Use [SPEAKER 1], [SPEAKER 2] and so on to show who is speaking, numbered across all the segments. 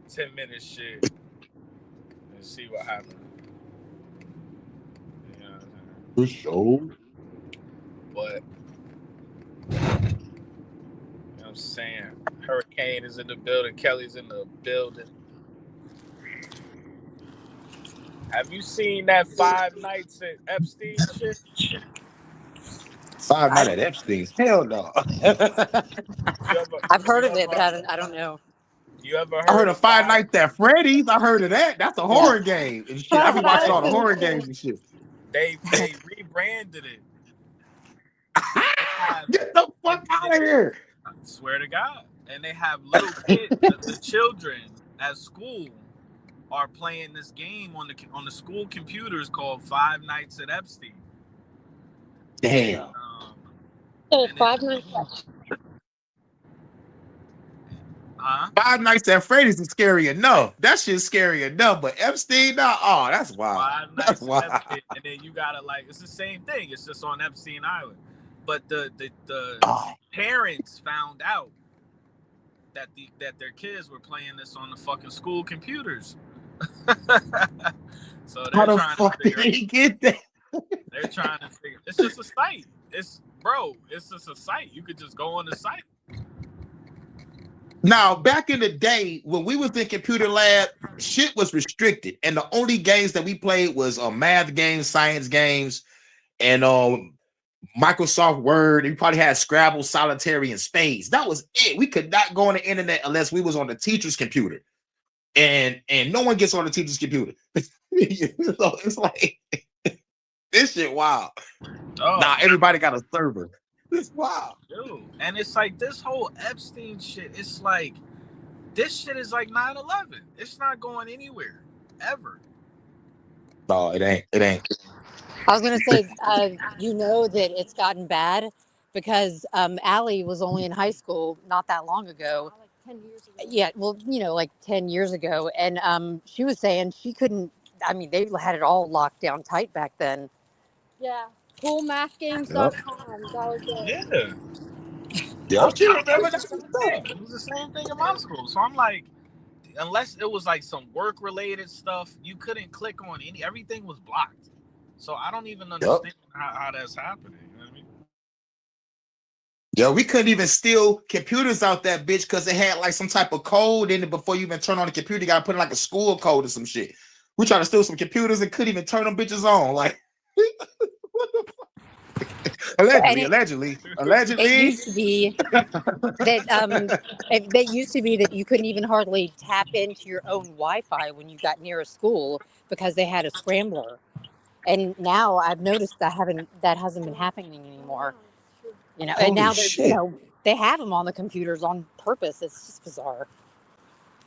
[SPEAKER 1] 10-minute shit and see what happens. You know what I'm saying?
[SPEAKER 2] For sure.
[SPEAKER 1] But you know what I'm saying? Hurricane is in the building. Kelly's in the building. Have you seen that 5 nights at Epstein shit?
[SPEAKER 2] 5 Nights at Epstein's. Hell no.
[SPEAKER 1] You ever,
[SPEAKER 3] I've heard
[SPEAKER 1] you
[SPEAKER 3] of it, but
[SPEAKER 1] ever,
[SPEAKER 3] I don't know.
[SPEAKER 1] you ever
[SPEAKER 2] I heard
[SPEAKER 1] heard
[SPEAKER 2] of
[SPEAKER 1] of
[SPEAKER 2] Five
[SPEAKER 1] five?
[SPEAKER 2] Nights at Freddy's. I heard of that. That's a
[SPEAKER 3] Yeah.
[SPEAKER 2] horror game and shit. I be watching all the horror games and shit.
[SPEAKER 1] They rebranded it. They have,
[SPEAKER 2] Get the fuck
[SPEAKER 1] they,
[SPEAKER 2] out of here.
[SPEAKER 1] I swear to God, and they have little kids, the children at school are playing this game on the school computers called 5 Nights at Epstein.
[SPEAKER 2] Damn.
[SPEAKER 3] Oh,
[SPEAKER 1] And it,
[SPEAKER 3] 5 Nights.
[SPEAKER 1] huh?
[SPEAKER 2] Five Nights at Freddy's is scary enough. That shit's scary enough. But Epstein, nah, oh, that's wild.
[SPEAKER 1] Five
[SPEAKER 2] That's
[SPEAKER 1] Nights
[SPEAKER 2] wild.
[SPEAKER 1] at Epstein, and then you gotta it's the same thing. It's just on Epstein Island, but the
[SPEAKER 2] Oh,
[SPEAKER 1] parents found out that their kids were playing this on the fucking school computers. So
[SPEAKER 2] how
[SPEAKER 1] they're
[SPEAKER 2] the
[SPEAKER 1] trying to
[SPEAKER 2] fuck did
[SPEAKER 1] figure.
[SPEAKER 2] he get that?
[SPEAKER 1] They're trying to figure. It's just a site. It's just a site. You could just go on the site.
[SPEAKER 2] Now, back in the day when we was in computer lab, shit was restricted, and the only games that we played was math games, science games, and Microsoft Word. We probably had Scrabble, Solitary, and Spades. That was it. We could not go on the internet unless we was on the teacher's computer, and no one gets on the teacher's computer. So it's like this shit wild.
[SPEAKER 1] Oh,
[SPEAKER 2] Now everybody got a server. It's wild.
[SPEAKER 1] dude. And it's like this whole Epstein shit. It's like this shit is like 9/11. It's not going anywhere ever.
[SPEAKER 2] No, it ain't. It ain't.
[SPEAKER 3] I was gonna say, you know that it's gotten bad because Allie was only in high school not that long ago.
[SPEAKER 4] Like 10 years ago.
[SPEAKER 3] Yeah, well, like 10 years ago, and she was saying she couldn't. I mean, they had it all locked down tight back then.
[SPEAKER 4] Yeah. Coolmathgames.com. That was it.
[SPEAKER 1] Yeah.
[SPEAKER 2] Yeah,
[SPEAKER 1] I remember the same thing. It was the same thing in my school. So I'm like, unless it was like some work related stuff, you couldn't click on everything was blocked. So I don't even understand how that's happening. You know what I mean?
[SPEAKER 2] Yeah, we couldn't even steal computers out that bitch because it had like some type of code in it before you even turn on the computer. You gotta put in like a school code or some shit. We tried to steal some computers and couldn't even turn them bitches on. Like, what the fuck? Allegedly.
[SPEAKER 3] It used to be that it used to be that you couldn't even hardly tap into your own Wi-Fi when you got near a school because they had a scrambler. And now I've noticed that hasn't been happening anymore. And
[SPEAKER 2] Holy
[SPEAKER 3] now they're
[SPEAKER 2] shit.
[SPEAKER 3] they have them on the computers on purpose. It's just bizarre.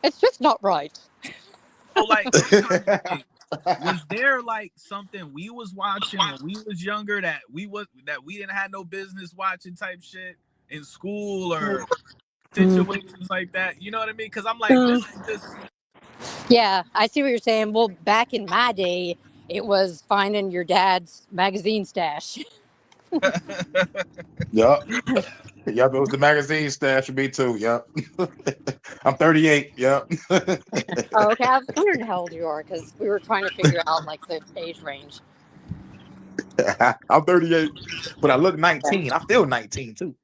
[SPEAKER 3] It's just not right.
[SPEAKER 1] So like, I'm trying to think, was there like something we was watching when we was younger that we didn't have no business watching type shit in school or situations like that? You know what I mean? Because I'm like, this is just.
[SPEAKER 3] Yeah, I see what you're saying. Well, back in my day, it was finding your dad's magazine stash.
[SPEAKER 2] Yup. Yup, it was the magazine stash for me too. Yup. I'm 38. Yup.
[SPEAKER 3] Oh, okay. I was wondering how old you are because we were trying to figure out like the age range.
[SPEAKER 2] I'm 38, but I look 19. I feel 19 too.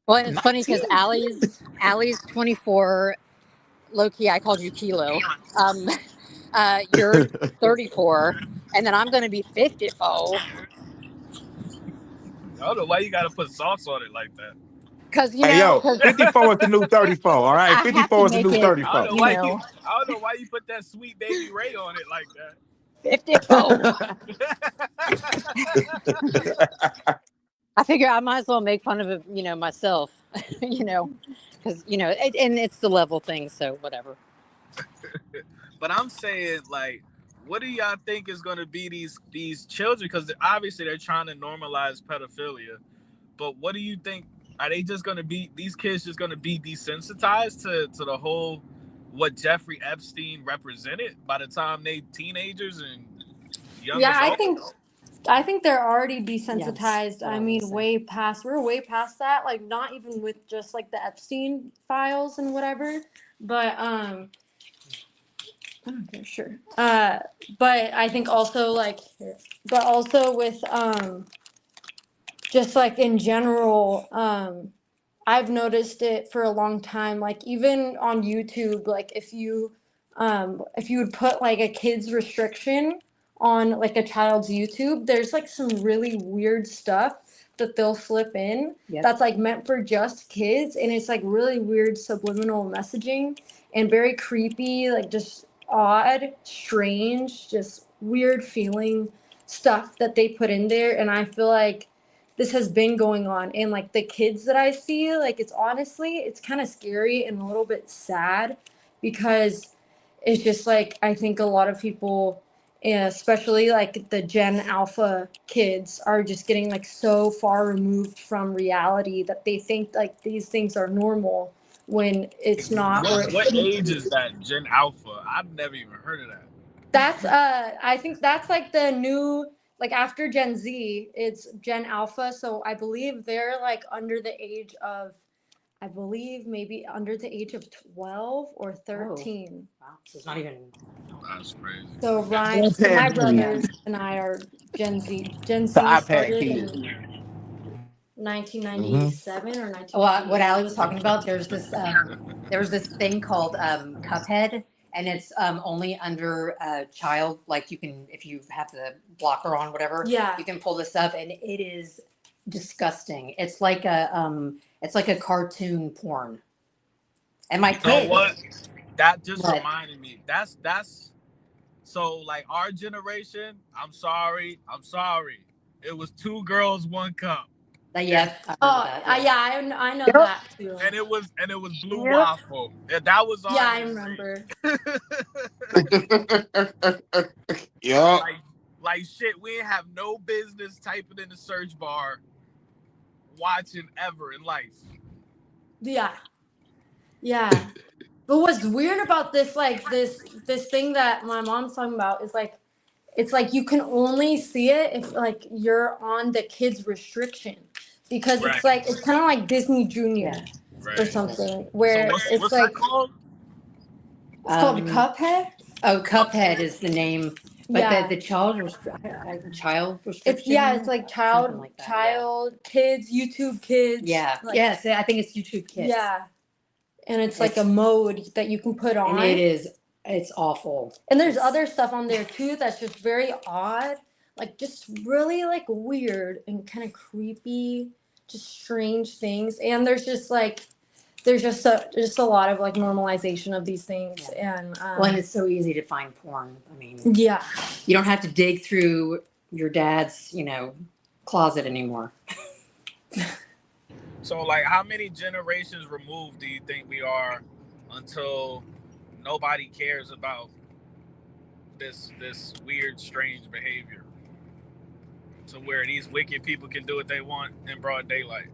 [SPEAKER 3] Well, and it's funny because
[SPEAKER 2] 19.
[SPEAKER 3] Allie's 24. Low key, I called you Kilo. You're 34, and then I'm going to be 54.
[SPEAKER 1] I don't know why you gotta put sauce on it like that.
[SPEAKER 3] Because
[SPEAKER 2] Hey, yo, 54 is the new 34. All right,
[SPEAKER 3] I have to
[SPEAKER 2] 54 is the
[SPEAKER 3] make
[SPEAKER 2] new
[SPEAKER 3] it,
[SPEAKER 2] 34.
[SPEAKER 1] I don't know why you put that sweet baby Ray on it like that.
[SPEAKER 3] 54. I figure I might as well make fun of it, myself, because and it's the level thing, so whatever.
[SPEAKER 1] But I'm saying, like, what do y'all think is going to be these children? Because obviously they're trying to normalize pedophilia. But what do you think? Are they just going to be, these kids just going to be desensitized to the whole, what Jeffrey Epstein represented by the time they teenagers and young adults?
[SPEAKER 4] I think they're already desensitized.
[SPEAKER 3] Yes,
[SPEAKER 4] I mean, we're way past that. Like, not even with just like the Epstein files and whatever. But Okay, sure. But I think also like, but also with just like in general, I've noticed it for a long time. Like even on YouTube, like if you would put like a kid's restriction on like a child's YouTube, there's like some really weird stuff that they'll slip in.
[SPEAKER 3] Yep.
[SPEAKER 4] That's like meant for just kids, and it's like really weird subliminal messaging and very creepy, like just odd, strange, just weird feeling stuff that they put in there. And I feel like this has been going on, and like the kids that I see, like it's honestly, it's kind of scary and a little bit sad, because it's just like I think a lot of people, especially like the Gen Alpha kids, are just getting like so far removed from reality that they think like these things are normal when it's not. Or it
[SPEAKER 1] What
[SPEAKER 4] shouldn't
[SPEAKER 1] age
[SPEAKER 4] be.
[SPEAKER 1] is that Gen Alpha? I've never even heard of that.
[SPEAKER 4] That's I think that's like the new, like after Gen Z, it's Gen Alpha. So I believe they're like under the age of, I believe maybe under the age of 12 or 13.
[SPEAKER 3] Wow, so it's not even.
[SPEAKER 1] That's crazy.
[SPEAKER 4] So Ryan,
[SPEAKER 2] iPad
[SPEAKER 4] so my
[SPEAKER 2] kids.
[SPEAKER 4] brothers and I are Gen Z. Gen
[SPEAKER 2] The
[SPEAKER 4] Z
[SPEAKER 2] iPad
[SPEAKER 4] started
[SPEAKER 2] kids.
[SPEAKER 4] in
[SPEAKER 2] Mm-hmm.
[SPEAKER 4] 1997 or
[SPEAKER 3] Well, what
[SPEAKER 4] 1998.
[SPEAKER 3] Ali was talking about, there was this thing called Cuphead, and it's only under child. Like you can, if you have the blocker on, whatever,
[SPEAKER 4] Yeah.
[SPEAKER 3] you can pull this up, and it is disgusting. It's like a cartoon porn. And my
[SPEAKER 1] You know
[SPEAKER 3] kid,
[SPEAKER 1] what? That just
[SPEAKER 3] What?
[SPEAKER 1] reminded me. That's so like our generation. I'm sorry. It was 2 girls, 1 cup,
[SPEAKER 3] yeah, I remember
[SPEAKER 4] Oh,
[SPEAKER 3] that,
[SPEAKER 4] yeah, I know
[SPEAKER 2] Yep.
[SPEAKER 4] that too.
[SPEAKER 1] and it was blue
[SPEAKER 2] Yep.
[SPEAKER 1] waffle. That was our
[SPEAKER 4] Yeah, I
[SPEAKER 1] generation.
[SPEAKER 4] remember.
[SPEAKER 2] Yeah.
[SPEAKER 1] like shit. We ain't have no business typing in the search bar, watching ever in life.
[SPEAKER 4] Yeah. Yeah. But what's weird about this, like this thing that my mom's talking about, is like it's like you can only see it if like you're on the kids restriction, because
[SPEAKER 1] Right.
[SPEAKER 4] it's like it's kind of like Disney Junior
[SPEAKER 3] Yeah.
[SPEAKER 1] Right.
[SPEAKER 4] or something, where
[SPEAKER 1] So
[SPEAKER 4] it's
[SPEAKER 1] what's
[SPEAKER 4] like
[SPEAKER 1] that called?
[SPEAKER 4] it's called Cuphead.
[SPEAKER 3] Oh, Cuphead is the name, but
[SPEAKER 4] Yeah.
[SPEAKER 3] the child restriction.
[SPEAKER 4] It's like
[SPEAKER 3] something like that,
[SPEAKER 4] child kids, YouTube kids.
[SPEAKER 3] Yeah.
[SPEAKER 4] Like,
[SPEAKER 3] Yes, I think it's YouTube Kids.
[SPEAKER 4] yeah. And it's like a mode that you can put on.
[SPEAKER 3] And it's awful.
[SPEAKER 4] And there's other stuff on there too that's just very odd, like just really like weird and kind of creepy, just strange things. And there's just a lot of like normalization of these things. And
[SPEAKER 3] Well, and it's so easy to find porn. I mean,
[SPEAKER 4] yeah,
[SPEAKER 3] you don't have to dig through your dad's, closet anymore.
[SPEAKER 1] So like, how many generations removed do you think we are until nobody cares about this weird, strange behavior, to where these wicked people can do what they want in broad daylight?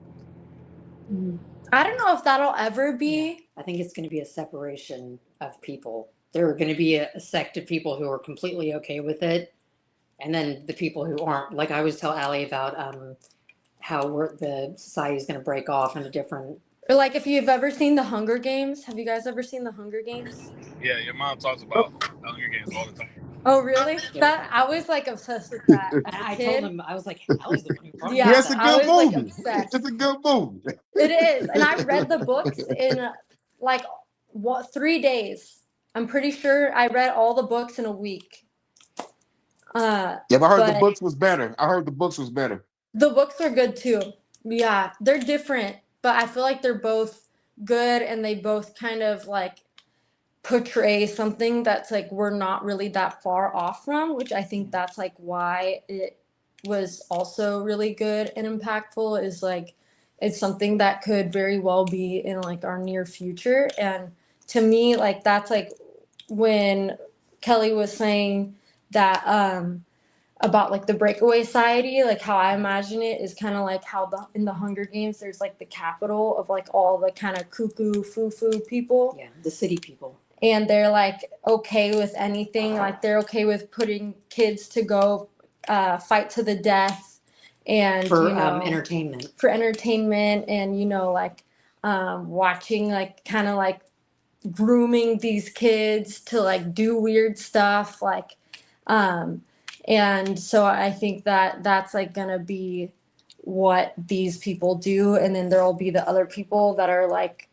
[SPEAKER 4] I don't know if that'll ever be.
[SPEAKER 3] Yeah. I think it's going to be a separation of people. There are going to be a sect of people who are completely okay with it, and then the people who aren't. Like I always tell Ali about how the society is going to break off into different.
[SPEAKER 4] Or like if you've ever seen the Hunger Games. Have you guys ever seen the Hunger Games?
[SPEAKER 1] Yeah, your mom talks about Hunger Games all the time.
[SPEAKER 4] Oh really?
[SPEAKER 3] Yeah.
[SPEAKER 4] I was like obsessed with that.
[SPEAKER 3] I told him, I was like, Allie's the one who brought
[SPEAKER 4] Yeah,
[SPEAKER 2] That's a
[SPEAKER 3] that.
[SPEAKER 2] good
[SPEAKER 4] I was like
[SPEAKER 2] movie.
[SPEAKER 4] obsessed.
[SPEAKER 2] It's a good movie.
[SPEAKER 4] It is, and I read the books in like 3 days. I'm pretty sure I read all the books in a week.
[SPEAKER 2] Yeah, but I heard the
[SPEAKER 4] But-
[SPEAKER 2] books was better.
[SPEAKER 4] The books are good too. Yeah, they're different, but I feel like they're both good, and they both kind of like portray something that's like we're not really that far off from, which I think that's like why it was also really good and impactful, is like it's something that could very well be in like our near future. And to me, like that's like when Kelly was saying that about like the breakaway society, like how I imagine it is kind of like how in the Hunger Games there's like the capital of like all the kind of cuckoo foo-foo people.
[SPEAKER 3] Yeah, the city people.
[SPEAKER 4] And they're like okay with anything, like they're okay with putting kids to go fight to the death, and
[SPEAKER 3] For
[SPEAKER 4] entertainment, and like watching like kind of like grooming these kids to like do weird stuff, like and so I think that that's like gonna be what these people do, and then there'll be the other people that are like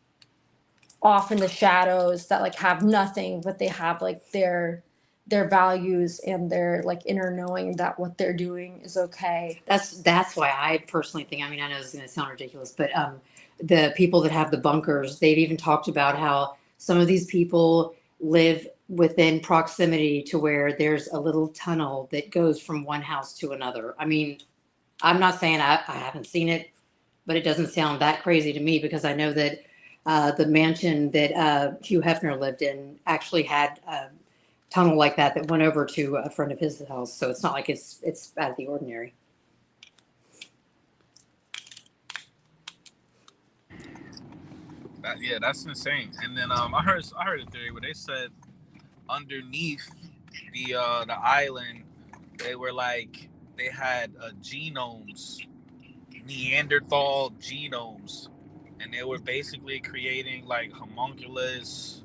[SPEAKER 4] off in the shadows that like have nothing, but they have like their values and their like inner knowing that what they're doing is okay.
[SPEAKER 3] That's why I personally think. I mean, I know it's going to sound ridiculous, but the people that have the bunkers, they've even talked about how some of these people live within proximity to where there's a little tunnel that goes from one house to another. I mean, I'm not saying I haven't seen it, but it doesn't sound that crazy to me because I know that the mansion that Hugh Hefner lived in actually had a tunnel like that that went over to a friend of his house. So it's not like it's out of the ordinary.
[SPEAKER 1] Yeah, that's insane. And then I heard a theory where they said underneath the island, they were like they had genomes, Neanderthal genomes, and they were basically creating like homunculus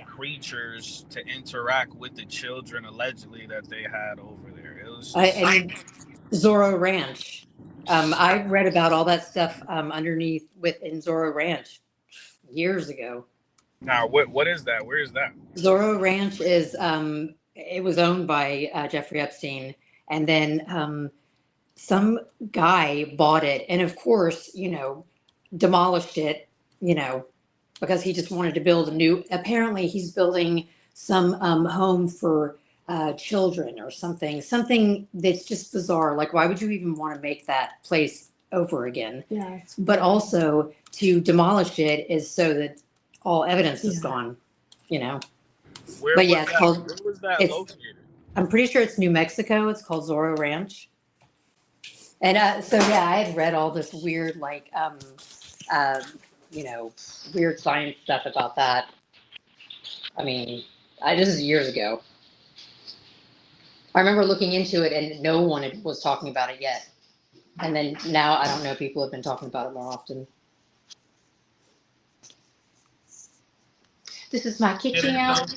[SPEAKER 1] creatures to interact with the children allegedly that they had over there. It was just,
[SPEAKER 3] And Zorro Ranch. I read about all that stuff underneath within Zorro Ranch years ago.
[SPEAKER 1] now what is that? Where is that?
[SPEAKER 3] Zorro Ranch is it was owned by Jeffrey Epstein, and then some guy bought it, and of course, demolished it, because he just wanted to build a new. Apparently, he's building some home for children or something that's just bizarre. Like, why would you even want to make that place over again?
[SPEAKER 4] Yeah.
[SPEAKER 3] But also to demolish it is so that all evidence is gone.
[SPEAKER 1] Where
[SPEAKER 3] But
[SPEAKER 1] was
[SPEAKER 3] yeah,
[SPEAKER 1] that? Where was that located?
[SPEAKER 3] I'm pretty sure it's New Mexico. It's called Zorro Ranch. And so yeah, I had read all this weird weird science stuff about that. I mean, this is years ago. I remember looking into it, and no one was talking about it yet. And then now, I don't know, people have been talking about it more often. This is my kitchen out.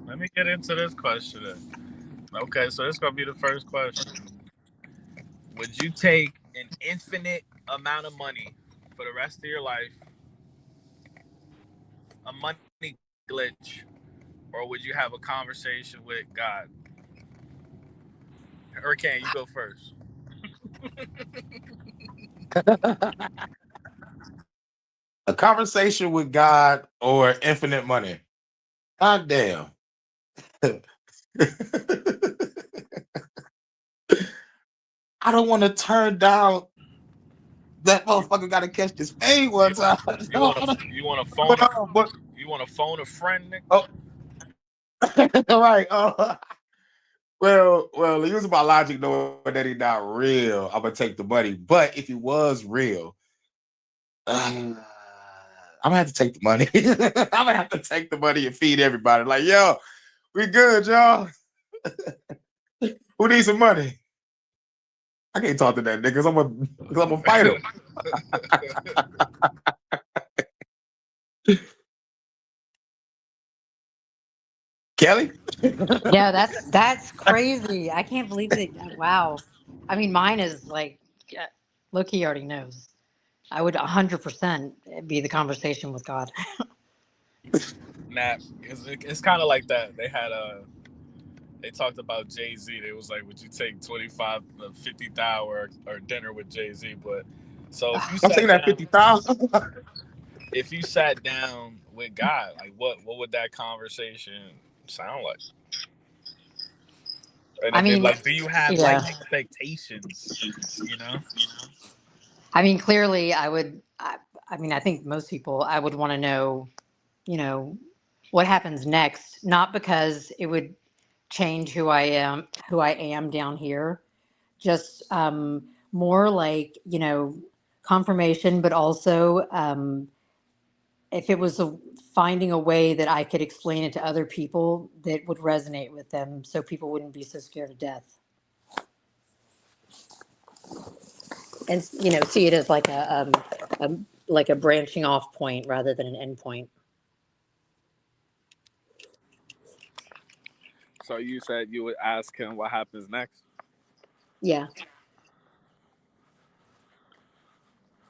[SPEAKER 1] Let me get into this question then. Okay, so this is gonna be the first question. Would you take an infinite amount of money for the rest of your life, a money glitch, or would you have a conversation with God? Hurricane, you go first.
[SPEAKER 2] A conversation with God or infinite money. God damn. I don't want to turn down that motherfucker. Got to catch this fade one time.
[SPEAKER 1] You want to phone? You want to phone a friend, Nick?
[SPEAKER 2] Oh, all right. Well, using my logic, knowing that he's not real, I'm gonna take the money. But if he was real, I'm gonna have to take the money. I'm gonna have to take the money and feed everybody. Like, yo, we good, y'all. Who needs some money? I can't talk to that nigga because I'm gonna fight him. Kelly?
[SPEAKER 3] Yeah, that's crazy. I can't believe it. Wow. I mean, mine is like, look, he already knows. I would 100% be the conversation with God.
[SPEAKER 1] Nah, it's kind of like that. They talked about Jay-Z. It was like, would you take 25, 50,000 or dinner with Jay-Z? But so if you
[SPEAKER 2] I'm taking that 50,000.
[SPEAKER 1] If you sat down with God, like what would that conversation sound like? And
[SPEAKER 3] I mean,
[SPEAKER 1] like, do you have like expectations?
[SPEAKER 3] I mean, clearly, I would. I mean, I think most people, I would want to know, what happens next. Not because it would change who I am down here. Just more like confirmation, but also if it was finding a way that I could explain it to other people that would resonate with them, so people wouldn't be so scared of death. And see it as like a branching off point rather than an end point.
[SPEAKER 1] So you said you would ask him what happens next.
[SPEAKER 3] Yeah.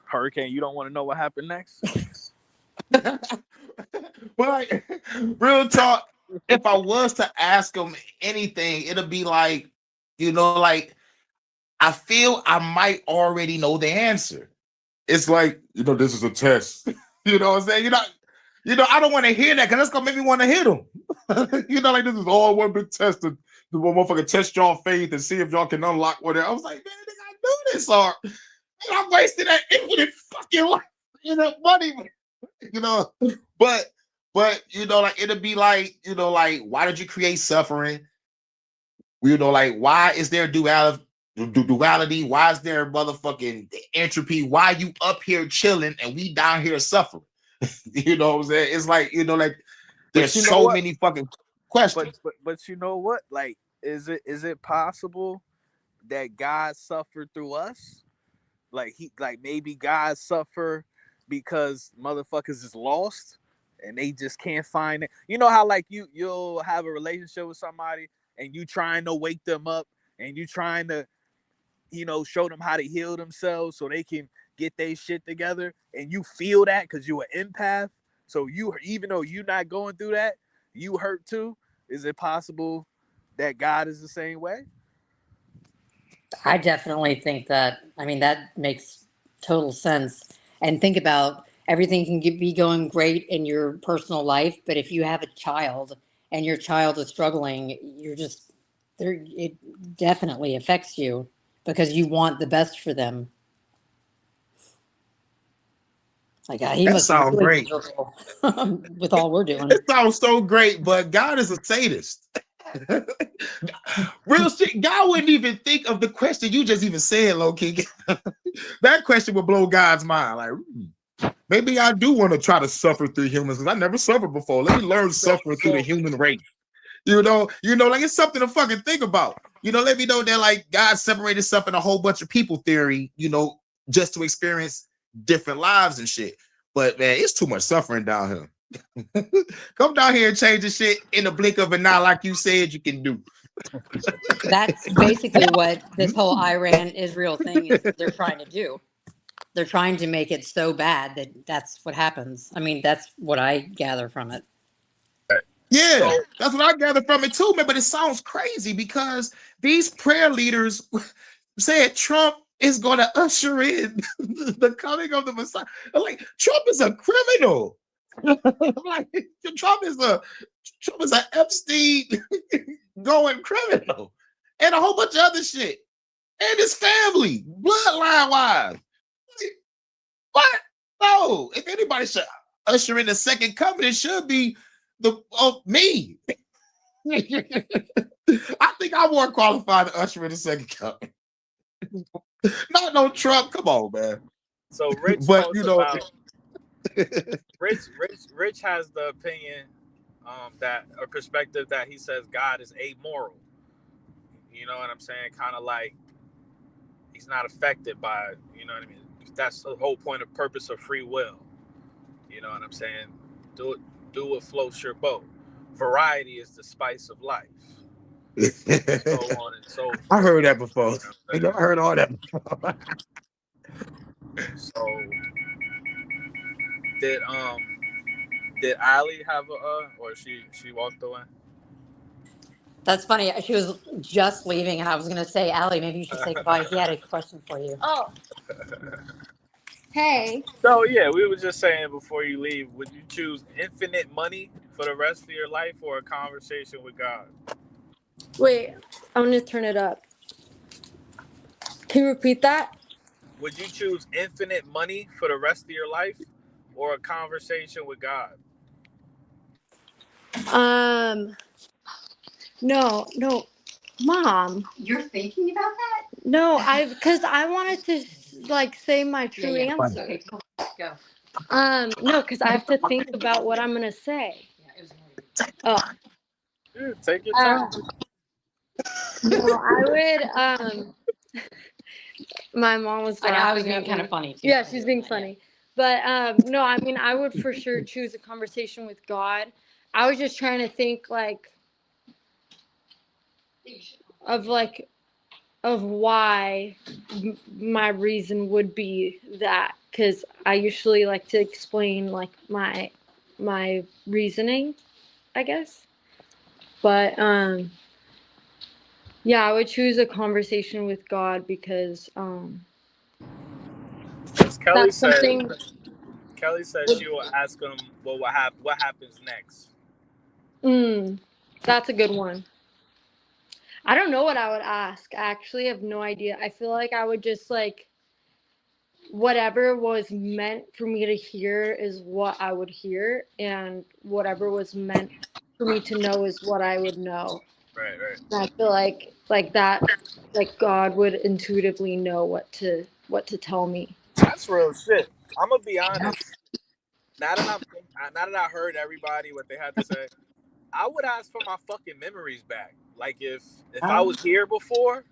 [SPEAKER 1] Hurricane, you don't want to know what happened next?
[SPEAKER 2] But real talk, if I was to ask him anything, it'll be like, like I feel I might already know the answer. It's like, this is a test. You know what I'm saying? I don't want to hear that because that's gonna make me want to hit him. Like this is all one big test to the motherfucker test y'all faith and see if y'all can unlock whatever. I was like, man, I do this, or I'm wasting that infinite fucking life, money, but like it'll be like, like why did you create suffering? Like why is there duality? Why is there motherfucking entropy? Why you up here chilling and we down here suffering? You know what I'm saying? It's like, like there's so many fucking questions.
[SPEAKER 1] But you know what? Like, is it possible that God suffered through us? Like maybe God suffer because motherfuckers is lost and they just can't find it. You know how like you'll have a relationship with somebody and you trying to wake them up and you trying to, show them how to heal themselves so they can get their shit together, and you feel that because you're an empath. So you, even though you're not going through that, you hurt too. Is it possible that God is the same way?
[SPEAKER 3] I definitely think that. I mean, that makes total sense. And think about everything can be going great in your personal life, but if you have a child and your child is struggling, you're just there. It definitely affects you because you want the best for them. Like he
[SPEAKER 2] That
[SPEAKER 3] must be
[SPEAKER 2] sounds
[SPEAKER 3] really
[SPEAKER 2] great
[SPEAKER 3] miserable with all we're doing.
[SPEAKER 2] It sounds so great, but God is a sadist. Real shit. God wouldn't even think of the question you just even said, low key. That question would blow God's mind. Like, maybe I do want to try to suffer through humans because I never suffered before. Let me learn suffering through the human race. Like it's something to fucking think about. Let me know that like God separated stuff in a whole bunch of people theory, just to experience different lives and shit. But man, it's too much suffering down here. Come down here and change the shit in the blink of an eye, like you said you can do.
[SPEAKER 3] That's basically what this whole Iran-Israel thing is. They're trying to do. They're trying to make it so bad that that's what happens. I mean, that's what I gather from it.
[SPEAKER 2] Yeah, that's what I gather from it too, man. But it sounds crazy because these prayer leaders said Trump is going to usher in the coming of the Messiah. I'm like, Trump is a criminal. Like Trump is an Epstein going criminal and a whole bunch of other shit. And his family, bloodline wise. What? No, if anybody should usher in the second coming, it should be me. I think I'm more qualified to usher in the second coming. Not no Trump. Come on, man.
[SPEAKER 1] So Rich
[SPEAKER 2] but
[SPEAKER 1] talks about Rich has the opinion that or perspective that he says God is amoral. You know what I'm saying? Kind of like he's not affected by, you know what I mean? That's the whole point of purpose of free will. You know what I'm saying? Do what floats your boat. Variety is the spice of life. So on and so forth.
[SPEAKER 2] I heard that before. I heard all that before.
[SPEAKER 1] So did Ali have or she walked away?
[SPEAKER 3] That's funny. She was just leaving, and I was going to say, Allie, maybe you should say goodbye. He had a question for you.
[SPEAKER 4] Oh. Hey.
[SPEAKER 1] So yeah, we were just saying before you leave, would you choose infinite money for the rest of your life or a conversation with God?
[SPEAKER 4] Wait, I'm going to turn it up. Can you repeat that?
[SPEAKER 1] Would you choose infinite money for the rest of your life or a conversation with God?
[SPEAKER 4] No, Mom.
[SPEAKER 3] You're thinking about that?
[SPEAKER 4] No, because I wanted to like say my true answer.
[SPEAKER 3] Okay, go.
[SPEAKER 4] No, because I have to think about what I'm gonna say. Oh.
[SPEAKER 1] Yeah, take your time.
[SPEAKER 4] No, I would. My mom was.
[SPEAKER 3] I was being kind of funny too.
[SPEAKER 4] Yeah, she's being funny. But no, I mean, I would for sure choose a conversation with God. I was just trying to think like. of like of why my reason would be that, because I usually like to explain like my reasoning, I guess. But yeah, I would choose a conversation with God because
[SPEAKER 1] Kelly
[SPEAKER 4] that's
[SPEAKER 1] said.
[SPEAKER 4] something.
[SPEAKER 1] Kelly said she will ask him, "Well, what happens next?"
[SPEAKER 4] That's a good one. I don't know what I would ask. I actually have no idea. I feel like I would just like whatever was meant for me to hear is what I would hear, and whatever was meant for me to know is what I would know.
[SPEAKER 1] Right.
[SPEAKER 4] And I feel like that, like God would intuitively know what to tell me.
[SPEAKER 1] That's real shit. I'm gonna be honest. Now that I heard everybody what they had to say, I would ask for my fucking memories back. Like if I was here before,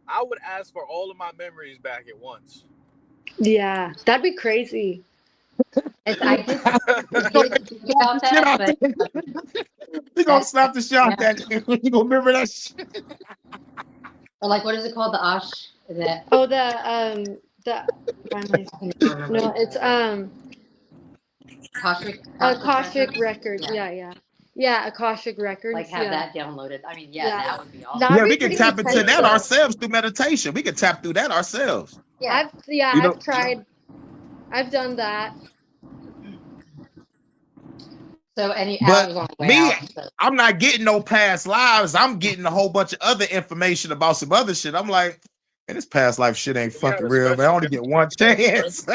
[SPEAKER 1] I would ask for all of my memories back at once.
[SPEAKER 4] Yeah, that'd be crazy.
[SPEAKER 5] I did think about that, but
[SPEAKER 2] We gonna slap the shit out that. You gonna remember that shit?
[SPEAKER 5] or like what is it called? The Osh? That
[SPEAKER 4] Oh, the why am I-
[SPEAKER 5] I can never remember.
[SPEAKER 4] no, it's
[SPEAKER 5] Akashic
[SPEAKER 4] Akashic records. Yeah, Akashic records.
[SPEAKER 5] Like have
[SPEAKER 4] yeah.
[SPEAKER 5] that downloaded. I mean,
[SPEAKER 4] Yeah.
[SPEAKER 5] that would be awesome.
[SPEAKER 4] That'd
[SPEAKER 2] Yeah,
[SPEAKER 4] be
[SPEAKER 2] we can
[SPEAKER 4] pretty
[SPEAKER 2] tap into
[SPEAKER 4] intense,
[SPEAKER 2] that
[SPEAKER 4] though.
[SPEAKER 2] ourselves through meditation. We can tap through that ourselves.
[SPEAKER 5] Yeah.
[SPEAKER 2] You know-
[SPEAKER 4] I've tried. I've done that.
[SPEAKER 5] So I
[SPEAKER 2] But
[SPEAKER 5] was on the way
[SPEAKER 2] me,
[SPEAKER 5] out. So.
[SPEAKER 2] I'm not getting no past lives. I'm getting a whole bunch of other information about some other shit. I'm like, man, this past life shit ain't fucking real, man. I only get one chance.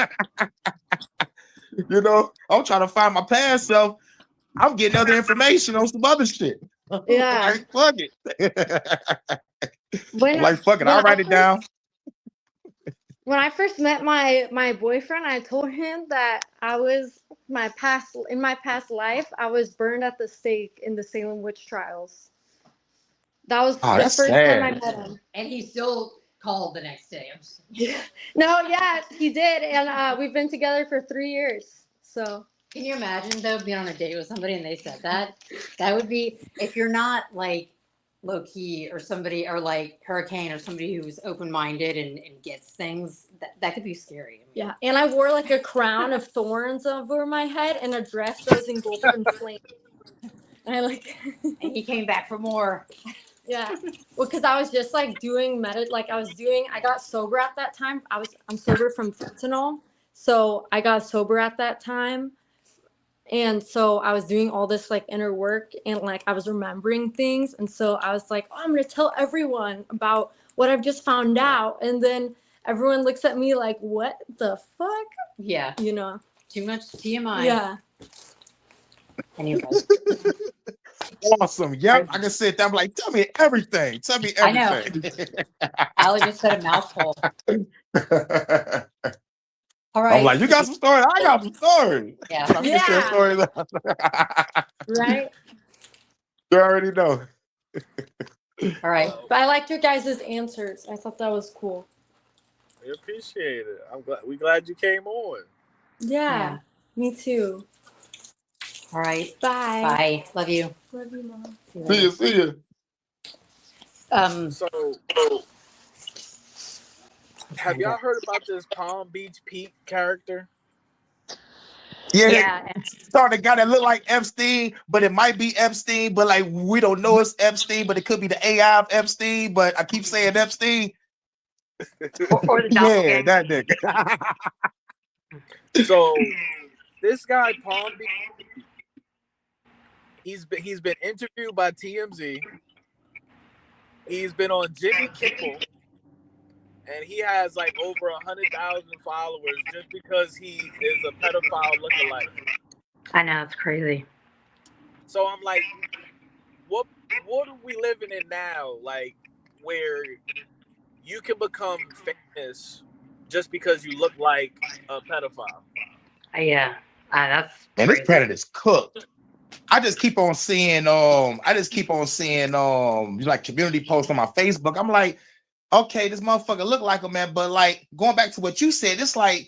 [SPEAKER 2] You know, I'm trying to find my past self. I'm getting other information on some other shit.
[SPEAKER 4] Yeah.
[SPEAKER 2] Like, fuck it. I'm like, fuck it. I'll write it down.
[SPEAKER 4] When I first met my boyfriend, I told him that in my past life, I was burned at the stake in the Salem witch trials. That was the
[SPEAKER 2] that's
[SPEAKER 4] first time I
[SPEAKER 2] sad.
[SPEAKER 4] met him.
[SPEAKER 5] And he still called the next day.
[SPEAKER 4] No, yeah, he did, and we've been together for 3 years. So
[SPEAKER 5] Can you imagine though being on a date with somebody and they said that? That would be, if you're not like low key or somebody, or like Hurricane or somebody who's open minded and gets things, that could be scary. I mean,
[SPEAKER 4] yeah, and I wore like a crown of thorns over my head and a dress that was engulfed in flames. And I like,
[SPEAKER 5] and he came back for more.
[SPEAKER 4] yeah, well, because I was just like doing I got sober at that time. I'm sober from fentanyl, so I got sober at that time. And so I was doing all this like inner work, and like I was remembering things. And so I was like, oh, I'm going to tell everyone about what I've just found out. And then everyone looks at me like, what the fuck?
[SPEAKER 5] Yeah.
[SPEAKER 4] You know?
[SPEAKER 5] Too much TMI.
[SPEAKER 4] Yeah.
[SPEAKER 5] Anyway.
[SPEAKER 2] Awesome. Yep. I can sit there. I'm like, tell me everything. Tell me
[SPEAKER 5] I know.
[SPEAKER 2] everything.
[SPEAKER 5] Ali just said a mouthful. All right.
[SPEAKER 2] I'm like, you got some stories? I got some stories.
[SPEAKER 5] Yeah.
[SPEAKER 2] I'm just saying stories.
[SPEAKER 4] Right?
[SPEAKER 2] You already know.
[SPEAKER 5] All right.
[SPEAKER 4] But I liked your guys' answers. I thought that was cool.
[SPEAKER 1] We appreciate it. We're glad you came on.
[SPEAKER 4] Yeah. Me too.
[SPEAKER 5] All right.
[SPEAKER 4] Bye.
[SPEAKER 5] Bye. Love you.
[SPEAKER 4] Love you, Mom.
[SPEAKER 2] See you.
[SPEAKER 1] So, have y'all heard about this Palm Beach Pete character?
[SPEAKER 2] Yeah. Started the guy that looked like Epstein, but it might be Epstein, but like we don't know it's Epstein, but it could be the AI of Epstein, but I keep saying Epstein.
[SPEAKER 5] Or the
[SPEAKER 2] Yeah, that nigga.
[SPEAKER 1] So, this guy Palm Beach, he's been interviewed by TMZ. He's been on Jimmy Kimmel, and he has like over 100,000 followers just because he is a pedophile lookalike.
[SPEAKER 5] I know, it's crazy.
[SPEAKER 1] So I'm like, what are we living in now? Like, where you can become famous just because you look like a pedophile.
[SPEAKER 5] Yeah, that's
[SPEAKER 2] And this planet is cooked. I just keep on seeing like community posts on my Facebook. I'm like, okay, this motherfucker look like a man, but like going back to what you said, it's like,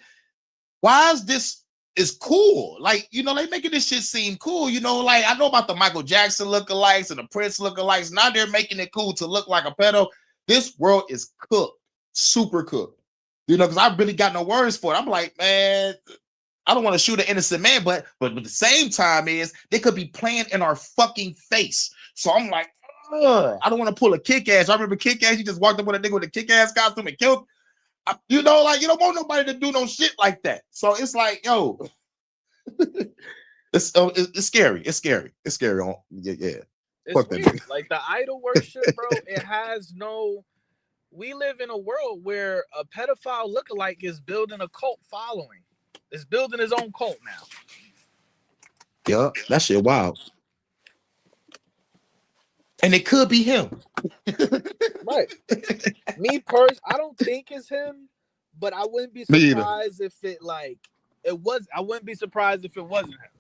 [SPEAKER 2] why is this is cool. Like, you know, they making this shit seem cool. You know, like I know about the Michael Jackson lookalikes and the Prince lookalikes. Now they're making it cool to look like a pedo. This world is cooked, super cooked. You know, because I really got no words for it. I'm like, man, I don't want to shoot an innocent man, but at the same time is they could be playing in our fucking face. So I'm like, ugh, I don't want to pull a kick ass. I remember kick ass. You just walked up with a nigga with a kick ass costume and killed. You know, like you don't want nobody to do no shit like that. So it's like, yo, it's scary. It's scary. It's scary. Yeah.
[SPEAKER 1] It's weird. Like the idol worship, bro. It has no. We live in a world where a pedophile lookalike is building a cult following. It's building his own cult now.
[SPEAKER 2] Yeah, that shit wild. And it could be him.
[SPEAKER 1] Right. Me personally, I don't think it's him, but I wouldn't be surprised if it was. I wouldn't be surprised if it wasn't him.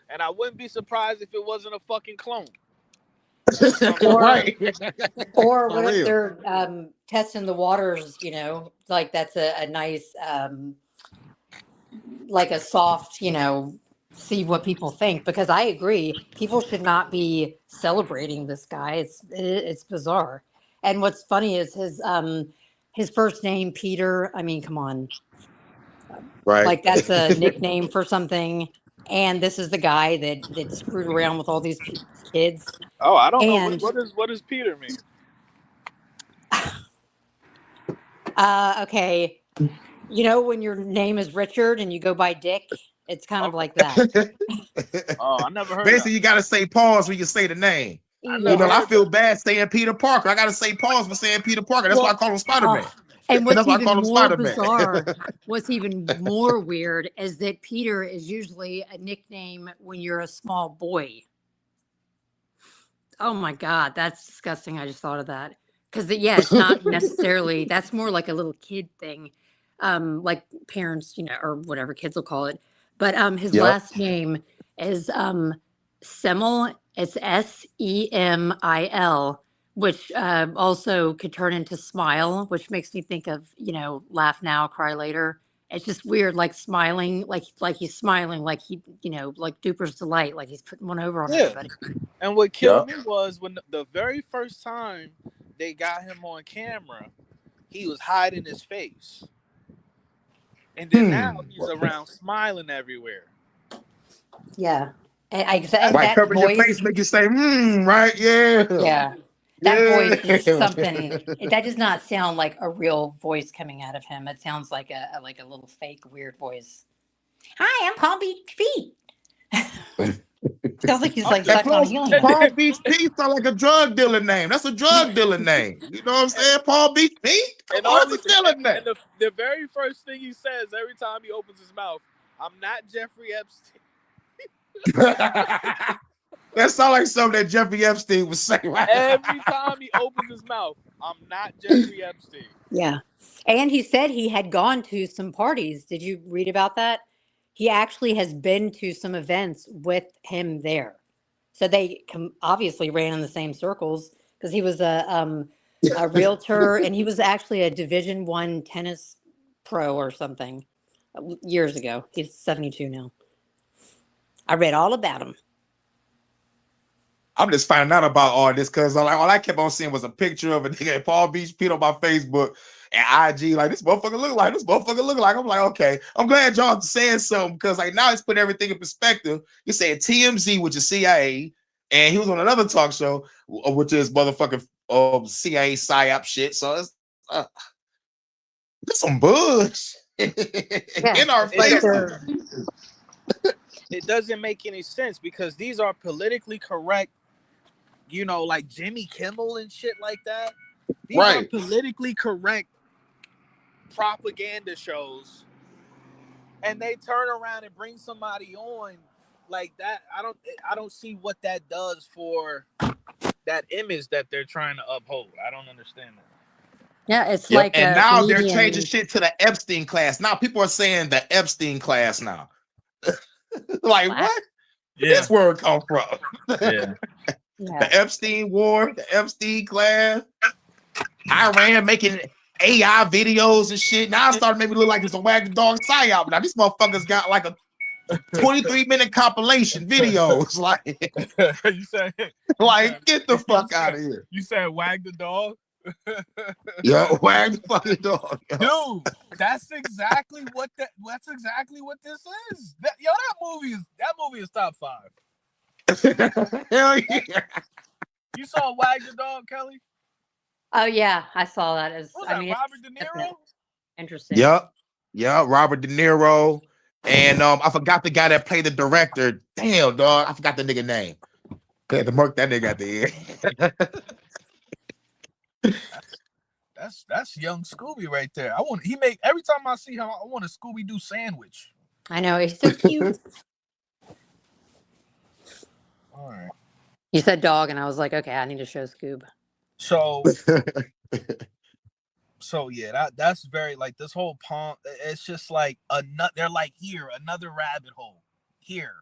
[SPEAKER 1] And I wouldn't be surprised if it wasn't a fucking clone.
[SPEAKER 2] Right.
[SPEAKER 3] Or what if they're testing the waters, you know, like that's a nice, like a soft, you know, see what people think. Because I agree, people should not be celebrating this guy. It's bizarre. And what's funny is his first name, Peter. I mean, come on.
[SPEAKER 2] Right.
[SPEAKER 3] Like that's a nickname for something. And this is the guy that screwed around with all these kids.
[SPEAKER 1] Oh, I don't know. What does Peter mean?
[SPEAKER 3] Okay. You know, when your name is Richard and you go by Dick, it's kind of like that.
[SPEAKER 1] Oh, I never heard
[SPEAKER 2] Basically, you got to say pause when you say the name. I feel bad saying Peter Parker. I got to say pause for saying Peter Parker. That's why I call him Spider-Man.
[SPEAKER 3] And what's even more bizarre, what's even more weird is that Peter is usually a nickname when you're a small boy. Oh my God, that's disgusting. I just thought of that. Because, it's not necessarily, that's more like a little kid thing. Like parents, you know, or whatever kids will call it. But his last name is Semel. It's Semil, which also could turn into smile, which makes me think of, you know, laugh now, cry later. It's just weird, like smiling, like he's smiling, like he, you know, like Duper's Delight, like he's putting one over on everybody.
[SPEAKER 1] And what killed me was when the very first time they got him on camera, he was hiding his face. And then now he's around smiling everywhere.
[SPEAKER 3] Yeah. And
[SPEAKER 2] right, cover your face, make you say, right? Yeah.
[SPEAKER 3] Yeah. That voice is something. That does not sound like a real voice coming out of him. It sounds like a little fake weird voice. Hi, I'm Palm Beach Pete. Sounds like he's like sucking on helium.
[SPEAKER 2] Palm Beach Pete sounds like a drug dealer name. That's a drug dealer name. You know what I'm saying? Palm Beach Pete.
[SPEAKER 1] And the very first thing he says every time he opens his mouth, I'm not Jeffrey Epstein.
[SPEAKER 2] That sounds like something that Jeffrey Epstein would say. Right?
[SPEAKER 1] Every time he opens his mouth, I'm not Jeffrey Epstein.
[SPEAKER 3] Yeah. And he said he had gone to some parties. Did you read about that? He actually has been to some events with him there. So they obviously ran in the same circles because he was a realtor and he was actually a Division I tennis pro or something years ago. He's 72 now. I read all about him.
[SPEAKER 2] I'm just finding out about all this because all I kept on seeing was a picture of a nigga at Palm Beach Pete on my Facebook and IG. Like, this motherfucker look like. I'm like, okay. I'm glad y'all saying something because like now it's put everything in perspective. You saying TMZ, which is CIA, and he was on another talk show, which is motherfucking CIA psyop shit. So it's some bullshit in our face.
[SPEAKER 1] It doesn't make any sense because these are politically correct, you know, like Jimmy Kimmel and shit like that. These are politically correct propaganda shows. And they turn around and bring somebody on like that. I don't see what that does for that image that they're trying to uphold. I don't understand that.
[SPEAKER 3] Yeah, it's like
[SPEAKER 2] and now they're changing shit to the Epstein class. Now people are saying the Epstein class now. Like what?
[SPEAKER 1] Yeah.
[SPEAKER 2] This word come from?
[SPEAKER 1] Yeah.
[SPEAKER 2] The Epstein war, the Epstein class, Iran making AI videos and shit. Now I started making me look like it's a wagon dog psyop. Now these motherfuckers got like a 23-minute compilation videos. Like,
[SPEAKER 1] You said,
[SPEAKER 2] get the fuck out of here.
[SPEAKER 1] You said wag the dog.
[SPEAKER 2] Yo, wag the fucking dog. Yo.
[SPEAKER 1] Dude, that's exactly what this is. That movie is top 5.
[SPEAKER 2] Hell yeah.
[SPEAKER 1] You saw Wag the Dog, Kelly?
[SPEAKER 5] Oh yeah, I saw that.
[SPEAKER 1] Robert De Niro?
[SPEAKER 5] Interesting.
[SPEAKER 2] Yep, Robert De Niro. And I forgot the guy that played the director. Damn, dog, I forgot the nigga name. I had to mark that nigga at the end.
[SPEAKER 1] That's young Scooby right there. Every time I see him, I want a Scooby-Doo sandwich.
[SPEAKER 5] I know, he's so cute.
[SPEAKER 1] All right.
[SPEAKER 5] You said dog, and I was like, okay, I need to show Scoob.
[SPEAKER 1] So yeah, that's very like this whole pond. It's just like they're like another rabbit hole here.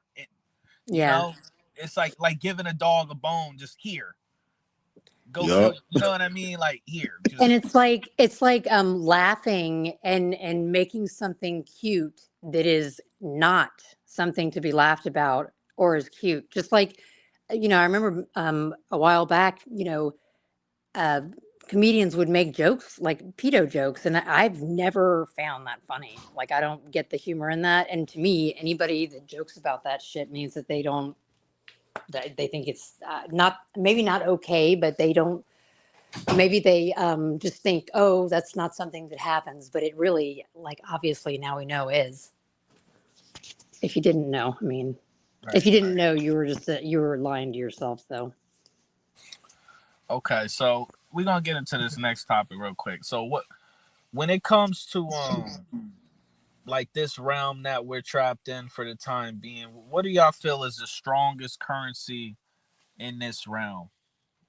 [SPEAKER 1] You know, it's like giving a dog a bone. Just here, go.
[SPEAKER 2] Yep.
[SPEAKER 1] You know what I mean? Like here,
[SPEAKER 5] and it's like laughing and making something cute that is not something to be laughed about or is cute. Just like, you know, I remember a while back, you know, comedians would make jokes like pedo jokes, and I've never found that funny. Like, I don't get the humor in that. And to me, anybody that jokes about that shit means that they think it's maybe not okay, but they don't. Maybe they just think, oh, that's not something that happens, but it really, like, obviously now we know is. If you didn't know, I mean, if you didn't know, you were lying to yourself, though.
[SPEAKER 1] Okay, so we're gonna get into this next topic real quick. So when it comes to like this realm that we're trapped in for the time being, what do y'all feel is the strongest currency in this realm?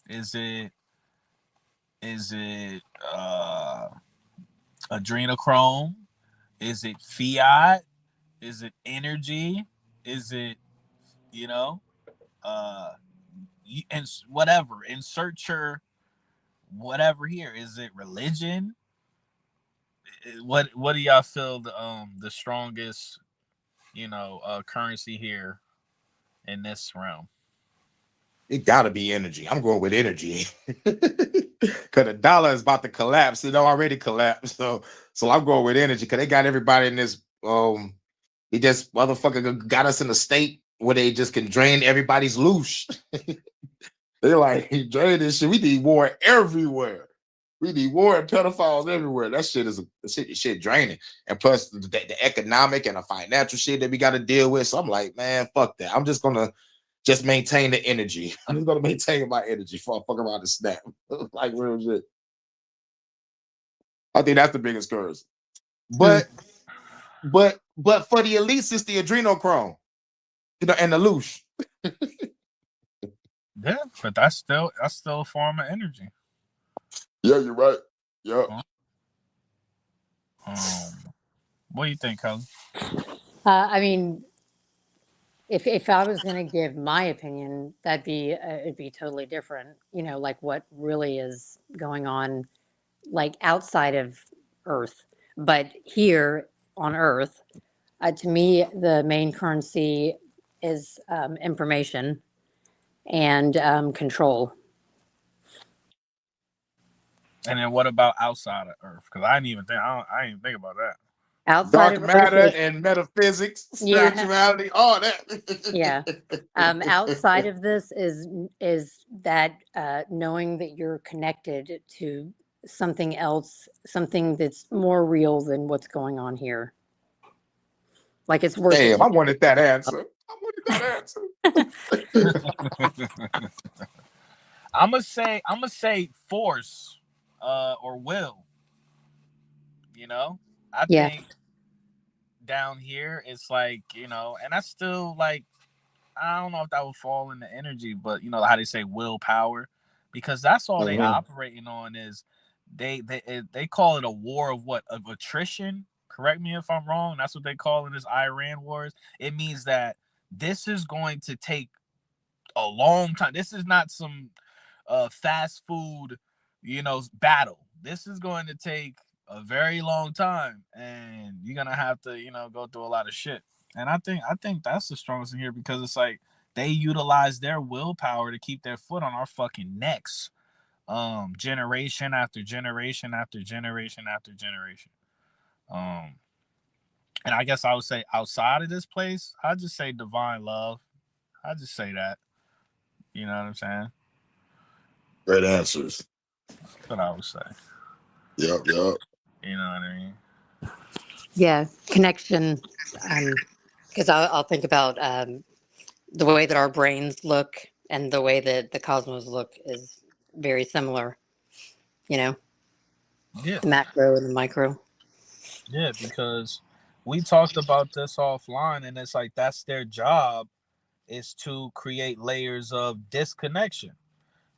[SPEAKER 1] Is it adrenochrome? Is it fiat? Is it energy? Is it, you know, and whatever, insert your whatever here. Is it religion? What do y'all feel the strongest, you know, currency here in this realm?
[SPEAKER 2] It gotta be energy. I'm going with energy. Cause the dollar is about to collapse. It already collapsed. So I'm going with energy because they got everybody in this he just motherfucker got us in a state where they just can drain everybody's loose. They're like, drain this shit. We need war everywhere. We need war and pedophiles everywhere. That shit is shit draining. And plus the economic and the financial shit that we got to deal with. So I'm like, man, fuck that. I'm just gonna maintain the energy. I'm just gonna maintain my energy for fuck around the snap. Like real shit. I think that's the biggest curse. But for the elites, it's the adrenochrome, you know, and the loosh.
[SPEAKER 1] Yeah, but that's still a form of energy.
[SPEAKER 2] Yeah, you're right. Yeah.
[SPEAKER 1] What do you think, Kelly?
[SPEAKER 5] I mean, if I was going to give my opinion, it'd be totally different. You know, like what really is going on, like outside of Earth, but here on Earth, to me, the main currency is information and control.
[SPEAKER 1] And then what about outside of Earth? Because I didn't even think about that.
[SPEAKER 5] Outside
[SPEAKER 2] Dark matter and metaphysics, spirituality, all that.
[SPEAKER 5] Yeah. Outside of this is that knowing that you're connected to something else, something that's more real than what's going on here. Like it's worth it.
[SPEAKER 2] Damn, I wanted that answer.
[SPEAKER 1] I'm gonna say force or will. You know? I think down here it's like, you know, and I still like, I don't know if that would fall into energy, but you know how they say willpower, because that's all they operating on is they call it a war of attrition. Correct me if I'm wrong. That's what they call it, this Iran wars. It means that this is going to take a long time. This is not some fast food, you know, battle. This is going to take a very long time, and you're gonna have to, you know, go through a lot of shit. And I think that's the strongest in here because it's like they utilize their willpower to keep their foot on our fucking necks. Generation after generation after generation after generation. Um, and I guess I would say outside of this place, I just say divine love. I just say that. You know what I'm saying?
[SPEAKER 2] Great answers.
[SPEAKER 1] That's what I would say.
[SPEAKER 2] Yep.
[SPEAKER 1] You know what I mean?
[SPEAKER 5] Yeah, connection. Because I'll think about the way that our brains look and the way that the cosmos look is very similar. You know,
[SPEAKER 1] Yeah,
[SPEAKER 5] the macro and the micro.
[SPEAKER 1] yeah, because we talked about this offline, and it's like that's their job is to create layers of disconnection.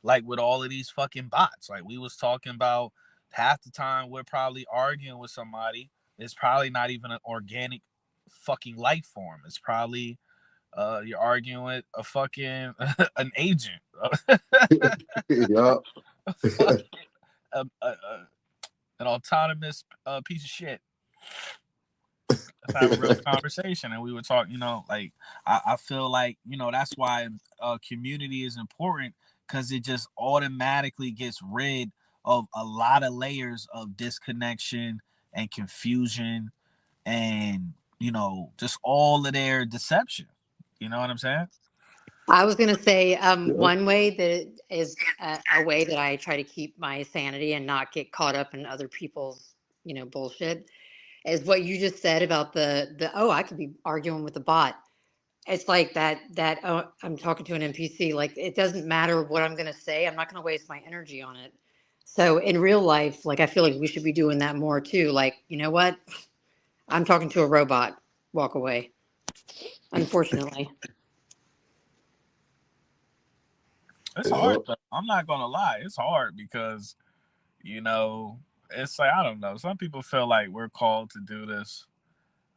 [SPEAKER 1] Like with all of these fucking bots. Like we was talking about half the time we're probably arguing with somebody. It's probably not even an organic fucking life form. It's probably you're arguing with a fucking an agent.
[SPEAKER 2] Yep.
[SPEAKER 1] Fucking, an autonomous piece of shit. Let's have a real conversation. And we were talking, like I feel like, that's why community is important because it just automatically gets rid of a lot of layers of disconnection and confusion and, just all of their deception. You know what I'm saying?
[SPEAKER 5] I was going to say
[SPEAKER 2] Yep.
[SPEAKER 5] one way that is a way that I try to keep my sanity and not get caught up in other people's, bullshit is what you just said about the oh, I could be arguing with a bot. It's like that oh, I'm talking to an NPC. Like it doesn't matter what I'm going to say. I'm not going to waste my energy on it. So in real life, like I feel like we should be doing that more too. Like, you know what? I'm talking to a robot. Walk away. Unfortunately.
[SPEAKER 1] It's hard, though. I'm not going to lie. It's hard because, it's like, I don't know. Some people feel like we're called to do this.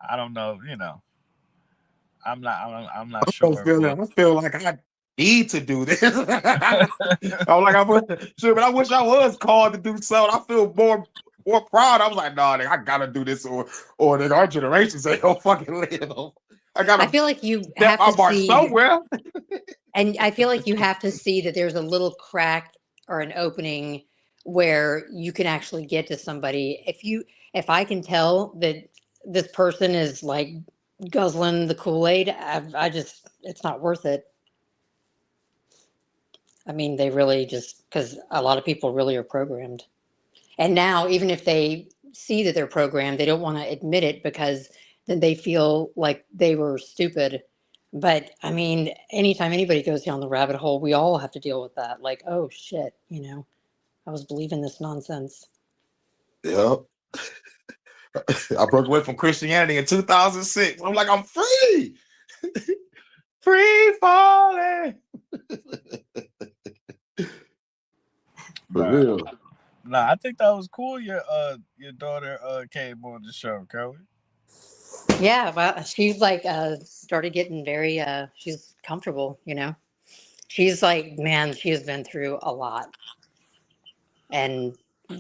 [SPEAKER 1] I don't know, I'm not sure.
[SPEAKER 2] I feel like I need to do this. I'm like, but I wish I was called to do something. I feel more proud. I was like, no, I gotta do this, or our generations ain't gonna fucking live.
[SPEAKER 5] I feel like you have
[SPEAKER 2] step
[SPEAKER 5] to
[SPEAKER 2] my
[SPEAKER 5] see
[SPEAKER 2] somewhere.
[SPEAKER 5] And I feel like you have to see that there's a little crack or an opening where you can actually get to somebody. If I can tell that this person is like guzzling the Kool-Aid, it's not worth it. I mean, they really just, because a lot of people really are programmed. And now, even if they see that they're programmed, they don't want to admit it because then they feel like they were stupid. But I mean, anytime anybody goes down the rabbit hole, we all have to deal with that. Like, oh shit, I was believing this nonsense.
[SPEAKER 2] Yep. I broke away from Christianity in 2006. I'm like, I'm free. Free falling. For real.
[SPEAKER 1] Nah, I think that was cool. Your daughter came on the show, Kelly.
[SPEAKER 5] Yeah, well, she's like started getting very she's comfortable, She's like, man, she has been through a lot and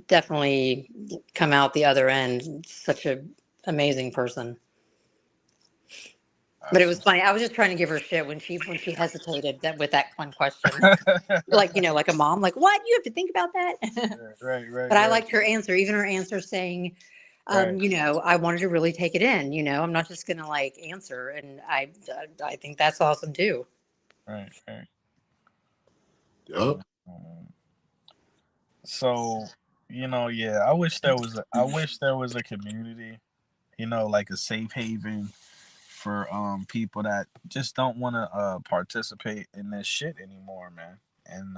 [SPEAKER 5] definitely come out the other end such a amazing person. But it was funny. I was just trying to give her shit when she hesitated with that one question. Like, like a mom, like, what? You have to think about that?
[SPEAKER 1] Right.
[SPEAKER 5] But I liked her answer, even her answer saying, I wanted to really take it in, I'm not just going to like answer. And I think that's awesome too.
[SPEAKER 1] Right.
[SPEAKER 2] Yep.
[SPEAKER 1] So, I wish there was a community, like a safe haven for people that just don't want to participate in this shit anymore, man. And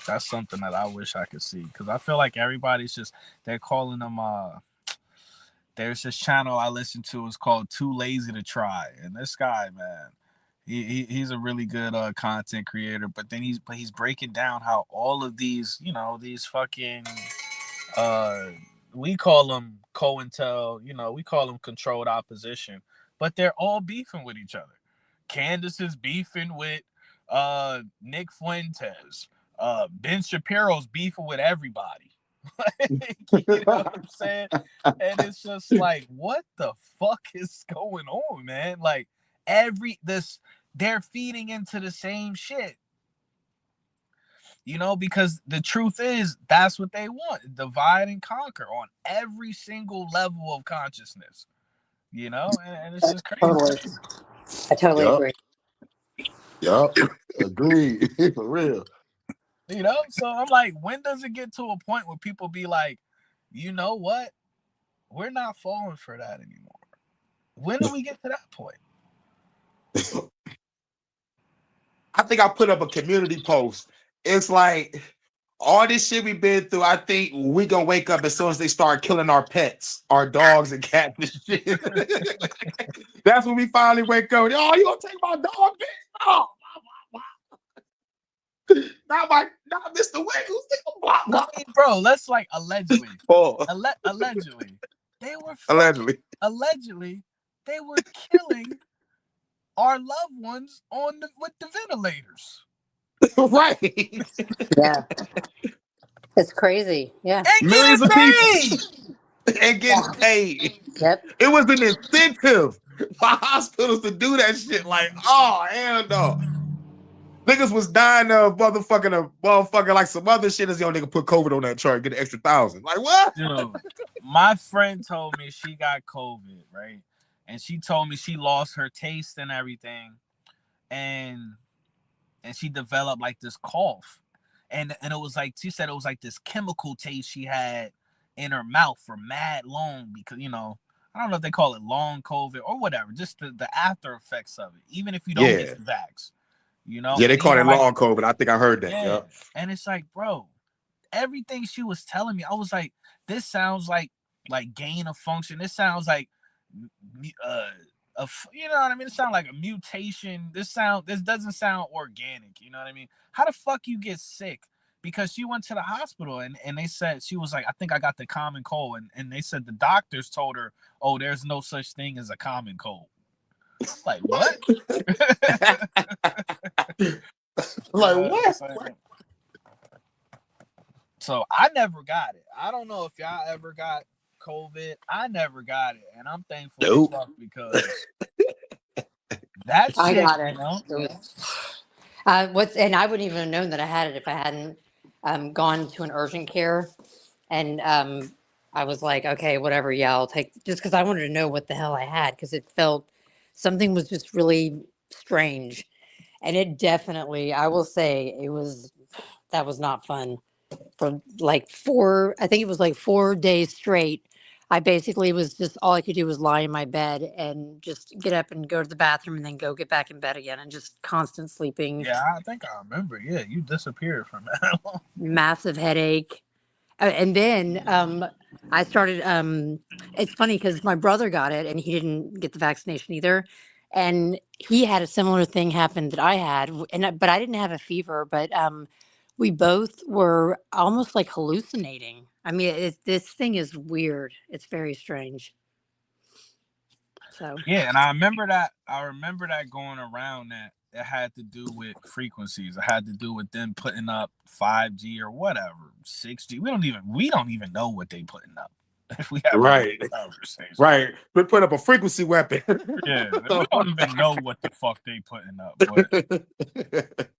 [SPEAKER 1] that's something that I wish I could see because I feel like everybody's they're calling them there's this channel I listen to, it's called Too Lazy to Try, and this guy, man, he's a really good content creator, but then he's breaking down how all of these these fucking we call them COINTEL, we call them controlled opposition, but they're all beefing with each other. Candace is beefing with Nick Fuentes. Ben Shapiro's beefing with everybody. You know what I'm saying? And it's just like, what the fuck is going on, man? Like they're feeding into the same shit. You know, because the truth is that's what they want. Divide and conquer on every single level of consciousness. You know, and it's just crazy.
[SPEAKER 5] Totally. I totally
[SPEAKER 2] Yup.
[SPEAKER 5] agree.
[SPEAKER 2] Yup. Agreed. For real.
[SPEAKER 1] You know, so I'm like, when does it get to a point where people be like, you know what? We're not falling for that anymore. When do we get to that point?
[SPEAKER 2] I think I put up a community post. It's like all this shit we've been through. I think we gonna wake up as soon as they start killing our pets, our dogs and cats and shit. That's when we finally wake up. Oh, you gonna take my dog, bitch? Oh, not Mr. Wiggles.
[SPEAKER 1] I mean, bro, let's like allegedly,
[SPEAKER 2] Oh,
[SPEAKER 1] allegedly, they were
[SPEAKER 2] allegedly.
[SPEAKER 1] allegedly they were killing our loved ones with the ventilators.
[SPEAKER 2] Right.
[SPEAKER 5] Yeah. It's crazy. Yeah.
[SPEAKER 1] And
[SPEAKER 2] Millions
[SPEAKER 1] getting
[SPEAKER 2] of people
[SPEAKER 1] paid.
[SPEAKER 2] and getting paid.
[SPEAKER 5] Yep.
[SPEAKER 2] It was an incentive for hospitals to do that shit. Like, oh, hell no. Niggas was dying of motherfucking like some other shit as yo nigga put COVID on that chart, get an extra 1,000. Like, what?
[SPEAKER 1] Dude, my friend told me she got COVID, right? And she told me she lost her taste and everything. And she developed like this cough. And it was like, she said it was like this chemical taste she had in her mouth for mad long because, you know, I don't know if they call it long COVID or whatever, just the after effects of it, even if you don't get the vax, you know?
[SPEAKER 2] Yeah, they
[SPEAKER 1] And
[SPEAKER 2] call
[SPEAKER 1] even
[SPEAKER 2] it
[SPEAKER 1] like,
[SPEAKER 2] long COVID. I think I heard that.
[SPEAKER 1] yeah.
[SPEAKER 2] Yep.
[SPEAKER 1] And it's like, bro, everything she was telling me, I was like, this sounds like gain of function. This sounds like, you know what I mean? It sounds like a mutation. This doesn't sound organic. You know what I mean? How the fuck you get sick? Because she went to the hospital and they said, she was like, I think I got the common cold. And they said the doctors told her, oh, there's no such thing as a common cold. Like, what?
[SPEAKER 2] Like, what?
[SPEAKER 1] So I never got it. I don't know if y'all ever got COVID. I never got it. And I'm thankful as fuck because that shit,
[SPEAKER 5] I got it.
[SPEAKER 1] you know?
[SPEAKER 5] It was, and I wouldn't even have known that I had it if I hadn't gone to an urgent care. And I was like, okay, whatever. Yeah, I'll take, just because I wanted to know what the hell I had, because it felt something was just really strange. And it definitely, I will say, that was not fun. For like I think it was like 4 days straight. I basically was just, all I could do was lie in my bed and just get up and go to the bathroom and then go get back in bed again, and just constant sleeping.
[SPEAKER 1] Yeah, I think I remember. Yeah, you disappeared from that.
[SPEAKER 5] Massive headache. And then I started, it's funny because my brother got it and he didn't get the vaccination either. And he had a similar thing happen that I had, but I didn't have a fever, but we both were almost like hallucinating. I mean, this thing is weird. It's very strange. So
[SPEAKER 1] Yeah, and I remember that going around that it had to do with frequencies. It had to do with them putting up 5G or whatever, 6G. We don't even know what they putting up. If we have
[SPEAKER 2] right,
[SPEAKER 1] conversation.
[SPEAKER 2] Right, we put up a frequency weapon.
[SPEAKER 1] Yeah, we don't even know what the fuck they putting up. But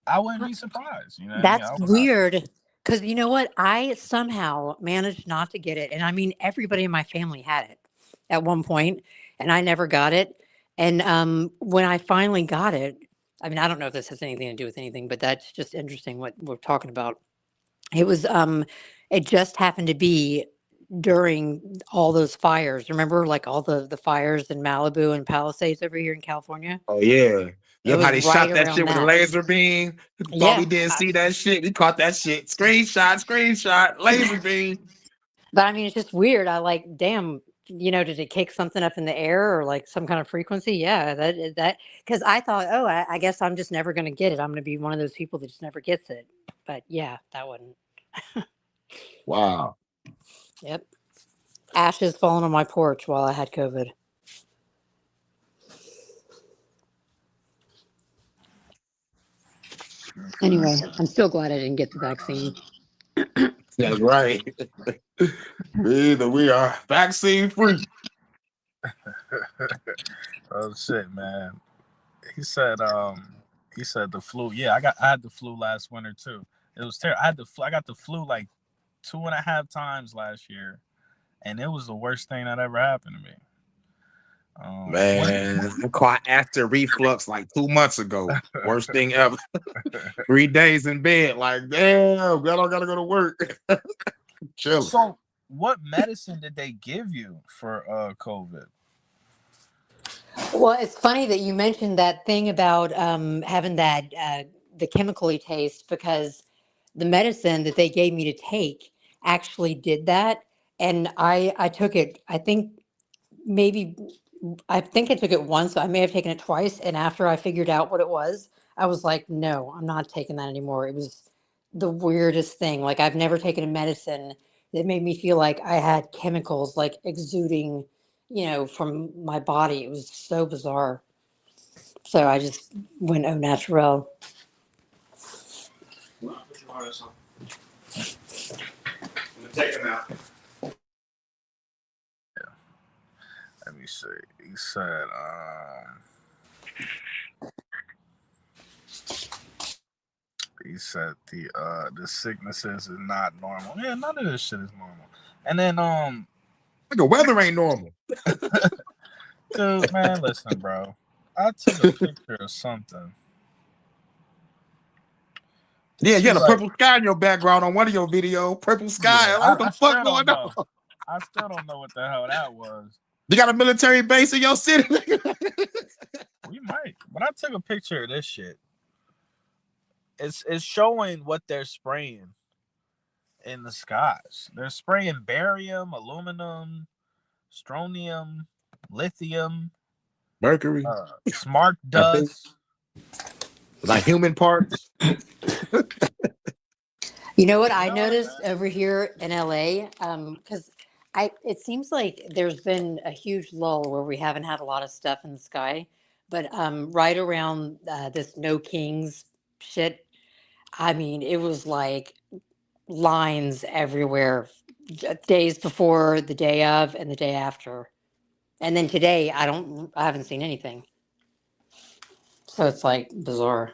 [SPEAKER 1] I wouldn't be surprised. You know,
[SPEAKER 5] that's weird. Because you know what? I somehow managed not to get it. And I mean, everybody in my family had it at one point, and I never got it. And when I finally got it, I mean, I don't know if this has anything to do with anything, but that's just interesting what we're talking about. It was, it just happened to be during all those fires. Remember, like all the fires in Malibu and Palisades over here in California?
[SPEAKER 2] Oh, yeah.
[SPEAKER 5] It
[SPEAKER 2] How
[SPEAKER 5] was
[SPEAKER 2] they shot
[SPEAKER 5] right
[SPEAKER 2] that shit
[SPEAKER 5] around
[SPEAKER 2] with a
[SPEAKER 5] that.
[SPEAKER 2] laser beam. Thought
[SPEAKER 5] Yeah.
[SPEAKER 2] we didn't see that shit. We caught that shit. Screenshot, laser beam.
[SPEAKER 5] But I mean, it's just weird. I like, damn, you know, did it kick something up in the air or like some kind of frequency? Yeah, that because I thought, oh, I guess I'm just never going to get it. I'm going to be one of those people that just never gets it. But yeah, that wasn't.
[SPEAKER 2] Wow.
[SPEAKER 5] Yep. Ashes falling on my porch while I had COVID. Anyway, I'm still glad I didn't get the vaccine.
[SPEAKER 2] That's right. Either we are vaccine free.
[SPEAKER 1] Oh shit, man. He said the flu. Yeah, I had the flu last winter too. It was terrible. I got the flu like 2.5 times last year, and it was the worst thing that ever happened to me.
[SPEAKER 2] Man, I caught acid reflux like 2 months ago. Worst thing ever. 3 days in bed, like damn, I gotta go to work. Chill.
[SPEAKER 1] So, what medicine did they give you for COVID?
[SPEAKER 3] Well, it's funny that you mentioned that thing about having that the chemically taste, because the medicine that they gave me to take actually did that, and I took it. I think I took it once. I may have taken it twice, and after I figured out what it was, I was like, no, I'm not taking that anymore. It was the weirdest thing. Like, I've never taken a medicine that made me feel like I had chemicals like exuding, from my body. It was so bizarre. So I just went au naturel.
[SPEAKER 2] Take him out.
[SPEAKER 1] Let me see. He said, the sicknesses is not normal. Yeah, none of this shit is normal. And then
[SPEAKER 2] The weather ain't normal.
[SPEAKER 1] dude, man, listen, bro. I took a picture of something.
[SPEAKER 2] Yeah, you had a purple sky in your background on one of your videos. Purple sky.
[SPEAKER 1] Yeah,
[SPEAKER 2] What the fuck going on?
[SPEAKER 1] I still don't know what the hell that was.
[SPEAKER 2] You got a military base in your city?
[SPEAKER 1] We might. But I took a picture of this shit. It's showing what they're spraying in the skies. They're spraying barium, aluminum, strontium, lithium,
[SPEAKER 2] Mercury.
[SPEAKER 1] smart dust.
[SPEAKER 2] Like human parts.
[SPEAKER 3] You know what I noticed over here in LA? Because it seems like there's been a huge lull where we haven't had a lot of stuff in the sky, but right around this No Kings shit, I mean, it was like lines everywhere, days before, the day of, and the day after, and then today I haven't seen anything. So it's like bizarre.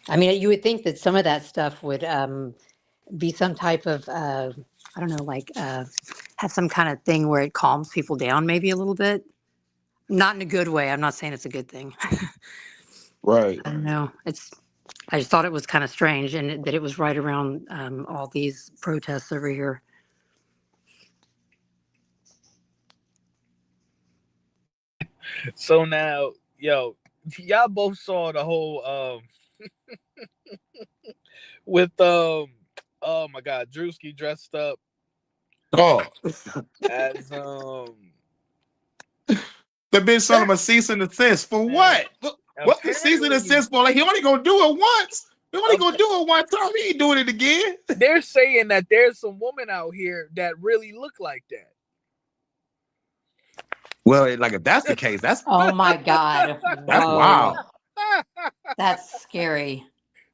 [SPEAKER 3] I mean, you would think that some of that stuff would be some type of, I don't know, like have some kind of thing where it calms people down maybe a little bit. Not in a good way. I'm not saying it's a good thing.
[SPEAKER 2] Right.
[SPEAKER 3] I don't know. I just thought it was kind of strange, and that it was right around all these protests over here.
[SPEAKER 1] So now, yo, y'all both saw the whole with oh my god, Druski dressed up as
[SPEAKER 2] the bitch sent him a cease and desist for what? What's the cease and desist for? Like, he only gonna do it once. He only gonna do it one time. He ain't doing it again.
[SPEAKER 1] They're saying that there's some woman out here that really look like that.
[SPEAKER 2] Well, like if that's the case, that's
[SPEAKER 3] oh my god,
[SPEAKER 2] that's wild.
[SPEAKER 3] That's scary.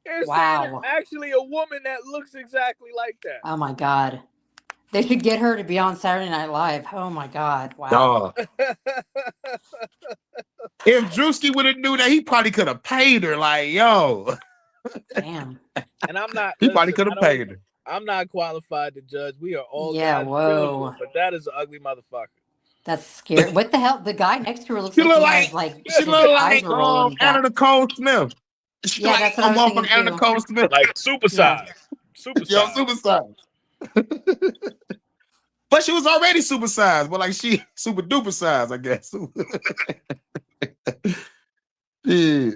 [SPEAKER 1] They're saying it's actually a woman that looks exactly like that.
[SPEAKER 3] Oh my god. They should get her to be on Saturday Night Live. Oh my god. Wow.
[SPEAKER 2] If Druski would have knew that, he probably could have paid her. Like, yo.
[SPEAKER 3] Damn.
[SPEAKER 1] And I'm not.
[SPEAKER 2] He probably could have paid her.
[SPEAKER 1] I'm not qualified to judge. We are all
[SPEAKER 3] God's children,
[SPEAKER 1] but that is an ugly motherfucker.
[SPEAKER 3] That's scary. What the hell? The guy next to her looks
[SPEAKER 2] She
[SPEAKER 3] like
[SPEAKER 2] she look like Anna Nicole Smith.
[SPEAKER 3] Yeah, that's what I was thinking
[SPEAKER 2] Anna Nicole Smith.
[SPEAKER 1] Like supersize.
[SPEAKER 2] Yo, supersize. But she was already supersized, but like she super duper size, I guess.
[SPEAKER 1] Yeah,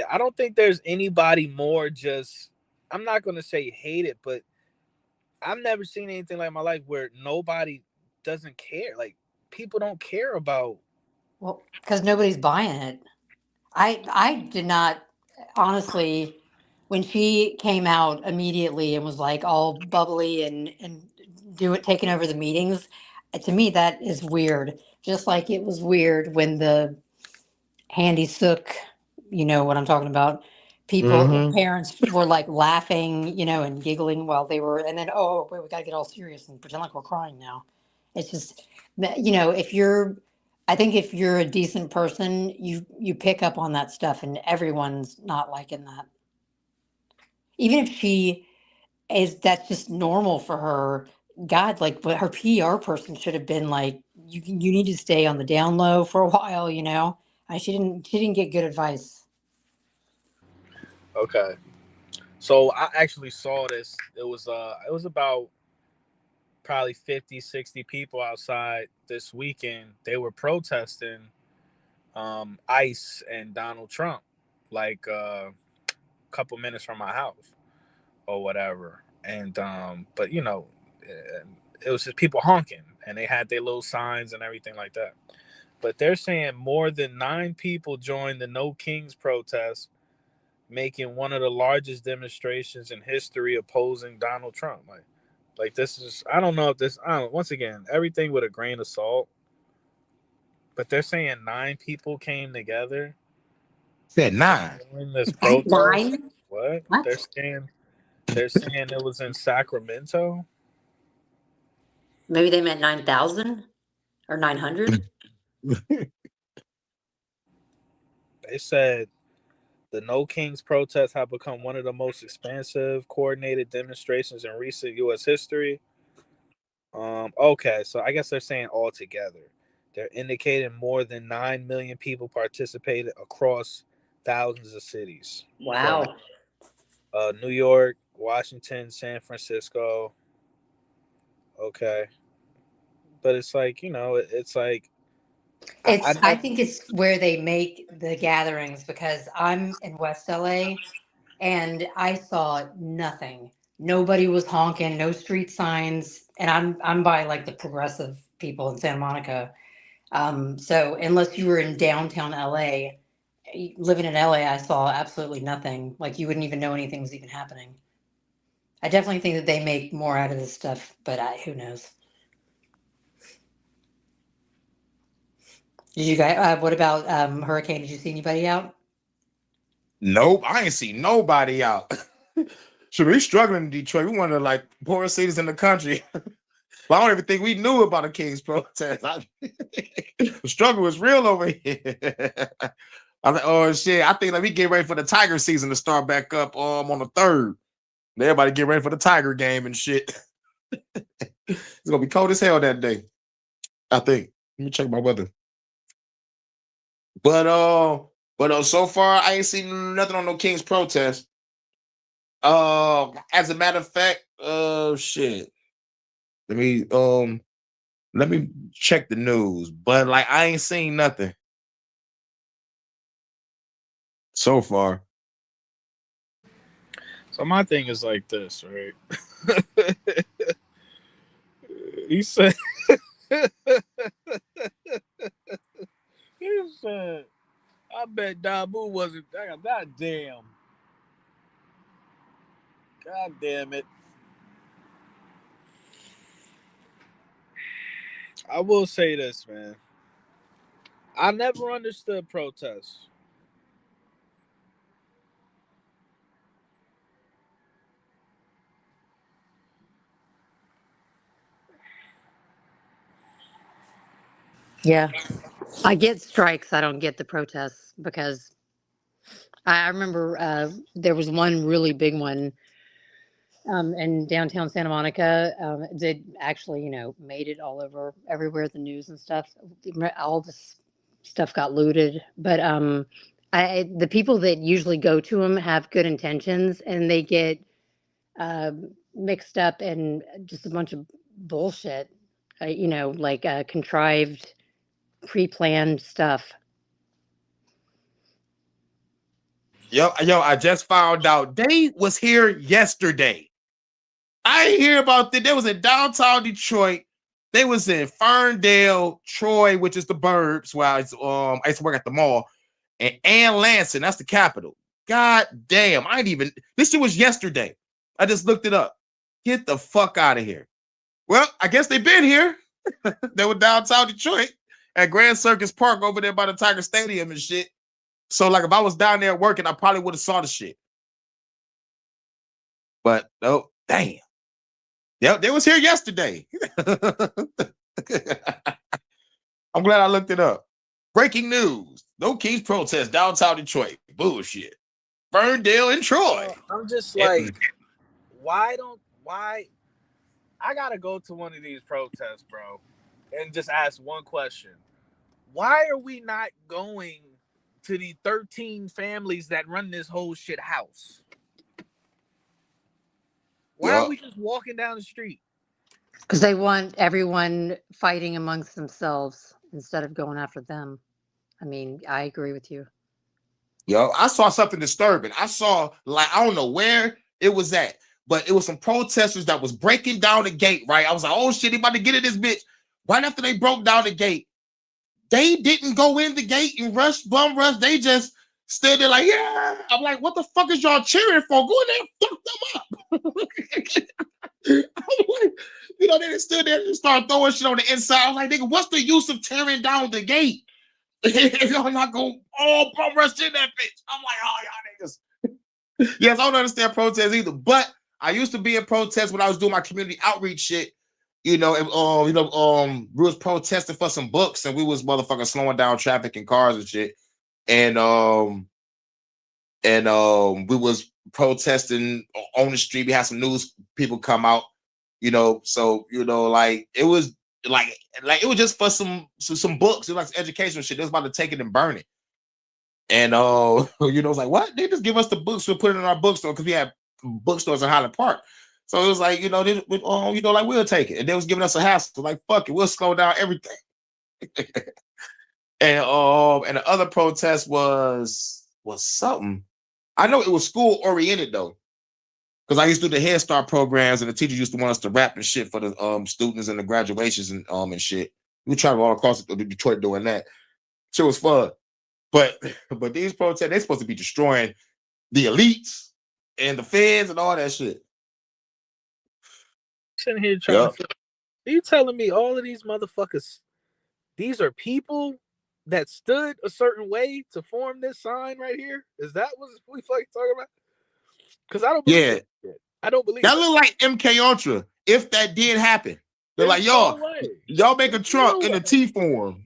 [SPEAKER 1] I don't think there's anybody more just, I'm not going to say hate it, but I've never seen anything like in my life where nobody doesn't care. Like, people don't care about.
[SPEAKER 3] Well, because nobody's buying it. I did not, honestly, when she came out immediately and was like all bubbly and taking over the meetings, to me that is weird. Just like it was weird when the Handy Sook, you know what I'm talking about,
[SPEAKER 5] People,
[SPEAKER 2] Mm-hmm.
[SPEAKER 5] parents were like laughing, and giggling while they were, and then, oh, wait, we got to get all serious and pretend like we're crying now. It's just, if you're, I think if you're a decent person, you pick up on that stuff, and everyone's not liking that. Even if that's just normal for her. God, like, but her PR person should have been like, you need to stay on the down low for a while, She didn't get good advice.
[SPEAKER 1] Okay. So I actually saw this. It was about probably 50, 60 people outside this weekend. They were protesting ICE and Donald Trump, like a couple minutes from my house or whatever. And but it was just people honking, and they had their little signs and everything like that. But they're saying more than 9 people joined the No Kings protest, making one of the largest demonstrations in history opposing Donald Trump. Like this is, I don't know if this, I don't, once again, everything with a grain of salt. But they're saying 9 people came together
[SPEAKER 2] Said 9.
[SPEAKER 1] in this protest.
[SPEAKER 5] 9?
[SPEAKER 1] What?
[SPEAKER 5] What?
[SPEAKER 1] They're saying it was in Sacramento.
[SPEAKER 5] Maybe they meant 9,000 or 900.
[SPEAKER 1] They said the No Kings protests have become one of the most expansive, coordinated demonstrations in recent U.S. history. Okay, so I guess they're saying all together. They're indicating more than 9 million people participated across thousands of cities from
[SPEAKER 5] Wow.
[SPEAKER 1] New York, Washington, San Francisco. Okay, but it's like it's like I
[SPEAKER 5] I
[SPEAKER 1] never.
[SPEAKER 5] think it's where they make the gatherings, because I'm in West LA and I saw nothing. Nobody was honking, no street signs, and I'm by like the progressive people in Santa Monica. So unless you were in downtown LA, living in LA, I saw absolutely nothing. Like, you wouldn't even know anything was even happening. I definitely think that they make more out of this stuff, but who knows? Did you guys? What about Hurricane? Did you see anybody out?
[SPEAKER 2] Nope, I ain't see nobody out. Should we struggling in Detroit? We one of the like poorest cities in the country. But I don't even think we knew about the King's protest. The struggle was real over here. I'm like, oh shit! I think like we get ready for the Tiger season to start back up on the 3rd. Everybody get ready for the Tiger game and shit. It's gonna be cold as hell that day, I think. Let me check my weather. But so far I ain't seen nothing on no King's protest. As a matter of fact, shit. Let me check the news, but like I ain't seen nothing so far.
[SPEAKER 1] So my thing is like this, right? He said, he said, I bet Dabu wasn't. God damn. God damn it. I will say this, man. I never understood protests.
[SPEAKER 5] Yeah, I get strikes. I don't get the protests, because I remember there was one really big one in downtown Santa Monica. That actually, made it all over everywhere, the news and stuff. All this stuff got looted, but the people that usually go to them have good intentions, and they get mixed up in just a bunch of bullshit. Like contrived, pre-planned stuff.
[SPEAKER 2] Yo, I just found out they was here yesterday. I ain't hear about that. They was in downtown Detroit. They was in Ferndale, Troy, which is the burbs. Where I used to work at the mall, and Lansing, that's the capital. God damn, I ain't even. This shit was yesterday. I just looked it up. Get the fuck out of here. Well, I guess they been here. They were downtown Detroit at Grand Circus Park over there by the Tiger Stadium and shit. So like if I was down there working, I probably would have saw the shit. But no, damn. Yep, they was here yesterday. I'm glad I looked it up. Breaking news. No Kings protest downtown Detroit. Bullshit. Ferndale and Troy.
[SPEAKER 1] I'm just like, why? I gotta go to one of these protests, bro, and just ask one question. Why are we not going to the 13 families that run this whole shit house? Why are we just walking down the street?
[SPEAKER 3] Because they want everyone fighting amongst themselves instead of going after them. I mean, I agree with you.
[SPEAKER 2] Yo, I saw something disturbing. I saw, like, I don't know where it was at, but it was some protesters that was breaking down the gate, right? I was like, oh shit, they about to get at this bitch. Right after they broke down the gate, they didn't go in the gate and bum rush. They just stood there like, yeah. I'm like, what the fuck is y'all cheering for? Go in there and fuck them up. I'm like, you know, they just stood there and started throwing shit on the inside. I was like, nigga, what's the use of tearing down the gate? If y'all not going all bum rush in that bitch. I'm like, oh, y'all niggas. Yes, I don't understand protests either, but I used to be in protests when I was doing my community outreach shit. You know, and, we was protesting for some books, and we was motherfucking slowing down traffic and cars and shit. And we was protesting on the street. We had some news people come out, you know. So you know, like it was like it was just for some books. It was like educational shit. They was about to take it and burn it. And you know, it's like, what? They just give us the books. We'll put it in our bookstore because we have bookstores in Highland Park. So it was like, you know, you know, like we'll take it. And they was giving us a hassle. Like, fuck it, we'll slow down everything. And the other protest was something. I know it was school oriented though, because I used to do the Head Start programs, and the teachers used to want us to rap and shit for the students and the graduations and shit. We traveled all across Detroit doing that. Shit was fun. But these protests, they're supposed to be destroying the elites and the feds and all that shit.
[SPEAKER 1] Sitting here trying to. Are you telling me all of these motherfuckers? These are people that stood a certain way to form this sign right here? Is that what we fucking talking about? Because I don't believe it. I don't believe
[SPEAKER 2] that. Look like MK Ultra. If that did happen, they're like, y'all make a truck in a T form.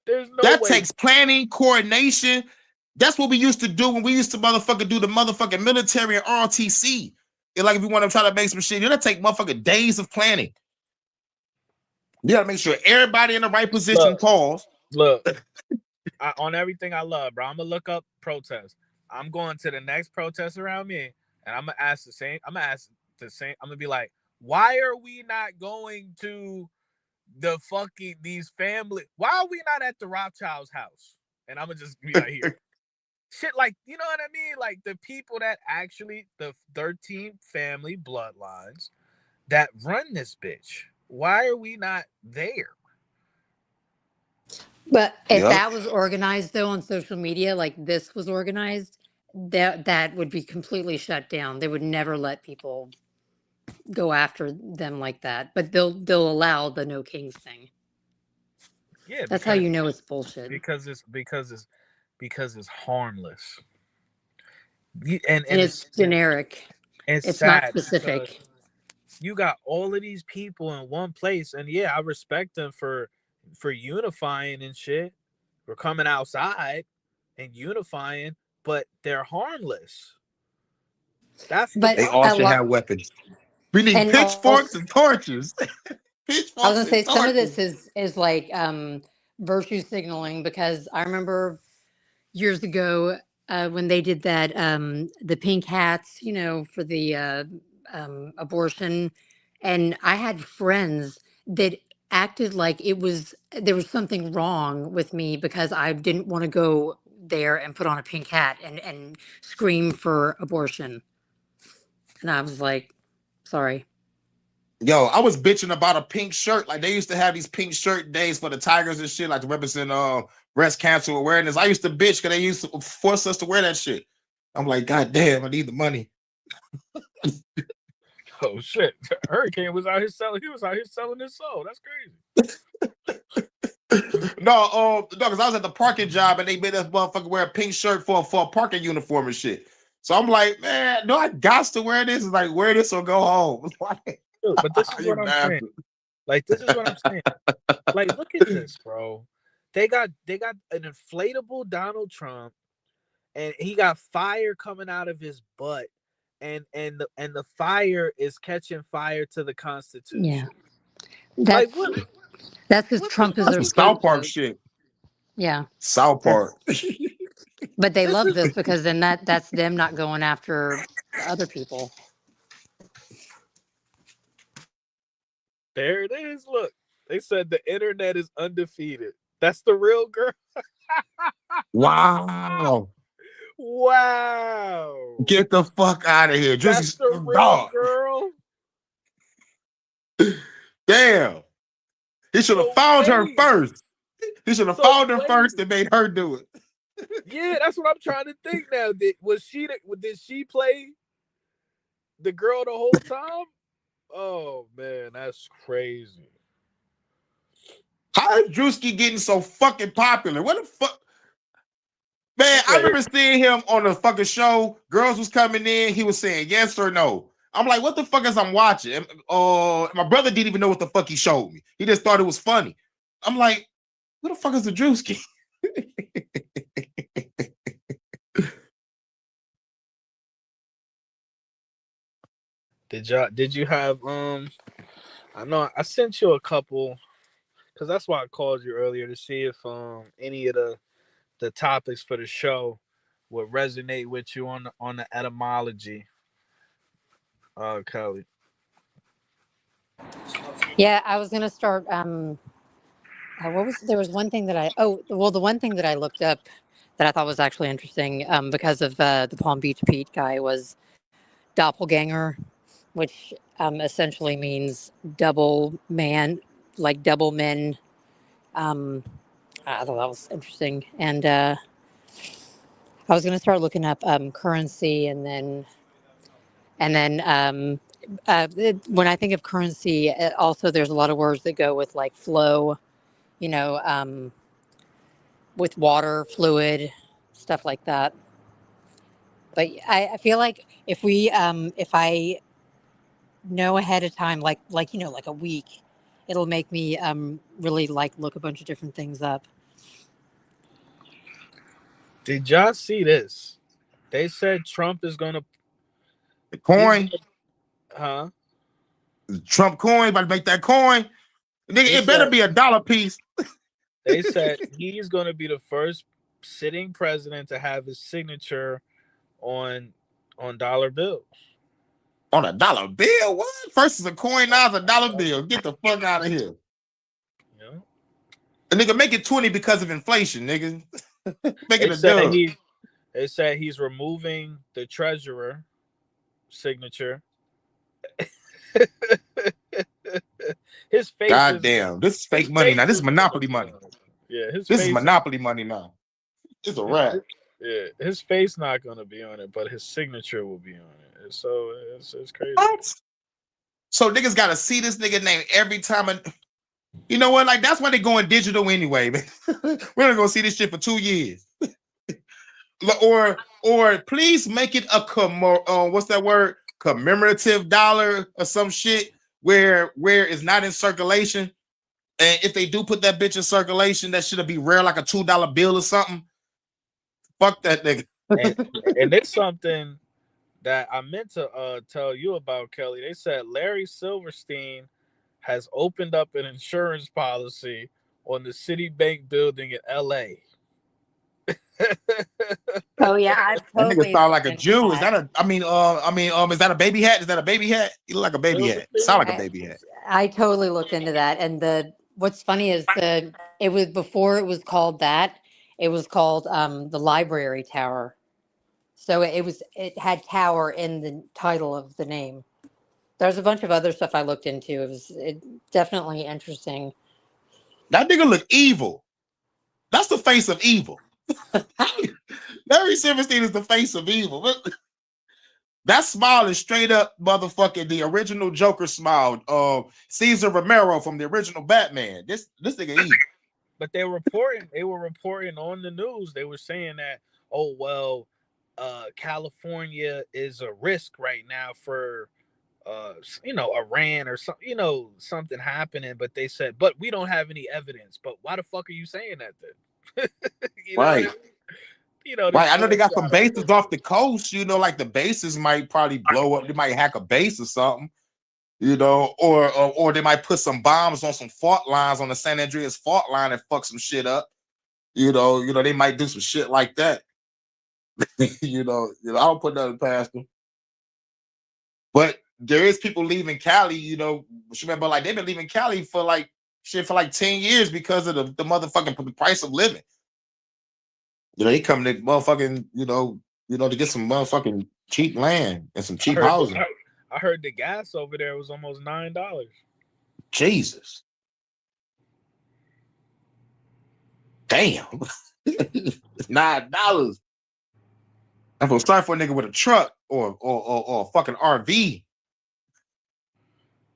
[SPEAKER 1] There's no
[SPEAKER 2] that
[SPEAKER 1] way.
[SPEAKER 2] Takes planning, coordination. That's what we used to do when we used to motherfucking do the motherfucking military and ROTC. It's like if you want to try to make some shit, you gotta take motherfucking days of planning. You gotta make sure everybody in the right position calls.
[SPEAKER 1] Look, on everything I love, bro. I'm gonna look up protests. I'm going to the next protest around me, and I'm gonna ask the same. I'm gonna be like, why are we not going to the fucking these family? Why are we not at the Rothschild's house? And I'm gonna just be like, here. Shit, like, you know what I mean? Like the people that actually, the 13 family bloodlines that run this bitch. Why are we not there?
[SPEAKER 3] But if that was organized though on social media, like this was organized, that would be completely shut down. They would never let people go after them like that. But they'll allow the no kings thing.
[SPEAKER 1] Yeah,
[SPEAKER 3] that's how you know it's bullshit.
[SPEAKER 1] Because it's harmless. And
[SPEAKER 3] it's generic. It's not specific.
[SPEAKER 1] You got all of these people in one place, and yeah, I respect them for unifying and shit. We're coming outside and unifying, but they're harmless.
[SPEAKER 2] They all should have weapons. We need pitchforks and torches.
[SPEAKER 3] I was gonna say some of this is like virtue signaling, because I remember years ago when they did that the pink hats, you know, for the abortion, and I had friends that acted like there was something wrong with me because I didn't want to go there and put on a pink hat and scream for abortion. And I was like, sorry.
[SPEAKER 2] Yo, I was bitching about a pink shirt. Like they used to have these pink shirt days for the Tigers and shit, like to represent breast cancer awareness. I used to bitch because they used to force us to wear that shit. I'm like, God damn, I need the money.
[SPEAKER 1] Oh shit! Hurricane was out here selling. He was out here selling his soul. That's crazy.
[SPEAKER 2] No, because I was at the parking job and they made that motherfucker wear a pink shirt for a parking uniform and shit. So I'm like, man, no, I got to wear this. It's like, wear this or go home.
[SPEAKER 1] But this is
[SPEAKER 2] You
[SPEAKER 1] what I'm
[SPEAKER 2] bastard.
[SPEAKER 1] saying. Like, this is what I'm saying. Like, look at this, bro. They got an inflatable Donald Trump, and he got fire coming out of his butt, and the fire is catching fire to the Constitution.
[SPEAKER 3] Yeah.
[SPEAKER 1] Like,
[SPEAKER 3] That's
[SPEAKER 1] what?
[SPEAKER 3] because Trump is
[SPEAKER 2] That's
[SPEAKER 3] a
[SPEAKER 2] some South Park
[SPEAKER 3] scapegoat.
[SPEAKER 2] shit.
[SPEAKER 3] Yeah.
[SPEAKER 2] South Park.
[SPEAKER 3] But they
[SPEAKER 1] This
[SPEAKER 3] love
[SPEAKER 1] is
[SPEAKER 3] this because then that's them not going after other people.
[SPEAKER 1] there it is. Look, they said the internet is undefeated. That's the real girl.
[SPEAKER 2] Wow.
[SPEAKER 1] Wow.
[SPEAKER 2] Get the fuck out of here.
[SPEAKER 1] That's
[SPEAKER 2] Just
[SPEAKER 1] the real
[SPEAKER 2] dog.
[SPEAKER 1] girl.
[SPEAKER 2] Damn. He should have
[SPEAKER 1] So
[SPEAKER 2] found her
[SPEAKER 1] wait.
[SPEAKER 2] first. He should have
[SPEAKER 1] So
[SPEAKER 2] found her
[SPEAKER 1] wait.
[SPEAKER 2] first and made her do it.
[SPEAKER 1] Yeah, that's what I'm trying to think now. Did she play the girl the whole time? Oh man, that's crazy.
[SPEAKER 2] How is Druski getting so fucking popular? What the fuck? Man, I remember seeing him on the fucking show. Girls was coming in. He was saying yes or no. I'm like, what the fuck is I'm watching? My brother didn't even know what the fuck he showed me. He just thought it was funny. I'm like, what the fuck is the Druski?
[SPEAKER 1] Did you have I know I sent you a couple because that's why I called you earlier to see if any of the topics for the show would resonate with you on the etymology. Kelly.
[SPEAKER 3] Yeah, I was gonna start. There was one thing that the one thing that I looked up that I thought was actually interesting because of the Palm Beach Pete guy was doppelganger, which essentially means double man, like double men. I thought that was interesting, and I was going to start looking up currency, and then when I think of currency, also there's a lot of words that go with like flow, you know, with water, fluid, stuff like that. But I feel like if I know ahead of time, like like a week, it'll make me really like look a bunch of different things up.
[SPEAKER 1] Did y'all see this? They said Trump is gonna
[SPEAKER 2] The coin,
[SPEAKER 1] huh?
[SPEAKER 2] the Trump coin, about to make that coin. Nigga, it better be $1 piece.
[SPEAKER 1] They said he's gonna be the first sitting president to have his signature on dollar bills.
[SPEAKER 2] On $1 bill? What? First is a coin, now it's $1 bill. Get the fuck out of here.
[SPEAKER 1] Yeah.
[SPEAKER 2] A nigga, make it 20 because of inflation, nigga. Make it a dub.
[SPEAKER 1] They said he's removing the treasurer signature. His face.
[SPEAKER 2] Goddamn, this is fake money now. This is monopoly money.
[SPEAKER 1] Yeah,
[SPEAKER 2] this is monopoly money now. It's a wrap.
[SPEAKER 1] Yeah, his face not gonna be on it, but his signature will be on it. So it's crazy.
[SPEAKER 2] What? So niggas gotta see this nigga name every time. You know what? Like that's why they going digital anyway, man. We're not gonna see this shit for 2 years. or please make it a what's that word? Commemorative dollar or some shit where it's not in circulation. And if they do put that bitch in circulation, that should be rare, like a $2 bill or something. Fuck that nigga.
[SPEAKER 1] and it's something that I meant to tell you about, Kelly. They said Larry Silverstein has opened up an insurance policy on the Citibank building in LA.
[SPEAKER 3] Oh yeah, I totally.
[SPEAKER 2] That nigga sound like a Jew. Is that a? Is that a baby hat? Is that a baby hat? You look like a baby hat. Sound like a baby hat.
[SPEAKER 3] I totally looked into that, and what's funny is it was before it was called that. It was called the Library Tower. So it had tower in the title of the name. There's a bunch of other stuff I looked into. It was definitely interesting.
[SPEAKER 2] That nigga look evil. That's the face of evil. Larry Silverstein is the face of evil. That smile is straight up motherfucking the original Joker smile. Cesar Romero from the original Batman. This nigga evil.
[SPEAKER 1] But they were reporting on the news. They were saying that, oh well, California is a risk right now for Iran or something, something happening. But they said, but we don't have any evidence. But why the fuck are you saying that then? you know
[SPEAKER 2] Right.
[SPEAKER 1] what I mean?
[SPEAKER 2] Right. I know they got some bases off the coast, like the bases might probably blow up. They might hack a base or something, or they might put some bombs on some fault lines on the San Andreas fault line and fuck some shit up. They might do some shit like that. I don't put nothing past them. But there is people leaving Cali, remember, like they've been leaving Cali for like 10 years because of the motherfucking price of living. They come to motherfucking, to get some motherfucking cheap land and some cheap housing.
[SPEAKER 1] I heard the gas over there was almost $9.
[SPEAKER 2] Jesus. Damn. $9. I feel sorry for a nigga with a truck or a fucking RV.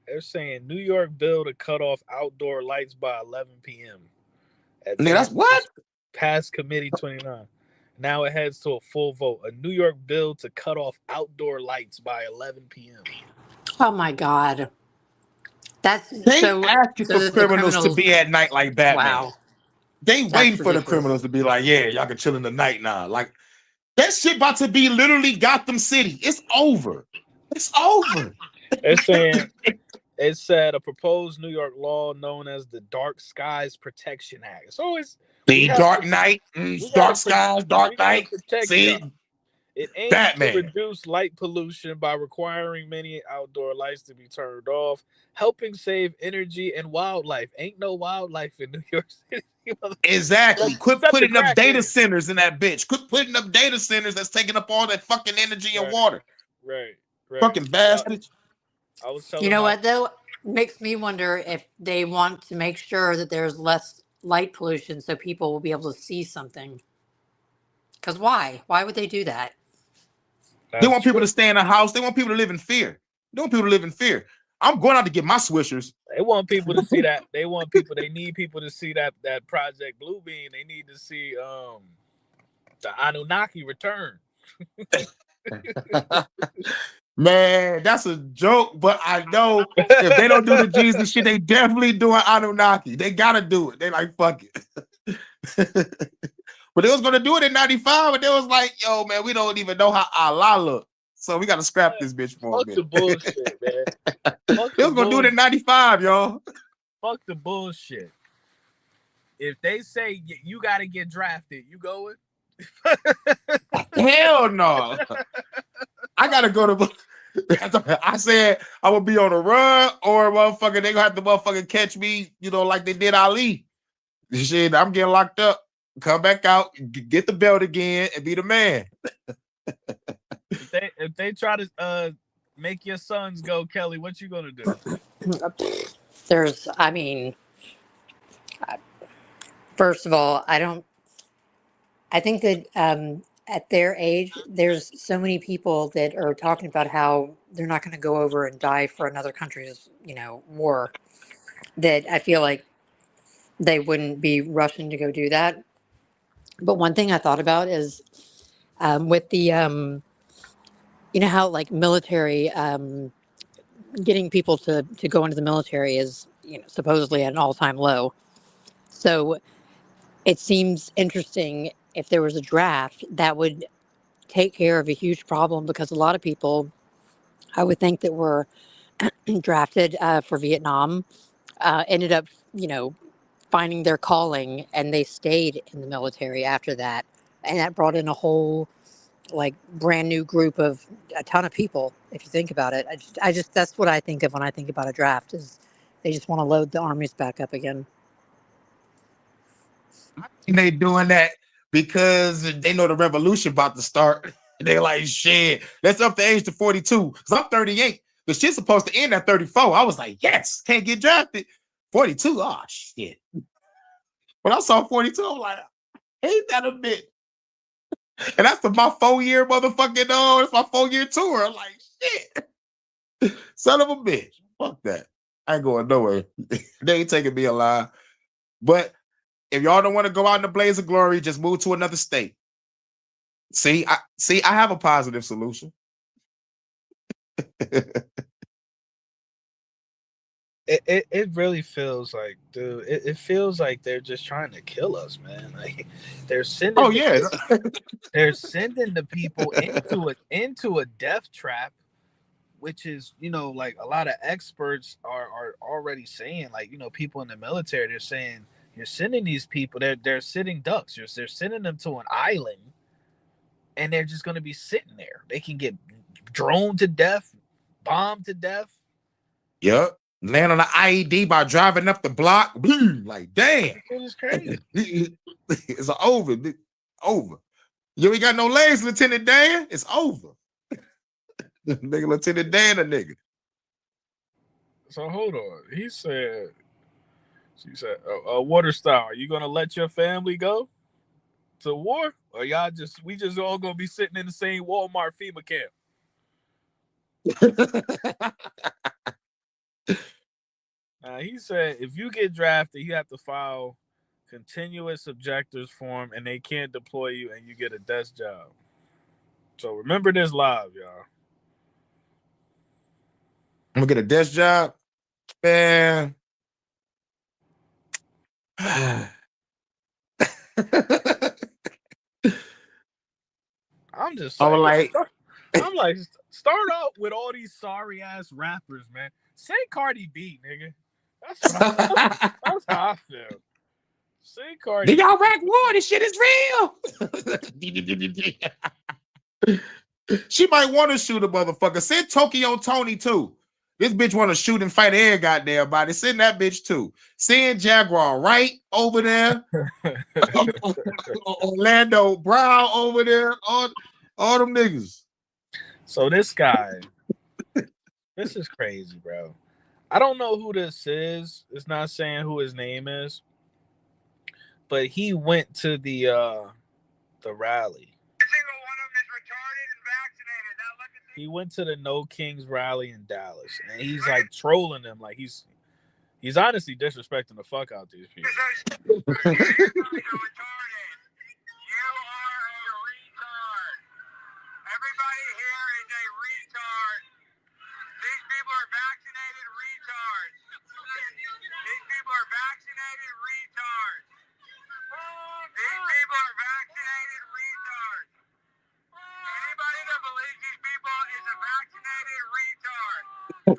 [SPEAKER 1] They're saying New York bill to cut off outdoor lights by 11 p.m.
[SPEAKER 2] Nigga, that's what?
[SPEAKER 1] Passed Committee 29. Now it heads to a full vote. A New York bill to cut off outdoor lights by 11 p.m.
[SPEAKER 5] Oh my God.
[SPEAKER 2] They asking for criminals to be at night like Batman.
[SPEAKER 5] Wow.
[SPEAKER 2] They waiting for the criminals to be like, yeah, y'all can chill in the night now. Like, that shit about to be literally Gotham City. It's over. It's over.
[SPEAKER 1] They're saying, it said a proposed New York law known as the Dark Skies Protection Act. It's always
[SPEAKER 2] the Dark Night, Dark Skies, Dark Night. See,
[SPEAKER 1] it aims
[SPEAKER 2] Batman
[SPEAKER 1] to reduce light pollution by requiring many outdoor lights to be turned off, helping save energy and wildlife. Ain't no wildlife in New York City.
[SPEAKER 2] Exactly. Quit putting up data centers in that bitch. Quit putting up data centers that's taking up all that fucking energy and water.
[SPEAKER 1] Right.
[SPEAKER 2] Fucking bastards.
[SPEAKER 1] I was telling
[SPEAKER 5] you know what though? Makes me wonder if they want to make sure that there's less light pollution so people will be able to see something. Because why? Why would they do that?
[SPEAKER 2] They want people to stay in a house. They want people to live in fear. I'm going out to get my Swishers.
[SPEAKER 1] They want people to see that. They need people to see that Project Bluebeam. They need to see the Anunnaki return.
[SPEAKER 2] Man, that's a joke, but I know if they don't do the Jesus shit, they definitely doing Anunnaki. They gotta do it. They like, fuck it. But they was gonna do it in 95, and they was like, yo, man, we don't even know how Allah look. So we gotta scrap this bitch for a minute.
[SPEAKER 1] Fuck the bullshit, man.
[SPEAKER 2] They was gonna do it in 95, y'all.
[SPEAKER 1] Fuck the bullshit. If they say you gotta get drafted, you going?
[SPEAKER 2] Hell no. I gotta go to. I said I would be on a run, or motherfucker, they gonna have to motherfucking catch me, like they did Ali. Shit, I'm getting locked up. Come back out, get the belt again, and be the man.
[SPEAKER 1] If they try to make your sons go, Kelly, what you gonna do?
[SPEAKER 5] First of all, I think that at their age, there's so many people that are talking about how they're not going to go over and die for another country's, war, that I feel like they wouldn't be rushing to go do that. But one thing I thought about is with the, how like military, getting people to go into the military is, supposedly at an all-time low. So it seems interesting if there was a draft that would take care of a huge problem, because a lot of people, I would think, that were drafted for Vietnam ended up, finding their calling, and they stayed in the military after that. And that brought in a whole brand new group of a ton of people. If you think about it, I just that's what I think of when I think about a draft, is they just want to load the armies back up again.
[SPEAKER 2] They doing that because they know the revolution about to start. They're like, shit, let's up the age to 42. Because I'm 38. The shit's supposed to end at 34. I was like, yes, can't get drafted. 42, oh shit. When I saw 42, I was like, ain't that a bit? And that's my 4-year motherfucking, it's my 4-year tour. I'm like, shit. Son of a bitch. Fuck that. I ain't going nowhere. They ain't taking me alive. But If y'all don't want to go out in the blaze of glory, just move to another state. See, I have a positive solution.
[SPEAKER 1] It really feels like, dude, it feels like they're just trying to kill us, man. Like they're sending they're sending the people into a death trap, which is, like a lot of experts are already saying, like, people in the military, they're saying you're sending these people, they're sitting ducks. They're sending them to an island and they're just going to be sitting there. They can get droned to death, bombed to death.
[SPEAKER 2] Yep. Land on the IED by driving up the block. Like, damn.
[SPEAKER 1] It's crazy.
[SPEAKER 2] It's over. Over. You ain't got no legs, Lieutenant Dan. It's over. Nigga, Lieutenant Dan, a nigga.
[SPEAKER 1] So hold on. She said, Waterstar, are you gonna let your family go to war? Or we just all gonna be sitting in the same Walmart FEMA camp? He said if you get drafted, you have to file continuous objectors form and they can't deploy you and you get a desk job. So remember this live, y'all.
[SPEAKER 2] I'm gonna get a desk job, man.
[SPEAKER 1] I'm just saying, I'm like, start out with all these sorry ass rappers, man. Say Cardi B, nigga. That's how I feel. Say Cardi.
[SPEAKER 2] Did y'all rack war? This shit is real. She might want to shoot a motherfucker. Send Tokyo Tony too. This bitch want to shoot and fight every goddamn body. Send that bitch too. Send Jaguar right over there. Orlando Brown over there. All them niggas.
[SPEAKER 1] So this guy, this is crazy, bro. I don't know who this is. It's not saying who his name is, but he went to the rally. He went to the No Kings rally in Dallas, and he's like trolling them, like he's honestly disrespecting the fuck out these people.
[SPEAKER 6] Everybody here is a retard. These people are vaccinated retards. These people are vaccinated retards. These people are vaccinated retards. Anybody that believes these people is a vaccinated retard.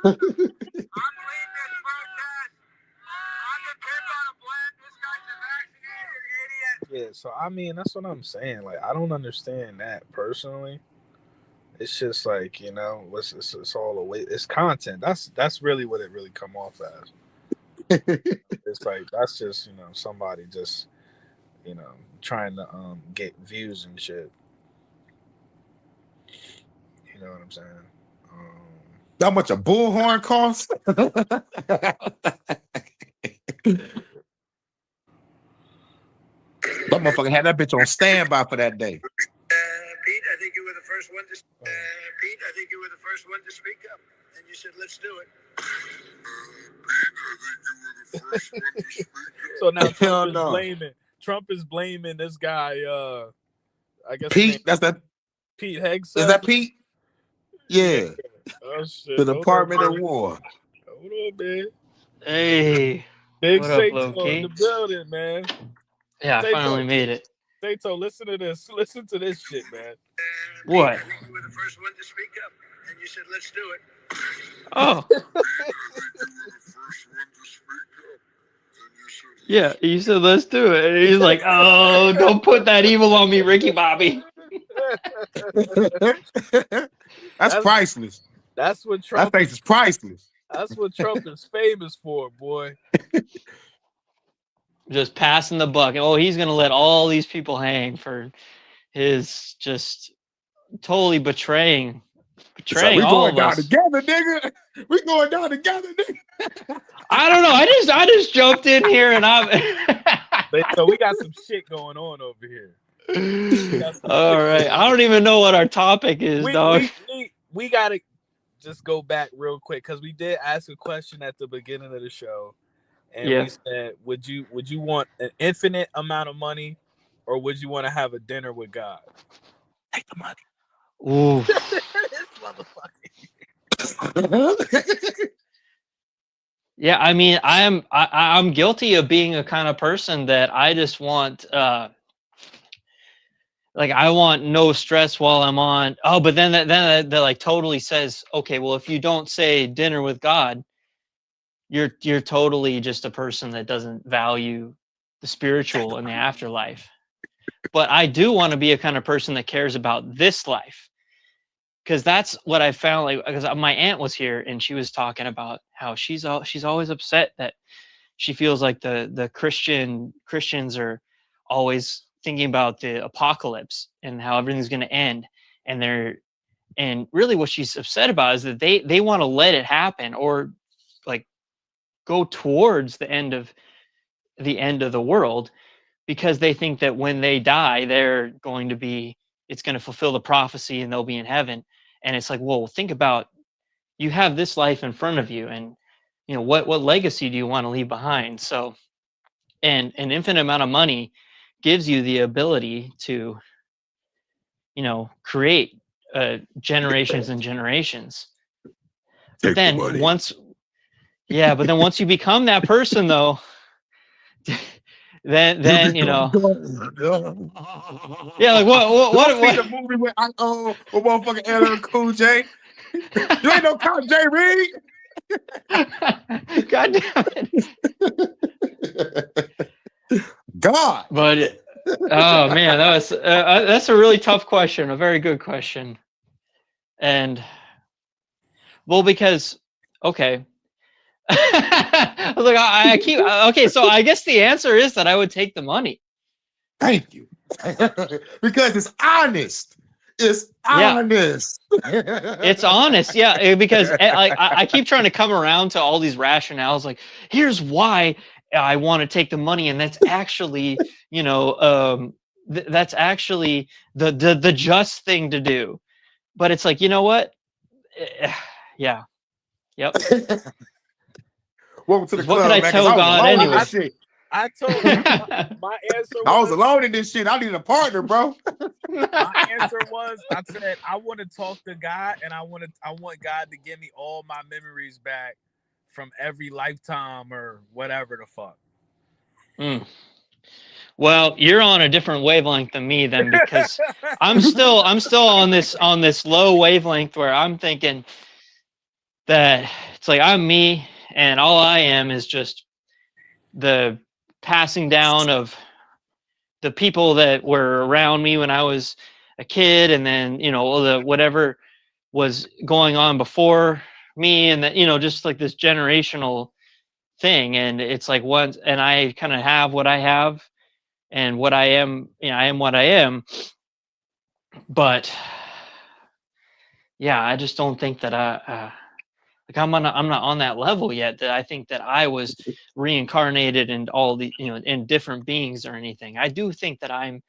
[SPEAKER 6] I'm leading this protest. I'm the pimp on a blend. This guy's a vaccinated idiot.
[SPEAKER 1] Yeah, so I mean, that's what I'm saying. Like, I don't understand that personally. It's just like, it's all a waste. It's content. That's really what it really come off as. It's like, that's just, somebody just, trying to get views and shit. You know what I'm saying?
[SPEAKER 2] How much a bullhorn costs? That motherfucker had that bitch on standby for that day.
[SPEAKER 6] Pete, I think you were the first one to. Pete, I think you were the first one to speak up, and you said, "Let's do it." Pete, I think you were the first one to speak up.
[SPEAKER 1] So now Trump is blaming this guy. I guess
[SPEAKER 2] Pete. That's that.
[SPEAKER 1] Pete Hegseth.
[SPEAKER 2] Is that Pete? Yeah.
[SPEAKER 1] Oh shit.
[SPEAKER 2] The Department of War.
[SPEAKER 1] Hold on, man.
[SPEAKER 7] Hey.
[SPEAKER 1] Big
[SPEAKER 7] What up,
[SPEAKER 1] Sato
[SPEAKER 7] Loki?
[SPEAKER 1] in the building, man.
[SPEAKER 7] Yeah, I
[SPEAKER 1] Sato.
[SPEAKER 7] finally made it.
[SPEAKER 1] Sato, listen to this. Listen to this shit, man.
[SPEAKER 7] What?
[SPEAKER 6] I think you were the first one to speak up, and you said, "Let's do it."
[SPEAKER 7] Oh. Yeah, you said let's do it. And he's like, oh, don't put that evil on me, Ricky Bobby.
[SPEAKER 2] That's priceless.
[SPEAKER 1] That's what Trump.
[SPEAKER 2] That face is priceless.
[SPEAKER 1] That's what Trump is famous for, boy.
[SPEAKER 7] Just passing the buck. Oh, he's gonna let all these people hang for his just totally betraying
[SPEAKER 2] So we
[SPEAKER 7] all
[SPEAKER 2] going
[SPEAKER 7] of
[SPEAKER 2] down
[SPEAKER 7] us.
[SPEAKER 2] together, nigga. We going down together, nigga.
[SPEAKER 7] I don't know. I just jumped in here and
[SPEAKER 1] So we got some shit going on over here.
[SPEAKER 7] All right. I don't even know what our topic is, dog.
[SPEAKER 1] We gotta just go back real quick because we did ask a question at the beginning of the show, and
[SPEAKER 7] Yeah.
[SPEAKER 1] we said, would you want an infinite amount of money, or would you want to have a dinner with God?
[SPEAKER 2] Take the money.
[SPEAKER 7] Ooh.
[SPEAKER 1] This motherfucker.
[SPEAKER 7] Yeah, I mean, I'm guilty of being a kind of person that I just want like I want no stress while I'm on. Oh, but then that like totally says, okay, well, if you don't say dinner with God, you're totally just a person that doesn't value the spiritual and the afterlife. But I do want to be a kind of person that cares about this life, because that's what I found. Like, because my aunt was here and she was talking about how she's always upset that she feels like the Christians are always thinking about the apocalypse and how everything's going to end, and really what she's upset about is that they want to let it happen, or like go towards the end of the world, because they think that when they die it's going to fulfill the prophecy and they'll be in heaven. And it's like, well, think about, you have this life in front of you, and what legacy do you want to leave behind? So, and an infinite amount of money gives you the ability to create generations and generations. But then once you become that person, though, then yeah, like what
[SPEAKER 2] See the movie with motherfucking LL Cool J? You ain't no Count J. Reed.
[SPEAKER 7] God damn it.
[SPEAKER 2] God.
[SPEAKER 7] But oh man, that's a really tough question, a very good question. And well, because okay. Look, I keep okay, so I guess the answer is that I would take the money.
[SPEAKER 2] Thank you. Because it's honest. It's honest.
[SPEAKER 7] It's honest, yeah. Because I keep trying to come around to all these rationales. Like, here's why I want to take the money, and that's actually, that's actually the just thing to do. But it's like, you know what? Yeah. Yep.
[SPEAKER 2] Welcome to the
[SPEAKER 7] What
[SPEAKER 2] club,
[SPEAKER 7] could I
[SPEAKER 2] man,
[SPEAKER 7] tell God anyway?
[SPEAKER 1] I told my answer
[SPEAKER 2] I was alone in this shit. I needed a partner, bro.
[SPEAKER 1] My answer was, I said I want to talk to God, and I want God to give me all my memories back from every lifetime or whatever the fuck.
[SPEAKER 7] Well, you're on a different wavelength than me then, because I'm still on this low wavelength where I'm thinking that it's like I'm me, and all I am is just the passing down of the people that were around me when I was a kid, and then the whatever was going on before me, and that just like this generational thing. And it's like once, and I kind of have what I have, and what I am, I am what I am. But yeah, I just don't think that I'm not on that level yet, that I think that I was reincarnated in all the in different beings or anything. I do think that I'm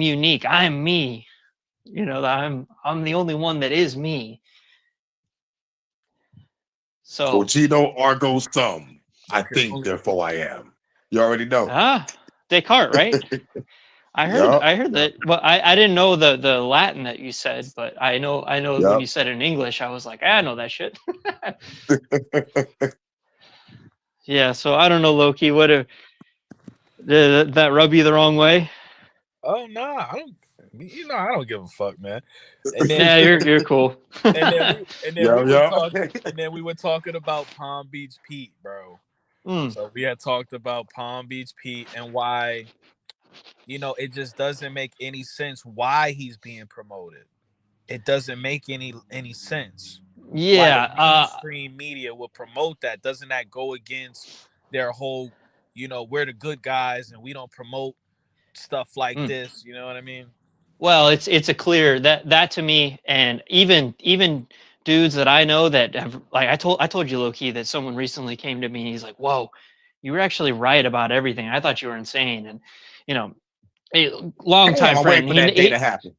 [SPEAKER 7] unique. I'm me. That I'm the only one that is me. So
[SPEAKER 2] Cogito Argo Sum. I think, therefore I am. You already know.
[SPEAKER 7] Descartes, right? I heard that. Well, I didn't know the Latin that you said, but I know when you said it in English, I was like, I know that shit. Yeah, so I don't know, Loki. What did that rub you the wrong way?
[SPEAKER 1] Oh no, I don't. I don't give a fuck, man. And then,
[SPEAKER 7] yeah, you're cool.
[SPEAKER 1] and then we were talking about Palm Beach Pete, bro. So we had talked about Palm Beach Pete and why, it just doesn't make any sense why he's being promoted. It doesn't make any sense.
[SPEAKER 7] Yeah,
[SPEAKER 1] why the mainstream media will promote that. Doesn't that go against their whole, we're the good guys and we don't promote stuff like this? You know what I mean?
[SPEAKER 7] Well, it's a clear that to me, and even dudes that I know that have, like I told you, low-key, that someone recently came to me and he's like, whoa, you were actually right about everything. I thought you were insane. And a long time friend.
[SPEAKER 2] For that day to happen.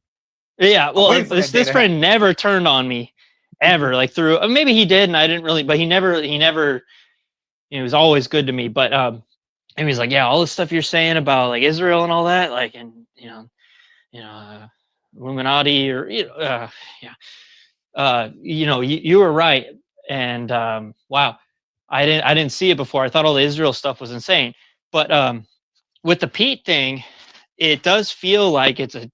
[SPEAKER 7] Yeah, well, this friend never turned on me ever, like through, maybe he did and I didn't really, but he never he was always good to me. But and he's like, yeah, all the stuff you're saying about like Israel and all that, like, and Illuminati or you were right. And wow, I didn't see it before. I thought all the Israel stuff was insane. But with the Pete thing, it does feel like it's a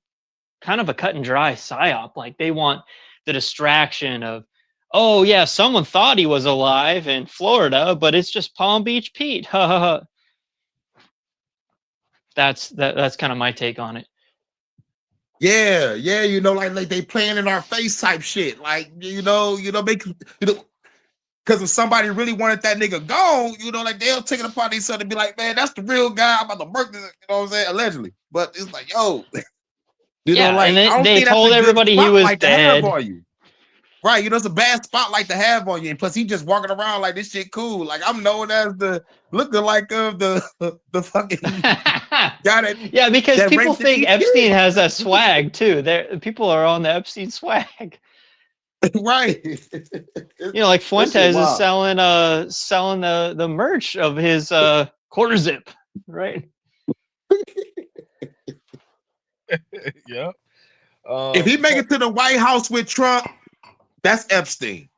[SPEAKER 7] kind of a cut and dry psyop. Like they want the distraction of, oh yeah, someone thought he was alive in Florida, but it's just Palm Beach Pete. Ha ha ha. That's kind of my take on it.
[SPEAKER 2] Yeah, like they playing in our face type shit. Like, make because if somebody really wanted that nigga gone, like they'll take it upon themselves and be like, man, that's the real guy. I'm about to murder this, you know what I'm saying? Allegedly. But it's like, yo, like
[SPEAKER 7] and
[SPEAKER 2] I don't
[SPEAKER 7] they
[SPEAKER 2] think that's
[SPEAKER 7] told
[SPEAKER 2] a good
[SPEAKER 7] everybody he was
[SPEAKER 2] spotlight to
[SPEAKER 7] dead.
[SPEAKER 2] have on you. Right, it's a bad spotlight to have on you, and plus he just walking around like this shit cool. Like I'm known as the lookalike of the fucking guy that
[SPEAKER 7] because
[SPEAKER 2] that
[SPEAKER 7] people
[SPEAKER 2] raped
[SPEAKER 7] think
[SPEAKER 2] these
[SPEAKER 7] Epstein
[SPEAKER 2] kids.
[SPEAKER 7] has that swag too. People are on the Epstein swag.
[SPEAKER 2] Right.
[SPEAKER 7] Like Fuentes is
[SPEAKER 2] wild.
[SPEAKER 7] selling the merch of his quarter zip, right?
[SPEAKER 1] Yeah.
[SPEAKER 2] If he make it to the White House with Trump, that's Epstein.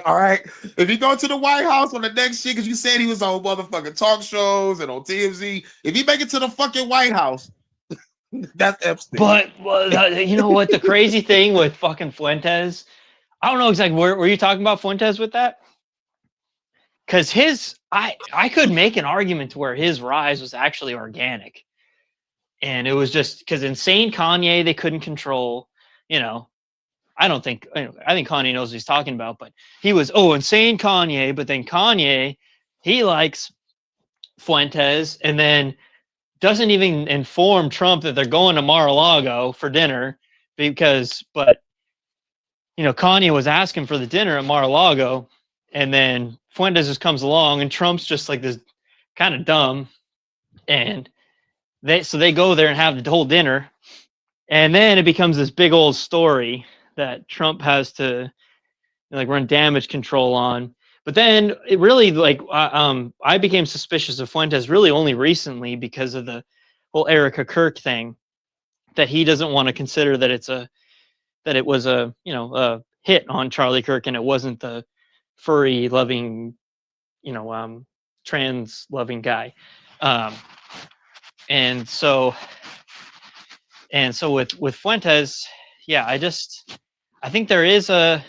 [SPEAKER 2] All right. If he go to the White House on the next shit, because you said he was on motherfucking talk shows and on TMZ. If he make it to the fucking White House, that's Epstein.
[SPEAKER 7] But you know what? The crazy thing with fucking Fuentes, I don't know exactly were you talking about Fuentes with that? Because I could make an argument to where his rise was actually organic. And it was just because insane Kanye they couldn't control, I think Kanye knows what he's talking about, but he was, insane Kanye, but then Kanye, he likes Fuentes and then doesn't even inform Trump that they're going to Mar-a-Lago for dinner but Kanye was asking for the dinner at Mar-a-Lago and then Fuentes just comes along and Trump's just like this kind of dumb and they go there and have the whole dinner and then it becomes this big old story that Trump has to run damage control on. But then it really I became suspicious of Fuentes really only recently because of the whole Erica Kirk thing, that he doesn't want to consider that it was a hit on Charlie Kirk and it wasn't the furry loving trans loving guy. And so with Fuentes, yeah, I think there is a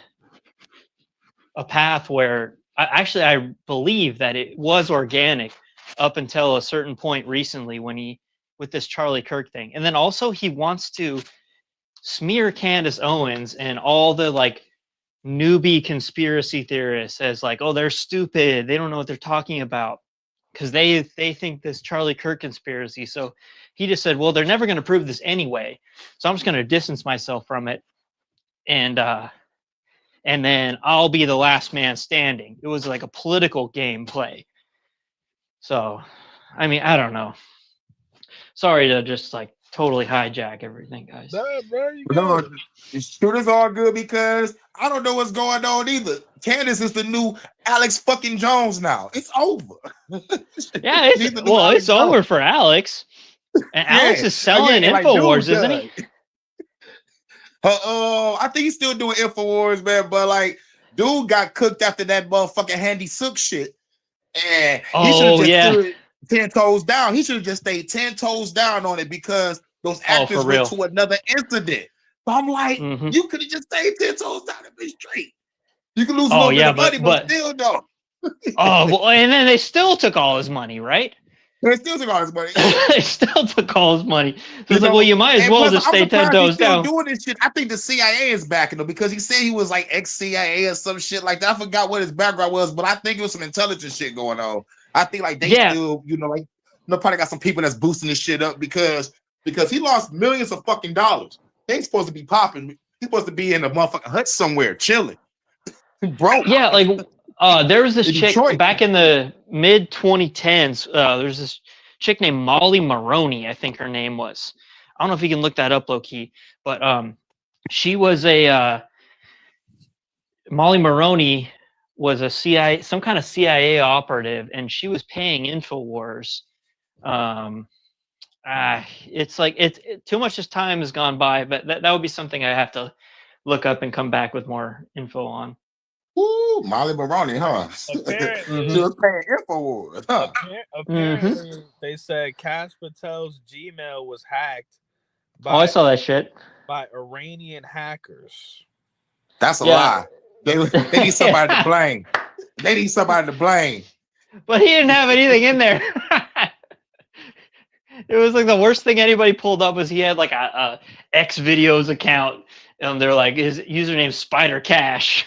[SPEAKER 7] path where I believe that it was organic up until a certain point recently with this Charlie Kirk thing. And then also he wants to smear Candace Owens and all the newbie conspiracy theorists as they're stupid. They don't know what they're talking about because they think this Charlie Kirk conspiracy. So he just said, well, they're never going to prove this anyway. So I'm just going to distance myself from it. And then I'll be the last man standing. It was like a political game play. So, I mean, I don't know. Sorry to just totally hijack everything, guys.
[SPEAKER 1] Nah, bro, you
[SPEAKER 2] No,
[SPEAKER 1] good.
[SPEAKER 2] it's true. It's all good because I don't know what's going on either. Candace is the new Alex fucking Jones now. It's over.
[SPEAKER 7] Yeah, it's over for Alex. And Alex is selling InfoWars, isn't he?
[SPEAKER 2] I think he's still doing InfoWars, man. But dude got cooked after that motherfucking Handy Sook shit, and he should have just stood 10 toes down. He should have just stayed 10 toes down on it because those actors went to another incident. So I'm like, you could have just stayed 10 toes down and been straight. You can lose a little bit of money, but still no.
[SPEAKER 7] And then they still took all his money, right?
[SPEAKER 2] They still took all his money.
[SPEAKER 7] They still took all his money. So it's well, you might as well just stay 10 toes down.
[SPEAKER 2] Doing this shit. I think the CIA is backing him because he said he was ex-CIA or some shit like that. I forgot what his background was, but I think it was some intelligence shit going on. I think they still, probably got some people that's boosting this shit up because he lost millions of fucking dollars. They ain't supposed to be popping. He's supposed to be in a motherfucking hut somewhere chilling. Bro.
[SPEAKER 7] Yeah, there was this chick back in the mid 2010s. There's this chick named Molly Maroney, I think her name was. I don't know if you can look that up low key, but she was Molly Maroney was a CIA, some kind of CIA operative, and she was paying InfoWars. It's like too much as time has gone by, but that would be something I have to look up and come back with more info on.
[SPEAKER 2] Ooh, Molly Maroney, huh?
[SPEAKER 1] Apparently,
[SPEAKER 2] She was paying InfoWars, huh?
[SPEAKER 1] apparently they said Cash Patel's Gmail was hacked
[SPEAKER 7] Oh, I
[SPEAKER 1] by
[SPEAKER 7] saw that shit.
[SPEAKER 1] by Iranian hackers.
[SPEAKER 2] That's a
[SPEAKER 7] Yeah.
[SPEAKER 2] lie. They need somebody to blame. They need somebody to blame.
[SPEAKER 7] But he didn't have anything in there. It was like the worst thing anybody pulled up was he had like a X videos account, and they're like his username Spider Cash.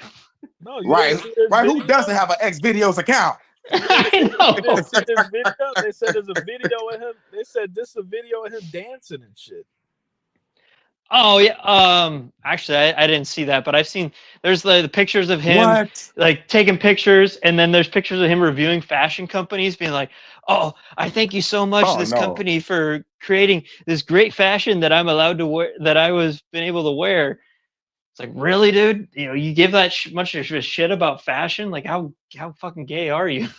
[SPEAKER 1] No, you
[SPEAKER 2] Right,
[SPEAKER 1] didn't see this
[SPEAKER 2] right. Who
[SPEAKER 1] video?
[SPEAKER 2] doesn't have an X videos account?
[SPEAKER 7] I know.
[SPEAKER 1] You didn't see this video? They said there's a video of him. They said this is a video of him dancing and shit.
[SPEAKER 7] Oh yeah. Actually, I didn't see that, but I've seen there's the pictures of him
[SPEAKER 2] What?
[SPEAKER 7] like taking pictures, and then there's pictures of him reviewing fashion companies, being like, "Oh, I thank you so much,
[SPEAKER 2] Oh,
[SPEAKER 7] this
[SPEAKER 2] no.
[SPEAKER 7] company, for creating this great fashion that I'm allowed to wear, that I was been able to wear." It's like, really, dude? You know, you give that much of a shit about fashion? Like, how fucking gay are you?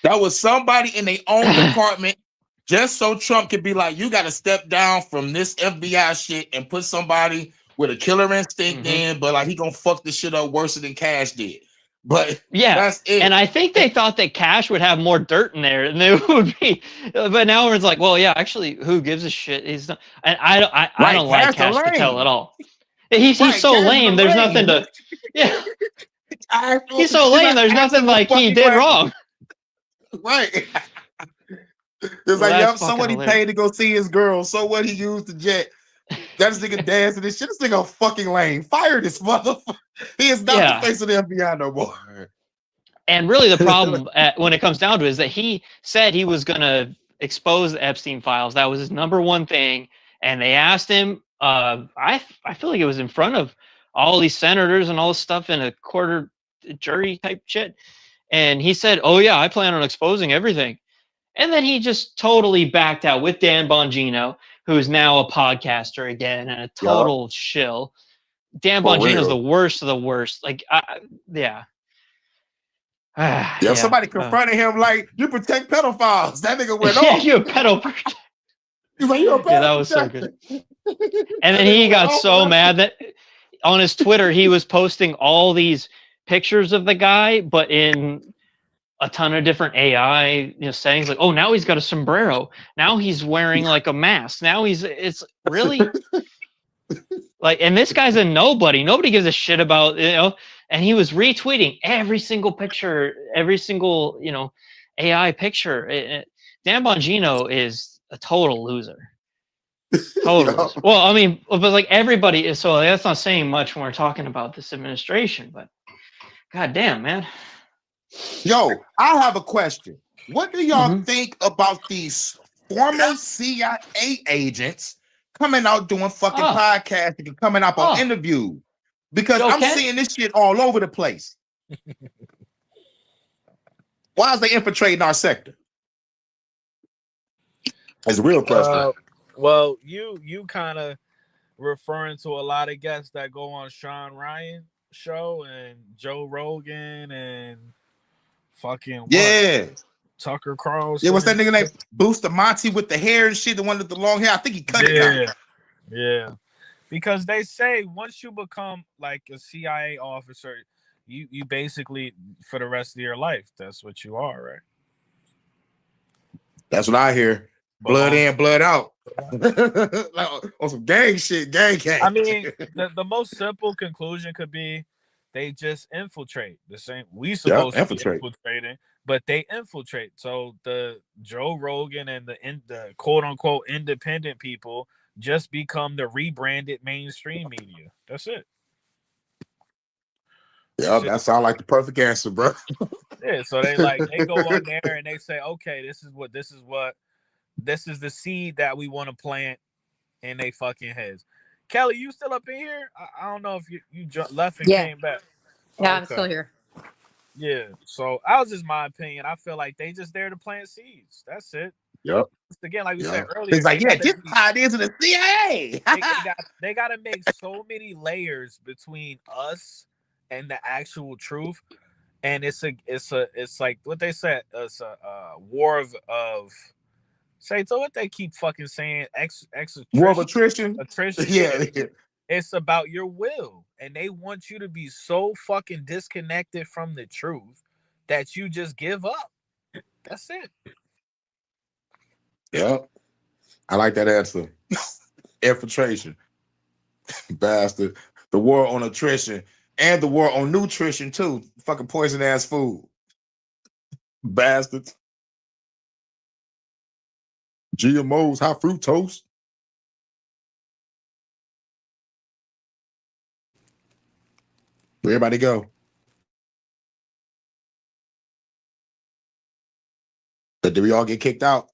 [SPEAKER 2] That was somebody in their own department, just so Trump could be like, you got to step down from this FBI shit and put somebody with a killer instinct in, but like he gonna fuck the shit up worse than Cash did. But
[SPEAKER 7] Yeah,
[SPEAKER 2] that's it.
[SPEAKER 7] and I think they thought that Cash would have more dirt in there, and they would be. But now it's like, well, yeah, actually, who gives a shit? He's not, and I don't like
[SPEAKER 2] Cash
[SPEAKER 7] Cash
[SPEAKER 2] lame.
[SPEAKER 7] Patel at all. He's
[SPEAKER 2] Right,
[SPEAKER 7] so
[SPEAKER 2] Cash is
[SPEAKER 7] lame. There's
[SPEAKER 2] lame.
[SPEAKER 7] nothing to. Yeah,
[SPEAKER 2] Actual-
[SPEAKER 7] he's so
[SPEAKER 2] he's
[SPEAKER 7] lame.
[SPEAKER 2] an
[SPEAKER 7] There's nothing
[SPEAKER 2] actual
[SPEAKER 7] like he
[SPEAKER 2] fucking
[SPEAKER 7] did
[SPEAKER 2] lame.
[SPEAKER 7] wrong.
[SPEAKER 2] Right. It's
[SPEAKER 7] Well,
[SPEAKER 2] like,
[SPEAKER 7] that's
[SPEAKER 2] yep, so
[SPEAKER 7] fucking
[SPEAKER 2] what he
[SPEAKER 7] hilarious.
[SPEAKER 2] paid to go see his girl. So what he used the jet. That nigga dancing this shit. This nigga fucking lame. Fire this motherfucker. He is not
[SPEAKER 7] Yeah.
[SPEAKER 2] the face of the FBI no more.
[SPEAKER 7] And really, the problem when it comes down to it is that he said he was going to expose the Epstein files. That was his number one thing. And they asked him, I feel like it was in front of all these senators and all this stuff in a quarter jury type shit. And he said, oh, yeah, I plan on exposing everything. And then he just totally backed out with Dan Bongino, who is now a podcaster again and a total shill. Dan
[SPEAKER 2] For
[SPEAKER 7] Bongino's
[SPEAKER 2] real.
[SPEAKER 7] the worst of the worst. Like, yeah.
[SPEAKER 2] Yeah, somebody confronted him like, you protect pedophiles. That nigga went
[SPEAKER 7] yeah,
[SPEAKER 2] off.
[SPEAKER 7] you're a pedophile.
[SPEAKER 2] He's like, you're a
[SPEAKER 7] Yeah, that was so
[SPEAKER 2] protector.
[SPEAKER 7] good. And then he got so mad that on his Twitter, he was posting all these pictures of the guy, but in a ton of different AI settings. Like, oh, now he's got a sombrero. Now he's wearing like a mask. Now it's really like, and this guy's a nobody. Nobody gives a shit about, and he was retweeting every single picture, every single, AI picture. Dan Bongino is a total loser. Total loser. Well, I mean, but like everybody is, so that's not saying much when we're talking about this administration, but god damn, man.
[SPEAKER 2] Yo, I have a question. What do y'all think about these former CIA agents coming out doing fucking podcasts and coming up on interviews? Because I'm seeing this shit all over the place. Why is they infiltrating our sector? It's a real question.
[SPEAKER 1] Well, you kind of referring to a lot of guests that go on Sean Ryan show and Joe Rogan and fucking Tucker Carlson.
[SPEAKER 2] Yeah, what's that nigga name? Bustamante with the hair and shit, the one with the long hair. I think he cut it down.
[SPEAKER 1] Yeah. Because they say once you become like a CIA officer, you basically for the rest of your life, that's what you are, right?
[SPEAKER 2] That's what I hear. Blood in, blood out. Like, on some gang shit, gang.
[SPEAKER 1] I mean, the most simple conclusion could be they just infiltrate. The same we supposed to be infiltrating, but they infiltrate. So the Joe Rogan and the quote unquote independent people just become the rebranded mainstream media. That's it.
[SPEAKER 2] Yeah, that sounds like the perfect answer, bro.
[SPEAKER 1] Yeah, so they go on there and they say, okay, this is the seed that we want to plant in they fucking heads. Kelly, you still up in here? I don't know if you left and came back.
[SPEAKER 3] Yeah, I'm still here.
[SPEAKER 1] Yeah, so that was just my opinion. I feel like they just there to plant seeds. That's it.
[SPEAKER 2] Yep.
[SPEAKER 1] Again, like we said earlier,
[SPEAKER 2] he's like, yeah, get tied into the CIA.
[SPEAKER 1] they got to make so many layers between us and the actual truth. and it's like what they said. It's a war of say so what they keep fucking saying
[SPEAKER 2] War of
[SPEAKER 1] attrition.
[SPEAKER 2] attrition.
[SPEAKER 1] Yeah,
[SPEAKER 2] Yeah.
[SPEAKER 1] it's about your will, and they want you to be so fucking disconnected from the truth that you just give up. That's it.
[SPEAKER 2] Yeah. I like that answer. Infiltration. Bastard. The war on attrition and the war on nutrition too. Fucking poison ass food. Bastards. GMOs, high fructose. Where everybody go? Did we all get kicked out?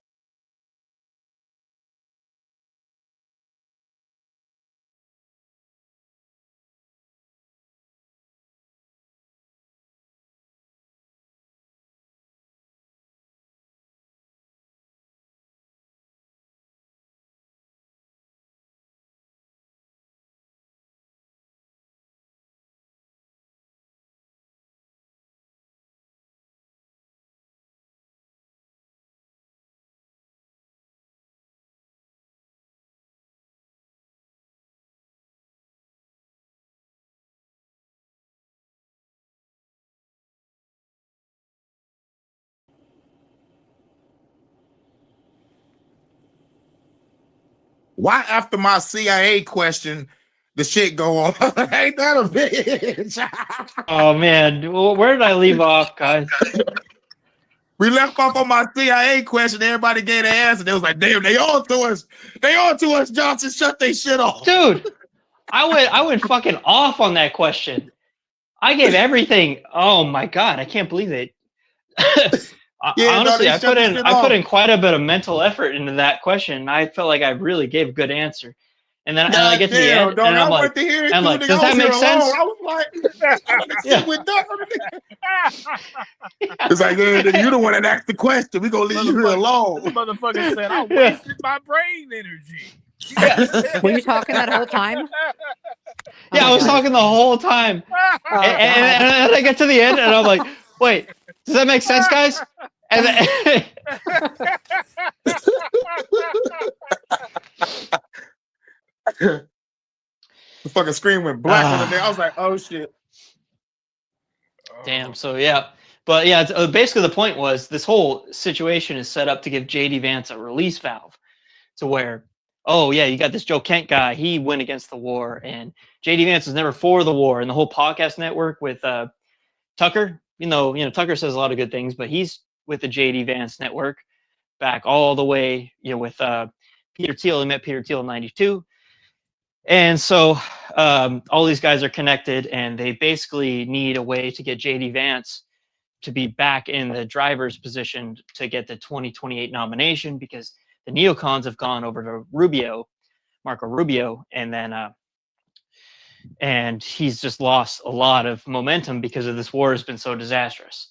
[SPEAKER 2] Why after my CIA question, the shit go on? Ain't that a bitch?
[SPEAKER 7] Oh man, where did I leave off, guys?
[SPEAKER 2] We left off on my CIA question. Everybody gave their answer. They was like, damn, they on to us. They on to us, Johnson. Shut they shit off.
[SPEAKER 7] Dude, I went fucking off on that question. I gave everything. Oh my god, I can't believe it.
[SPEAKER 2] Yeah,
[SPEAKER 7] Honestly,
[SPEAKER 2] no,
[SPEAKER 7] I put in quite a bit of mental effort into that question. I felt like I really gave a good answer. And then I get to the end,
[SPEAKER 2] dog,
[SPEAKER 7] and
[SPEAKER 2] I
[SPEAKER 7] I'm
[SPEAKER 2] went
[SPEAKER 7] like,
[SPEAKER 2] to hear it too,
[SPEAKER 7] does that make sense?
[SPEAKER 2] I was like,
[SPEAKER 7] Yeah.
[SPEAKER 2] with that. It's like, yeah, nigga, you the one that asked the question. We gonna leave you here alone.
[SPEAKER 1] This motherfucker said I wasted my brain energy.
[SPEAKER 7] Yeah.
[SPEAKER 3] Were you talking that whole time?
[SPEAKER 7] Yeah, I was talking the whole time. And I get to the end, and I'm like, wait, does that make sense, guys? And then,
[SPEAKER 2] the fucking screen went black on the day. I was like, oh shit.
[SPEAKER 7] Damn. So yeah, but yeah, basically the point was this whole situation is set up to give JD Vance a release valve, to where, oh yeah, you got this Joe Kent guy. He went against the war, and JD Vance was never for the war. And the whole podcast network with Tucker, you know, Tucker says a lot of good things, but he's with the JD Vance network back all the way, with Peter Thiel. He met Peter Thiel in '92. And so all these guys are connected, and they basically need a way to get JD Vance to be back in the driver's position to get the 2028 nomination, because the neocons have gone over to Marco Rubio, and then and he's just lost a lot of momentum because of this war has been so disastrous.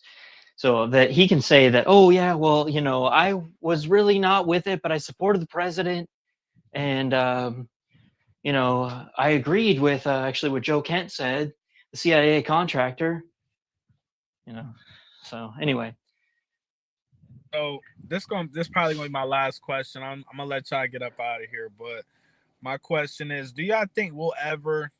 [SPEAKER 7] So that he can say that, oh yeah, well, I was really not with it, but I supported the president, and I agreed with actually what Joe Kent said, the CIA contractor. So anyway.
[SPEAKER 1] So this probably gonna be my last question. I'm gonna let y'all get up out of here, but my question is, do y'all think we'll ever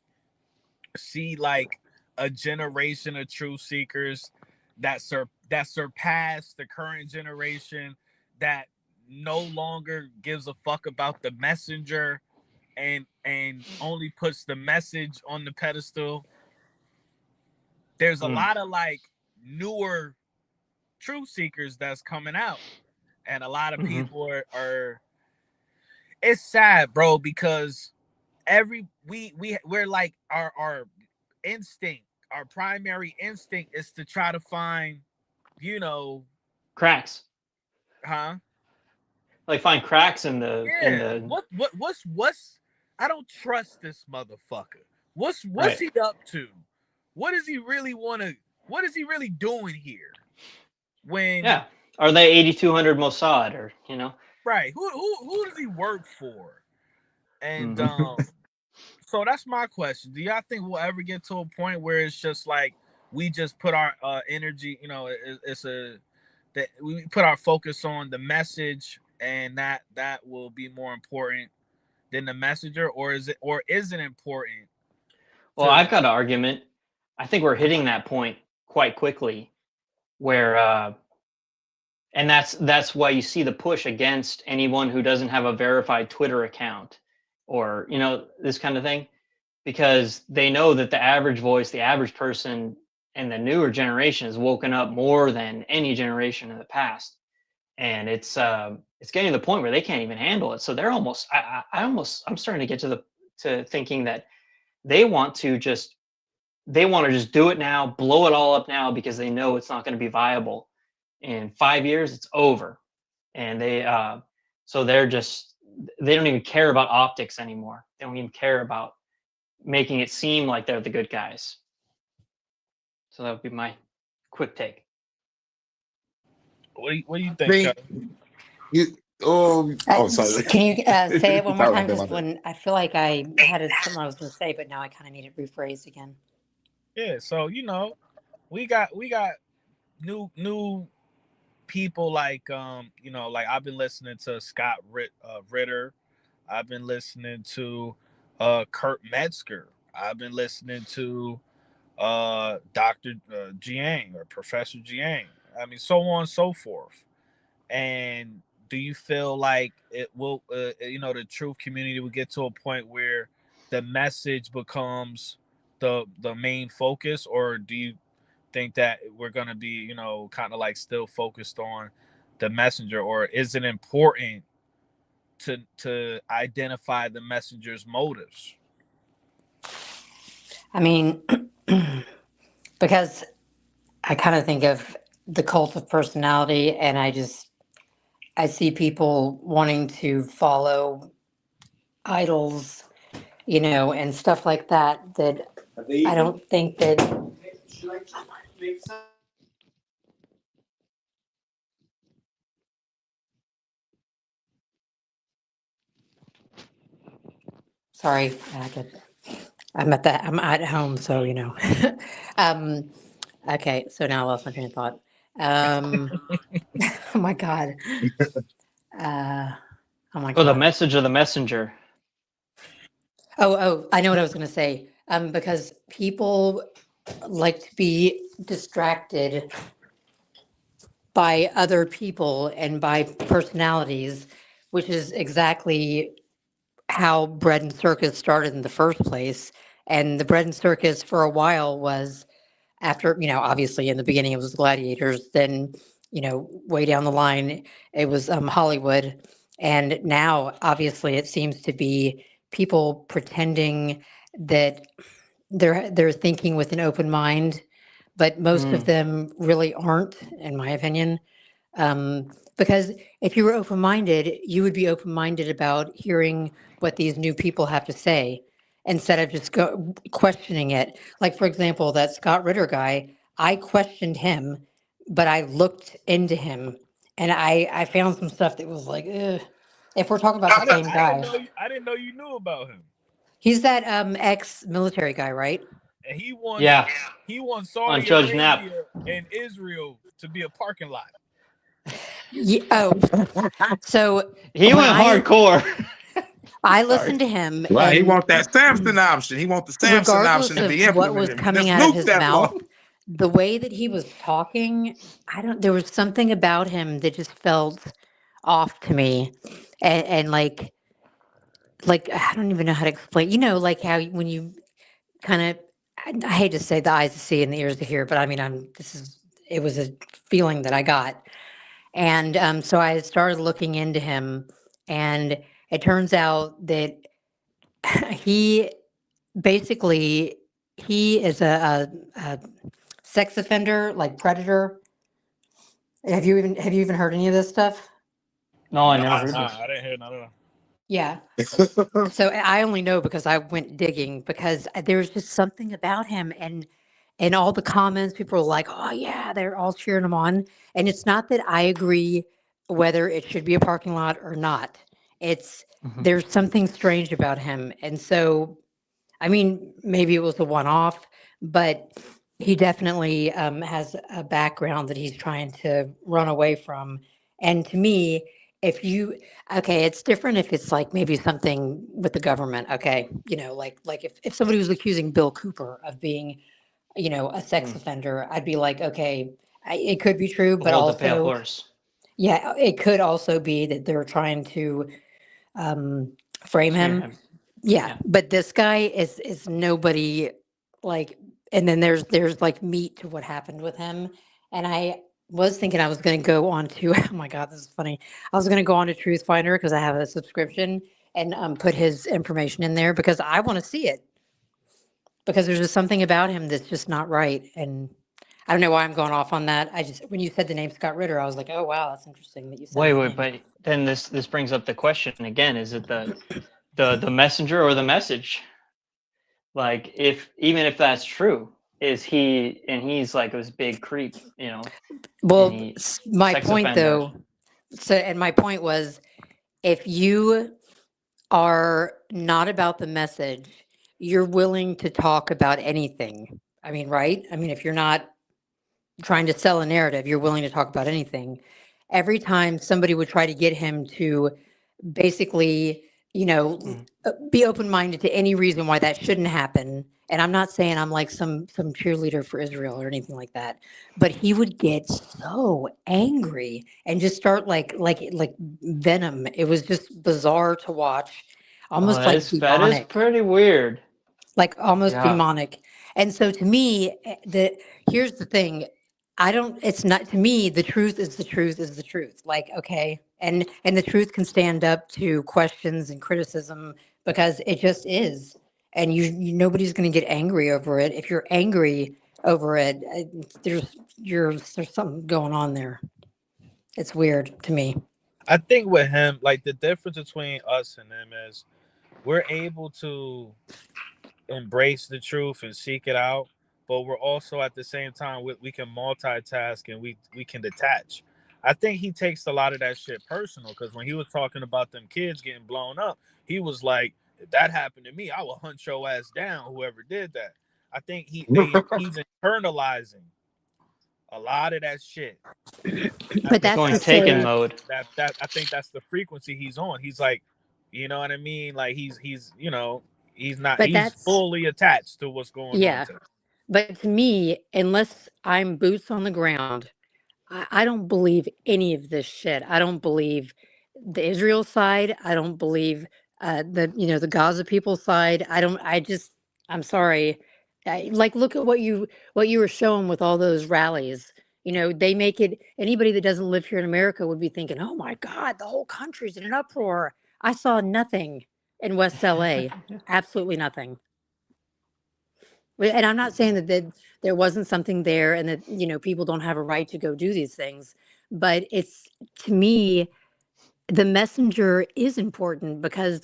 [SPEAKER 1] see like a generation of truth seekers that surpass the current generation, that no longer gives a fuck about the messenger and only puts the message on the pedestal? There's a lot of like newer truth seekers that's coming out, and a lot of people are it's sad, bro, because we're like our instinct, our primary instinct is to try to find,
[SPEAKER 7] cracks.
[SPEAKER 1] Huh?
[SPEAKER 7] Like find cracks in the
[SPEAKER 1] what's I don't trust this motherfucker. What's
[SPEAKER 7] right.
[SPEAKER 1] he up to? What does he really what is he really doing here?
[SPEAKER 7] Yeah. Are they 8200 Mossad, or
[SPEAKER 1] right? Who does he work for? And so that's my question. Do y'all think we'll ever get to a point where it's just like we just put our energy, it's a that we put our focus on the message, and that will be more important than the messenger, or is it important
[SPEAKER 7] Well,
[SPEAKER 1] to
[SPEAKER 7] I've got an argument. I think we're hitting that point quite quickly, where and that's why you see the push against anyone who doesn't have a verified Twitter account, or this kind of thing, because they know that the average voice, the average person, and the newer generation has woken up more than any generation in the past, and it's getting to the point where they can't even handle it. So they're almost, I'm starting to get to thinking that they want to just do it now, blow it all up now, because they know it's not going to be viable. In 5 years, it's over, and so they don't even care about optics anymore. They don't even care about making it seem like they're the good guys. So that would be my quick take.
[SPEAKER 1] what do you think,
[SPEAKER 2] Me,
[SPEAKER 1] Chuck?
[SPEAKER 2] you, sorry.
[SPEAKER 3] Can you say it one more
[SPEAKER 2] Sorry
[SPEAKER 3] time?
[SPEAKER 2] about
[SPEAKER 3] Just
[SPEAKER 2] that.
[SPEAKER 3] when I feel like I had something I was going to say, but now I kind of need it rephrased again.
[SPEAKER 1] Yeah, so we got new people, like like I've been listening to Scott Ritter. I've been listening to Kurt Metzger. I've been listening to Dr. Jiang, or Professor Jiang. I mean, so on and so forth. And do you feel like it will, the truth community will get to a point where the message becomes the main focus, or do you think that we're gonna be, kind of like still focused on the messenger, or is it important to identify the messenger's motives?
[SPEAKER 3] I mean, because I kind of think of the cult of personality, and I see people wanting to follow idols, and stuff like that. That I don't think that. Sorry, I'm at home, so um, okay, so now I lost my train of thought. Oh my god. Oh my
[SPEAKER 7] Oh, the
[SPEAKER 3] god.
[SPEAKER 7] message of the messenger.
[SPEAKER 3] Oh, I know what I was going to say. Because people like to be distracted by other people and by personalities, which is exactly how bread and circus started in the first place. And the bread and circus for a while was after, obviously in the beginning it was gladiators, then, way down the line it was Hollywood. And now obviously it seems to be people pretending that they're thinking with an open mind, but most of them really aren't, in my opinion. Because if you were open minded, you would be open minded about hearing what these new people have to say instead of just questioning it. Like, for example, that Scott Ritter guy, I questioned him, but I looked into him and I found some stuff that was like, ugh. If we're talking about the same guy,
[SPEAKER 1] I didn't know you knew about him.
[SPEAKER 3] he's that ex-military guy, right?
[SPEAKER 1] And he wants
[SPEAKER 7] Yeah, on
[SPEAKER 1] Saudi
[SPEAKER 7] Judge Knapp.
[SPEAKER 1] Arabia and Israel to be a parking lot.
[SPEAKER 3] Yeah, oh, so
[SPEAKER 7] He
[SPEAKER 3] when
[SPEAKER 7] went hardcore.
[SPEAKER 3] I
[SPEAKER 2] Sorry.
[SPEAKER 3] listened to him,
[SPEAKER 2] Right, he
[SPEAKER 3] and
[SPEAKER 2] want that Samson option. He want the Samson option
[SPEAKER 3] regardless
[SPEAKER 2] to
[SPEAKER 3] of
[SPEAKER 2] be
[SPEAKER 3] what was
[SPEAKER 2] implemented.
[SPEAKER 3] coming
[SPEAKER 2] Just
[SPEAKER 3] out of
[SPEAKER 2] nuke
[SPEAKER 3] his
[SPEAKER 2] that law.
[SPEAKER 3] mouth, the way that he was talking, there was something about him that just felt off to me. And like, I don't even know how to explain, like how when you kind of, I hate to say the eyes to see and the ears to hear, but I mean, it was a feeling that I got. And so I started looking into him, and it turns out that he basically he is a sex offender, like predator. Have you even heard any of this stuff?
[SPEAKER 7] No, I never
[SPEAKER 1] Nah,
[SPEAKER 7] heard this.
[SPEAKER 1] I didn't hear none of that.
[SPEAKER 3] Yeah. So I only know because I went digging, because there's just something about him, and all the comments, people are like, oh yeah, they're all cheering him on. And it's not that I agree whether it should be a parking lot or not. It's There's something strange about him. And so, I mean, maybe it was a one-off, but He definitely has a background that he's trying to run away from. And to me, if you, okay, it's different if it's like maybe something with the government. Okay, like if somebody was accusing Bill Cooper of being, a sex
[SPEAKER 7] Mm.
[SPEAKER 3] offender, I'd be like, okay, it could be true, but
[SPEAKER 7] Hold the pale
[SPEAKER 3] also,
[SPEAKER 7] horse.
[SPEAKER 3] yeah, it could also be that they're trying to um, frame
[SPEAKER 7] Smear
[SPEAKER 3] him.
[SPEAKER 7] him.
[SPEAKER 3] Yeah,
[SPEAKER 7] Yeah.
[SPEAKER 3] but this guy is nobody like, and then there's like meat to what happened with him. And I was thinking I was going to go on to oh my god, this is funny. I was going to go on to Truth Finder because I have a subscription and put his information in there because I want to see it because there's just something about him that's just not right. And I don't know why I'm going off on that. I just when you said the name Scott Ritter, I was like, oh wow, that's interesting that you said his
[SPEAKER 7] Wait,
[SPEAKER 3] name.
[SPEAKER 7] but then this brings up the question again: is it the messenger or the message? Like, even if that's true, is he's like this big creep, and
[SPEAKER 3] Well,
[SPEAKER 7] he
[SPEAKER 3] my
[SPEAKER 7] sex
[SPEAKER 3] point
[SPEAKER 7] offender.
[SPEAKER 3] though. So, and my point was, if you are not about the message, you're willing to talk about anything. I mean, right? I mean, if you're not trying to sell a narrative, you're willing to talk about anything. Every time somebody would try to get him to basically,
[SPEAKER 7] Mm.
[SPEAKER 3] be open minded to any reason why that shouldn't happen. And I'm not saying I'm like some cheerleader for Israel or anything like that, but he would get so angry and just start like venom. It was just bizarre to watch,
[SPEAKER 7] Oh,
[SPEAKER 3] almost
[SPEAKER 7] that
[SPEAKER 3] like
[SPEAKER 7] is
[SPEAKER 3] demonic,
[SPEAKER 7] pretty weird.
[SPEAKER 3] like almost
[SPEAKER 7] Yeah.
[SPEAKER 3] demonic. And so to me, here's the thing. I don't it's not to me the truth is the truth is the truth. Like, okay. And the truth can stand up to questions and criticism because it just is. And nobody's going to get angry over it. If you're angry over it, there's something going on there. It's weird to me.
[SPEAKER 1] I think with him, like the difference between us and him is we're able to embrace the truth and seek it out, but we're also at the same time we can multitask and we can detach. I think he takes a lot of that shit personal because when he was talking about them kids getting blown up, he was like, "If that happened to me, I will hunt your ass down. Whoever did that." I think he's internalizing a lot of that shit. I
[SPEAKER 3] But
[SPEAKER 7] He's
[SPEAKER 1] think
[SPEAKER 3] that's
[SPEAKER 7] going
[SPEAKER 3] to
[SPEAKER 7] taken
[SPEAKER 3] say,
[SPEAKER 7] mode.
[SPEAKER 1] I think that's the frequency he's on. He's like, you know what I mean? Like
[SPEAKER 3] but
[SPEAKER 1] he's
[SPEAKER 3] that's,
[SPEAKER 1] fully attached to what's going on
[SPEAKER 3] yeah.
[SPEAKER 1] to him.
[SPEAKER 3] But to me, unless I'm boots on the ground, I don't believe any of this shit. I don't believe the Israel side. I don't believe the Gaza people side. I don't. I just. I'm sorry. Like, look at what you were showing with all those rallies. They make it. Anybody that doesn't live here in America would be thinking, "Oh my God, the whole country's in an uproar." I saw nothing in West LA. Absolutely nothing. And I'm not saying that there wasn't something there and that, people don't have a right to go do these things. But it's to me, the messenger is important because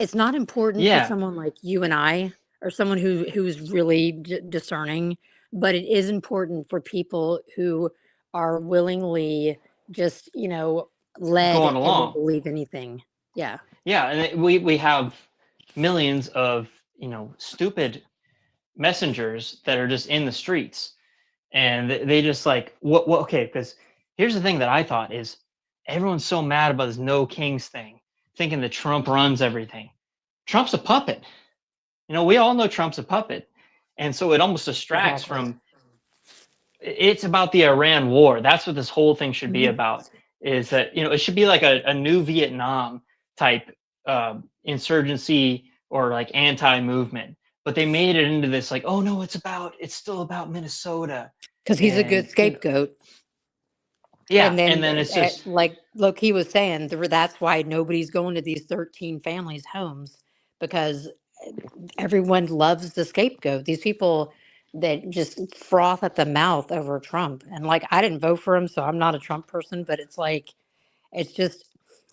[SPEAKER 3] it's not important for
[SPEAKER 7] Yeah,
[SPEAKER 3] someone like you and I or someone who's really discerning, but it is important for people who are willingly just, led
[SPEAKER 7] going
[SPEAKER 3] and will
[SPEAKER 7] along.
[SPEAKER 3] believe anything. Yeah.
[SPEAKER 7] Yeah, and we have millions of stupid messengers that are just in the streets, and they just like what okay, because here's the thing that I thought is everyone's so mad about this no kings thing, thinking that Trump runs everything. Trump's a puppet. We all know Trump's a puppet, and so it almost distracts
[SPEAKER 3] Exactly.
[SPEAKER 7] from. It's about the Iran war. That's what this whole thing should be
[SPEAKER 3] Mhm.
[SPEAKER 7] about. Is that it should be like a new Vietnam type insurgency or like anti-movement, but they made it into this like, oh no, it's still about Minnesota,
[SPEAKER 3] Because he's a good
[SPEAKER 7] and
[SPEAKER 3] scapegoat.
[SPEAKER 7] yeah,
[SPEAKER 3] And
[SPEAKER 7] and
[SPEAKER 3] then,
[SPEAKER 7] then it's just
[SPEAKER 3] like Loki was saying, that's why nobody's going to these 13 families' homes because everyone loves the scapegoat. These people that just froth at the mouth over Trump. And like, I didn't vote for him, so I'm not a Trump person, but it's like, it's just,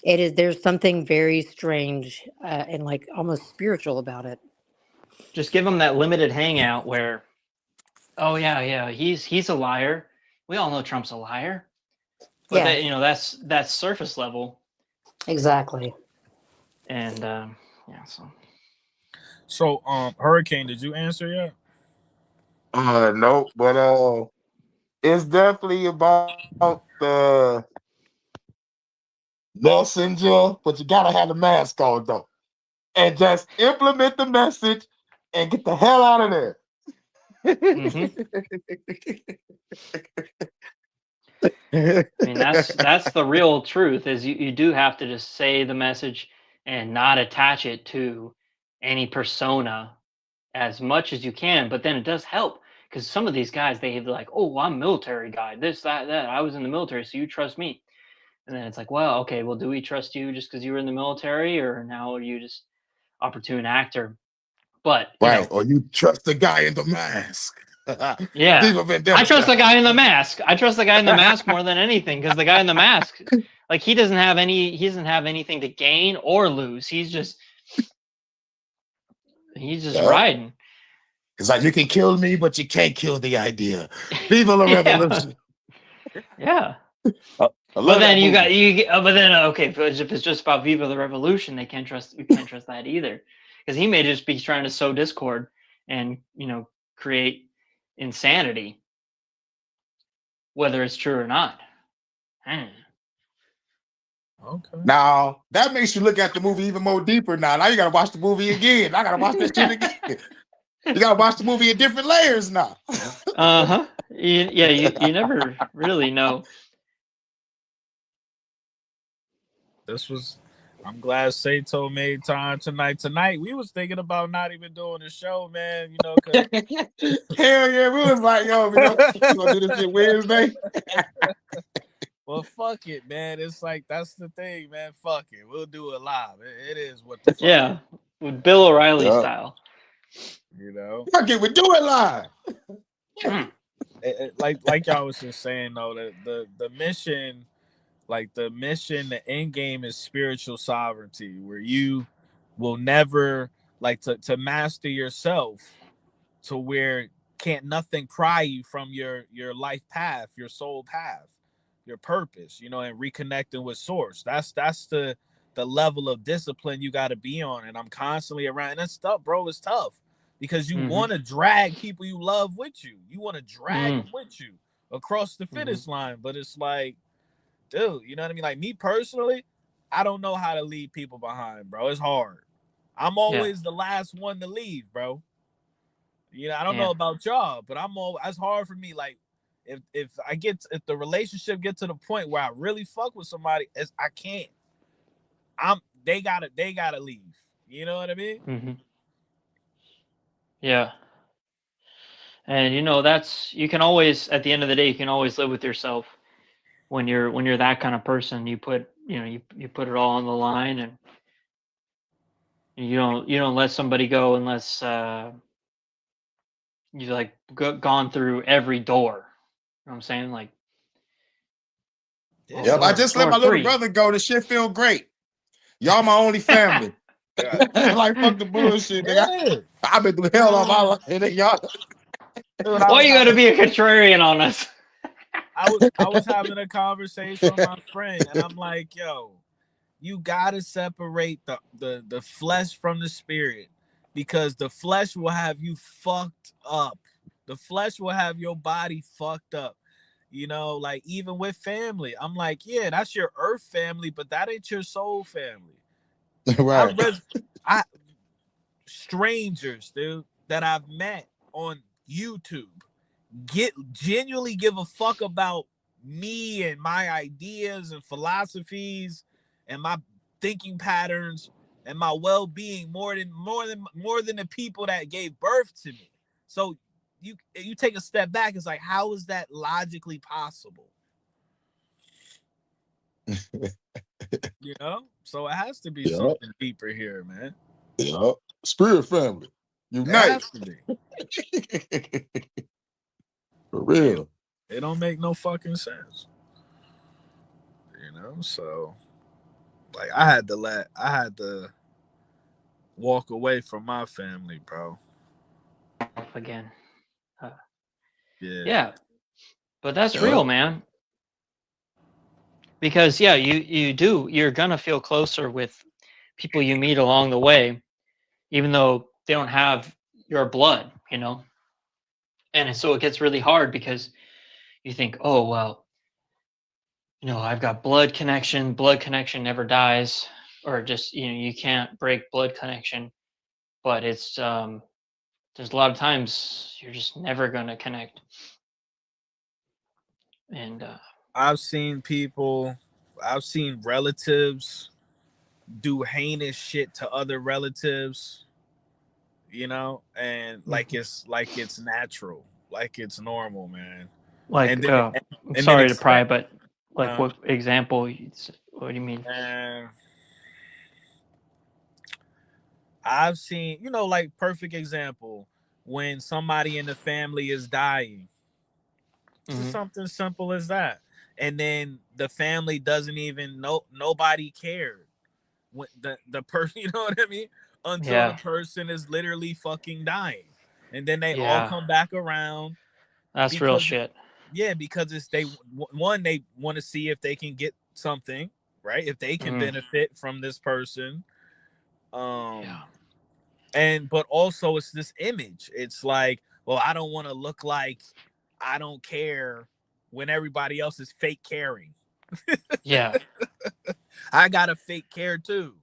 [SPEAKER 3] there's something very strange and like almost spiritual about it.
[SPEAKER 7] give them that limited hangout where, oh yeah, he's a liar. We all know Trump's a liar, but
[SPEAKER 3] Yeah,
[SPEAKER 7] that's surface level,
[SPEAKER 3] exactly.
[SPEAKER 7] and yeah, so
[SPEAKER 1] So, Hurricane, did you answer yet?
[SPEAKER 2] No, but it's definitely about the messenger, but you gotta have the mask on though, and just implement the message and get the hell out of there.
[SPEAKER 7] Hmm. I mean, that's the real truth. Is you do have to just say the message and not attach it to any persona as much as you can. But then it does help because some of these guys they're like, oh, I'm a military guy. This, that. I was in the military, so you trust me. And then it's like, well, okay, well, do we trust you just because you were in the military, or now are you just opportune actor? But
[SPEAKER 2] Right, or you trust the guy in the mask.
[SPEAKER 7] yeah,
[SPEAKER 2] Viva
[SPEAKER 7] I
[SPEAKER 2] Vendetta
[SPEAKER 7] trust the
[SPEAKER 2] style.
[SPEAKER 7] guy in the mask. I trust the guy in the mask more than anything because the guy in the mask, like, he doesn't have anything to gain or lose. He's just
[SPEAKER 2] Yeah.
[SPEAKER 7] riding.
[SPEAKER 2] It's like you can kill me, but you can't kill the idea. Viva la
[SPEAKER 7] Yeah,
[SPEAKER 2] revolution.
[SPEAKER 7] yeah.
[SPEAKER 2] I
[SPEAKER 7] But
[SPEAKER 2] love
[SPEAKER 7] then
[SPEAKER 2] that movie.
[SPEAKER 7] but then okay, if it's just about Viva the Revolution, you can't trust that either, because he may just be trying to sow discord and create insanity, whether it's true or not.
[SPEAKER 1] Okay.
[SPEAKER 2] Now that makes you look at the movie even more deeper. Now you gotta watch the movie again. I gotta watch that shit again. You gotta watch the movie in different layers now.
[SPEAKER 7] Uh-huh. You never really know.
[SPEAKER 1] I'm glad Sato made time tonight. Tonight we was thinking about not even doing the show, man. Cause
[SPEAKER 2] Hell yeah, we was like, yo, we gonna do this shit Wednesday.
[SPEAKER 1] well, fuck it, man. It's like that's the thing, man. Fuck it, we'll do it live. It is what the fuck.
[SPEAKER 7] Yeah, with Bill O'Reilly
[SPEAKER 2] Yeah.
[SPEAKER 7] style.
[SPEAKER 2] Fuck it, we do it live.
[SPEAKER 1] Like y'all was just saying though, the mission. Like the end game is spiritual sovereignty, where you will never to master yourself to where can't nothing pry you from your life path, your soul path, your purpose, and reconnecting with source. That's the level of discipline you got to be on. And I'm constantly around, and that stuff, bro, is tough because you want to drag people you love with you. You want to drag them with you across the finish line, but it's like, dude, you know what I mean? Like me personally, I don't know how to leave people behind, bro. It's hard. I'm always the last one to leave, bro. I don't know about y'all, but it's hard for me. Like if the relationship gets to the point where I really fuck with somebody, I can't. They gotta leave. You know what I mean?
[SPEAKER 7] Yeah. And that's, you can always, at the end of the day, you can always live with yourself when you're that kind of person. You put you put it all on the line, and you don't let somebody go unless you like gone through every door. You know what I'm saying? Like,
[SPEAKER 2] Yep, I just let my little brother go. The shit feel great. Y'all my only family. Like, fuck the bullshit, nigga. I've been through hell all my life, and y'all.
[SPEAKER 7] Why you gotta be a contrarian on us?
[SPEAKER 1] I was having a conversation with my friend, and I'm like, yo, you gotta separate the flesh from the spirit, because the flesh will have you fucked up. The flesh will have your body fucked up. Like even with family, I'm like, yeah, that's your earth family, but that ain't your soul family.
[SPEAKER 2] Right.
[SPEAKER 1] I strangers, dude, that I've met on YouTube genuinely give a fuck about me and my ideas and philosophies and my thinking patterns and my well-being more than the people that gave birth to me. So you take a step back, it's like, how is that logically possible? So it has to be something deeper here, man.
[SPEAKER 2] Yeah, spirit family, unite. For real.
[SPEAKER 1] It don't make no fucking sense. So like I had to walk away from my family, bro.
[SPEAKER 7] Again.
[SPEAKER 1] Yeah.
[SPEAKER 7] But that's real, man. Because you're gonna feel closer with people you meet along the way, even though they don't have your blood, And so it gets really hard because you think, oh, well, I've got blood connection never dies, or just, you can't break blood connection. But it's, there's a lot of times you're just never going to connect. And,
[SPEAKER 1] I've seen relatives do heinous shit to other relatives, and like it's natural, like it's normal, man.
[SPEAKER 7] like,
[SPEAKER 1] And then
[SPEAKER 7] I'm
[SPEAKER 1] and then
[SPEAKER 7] sorry to pry,
[SPEAKER 1] expect
[SPEAKER 7] but like,
[SPEAKER 1] uh,
[SPEAKER 7] what example? What do you mean?
[SPEAKER 1] and I've seen, like perfect example, when somebody in the family is dying. Just
[SPEAKER 7] Hmm.
[SPEAKER 1] something simple as that. And then the family doesn't even know, nobody cared. When the person, you know what I mean? Until the
[SPEAKER 7] Yeah,
[SPEAKER 1] person is literally fucking dying. And then they all
[SPEAKER 7] yeah,
[SPEAKER 1] come back around
[SPEAKER 7] that's real
[SPEAKER 1] because
[SPEAKER 7] shit.
[SPEAKER 1] because it's they want to see if they can get something, right? If they can
[SPEAKER 7] Mm,
[SPEAKER 1] benefit from this person.
[SPEAKER 7] yeah,
[SPEAKER 1] But also it's this image. It's like, well, I don't want to look like I don't care when everybody else is fake caring.
[SPEAKER 7] yeah,
[SPEAKER 1] I got to fake care too.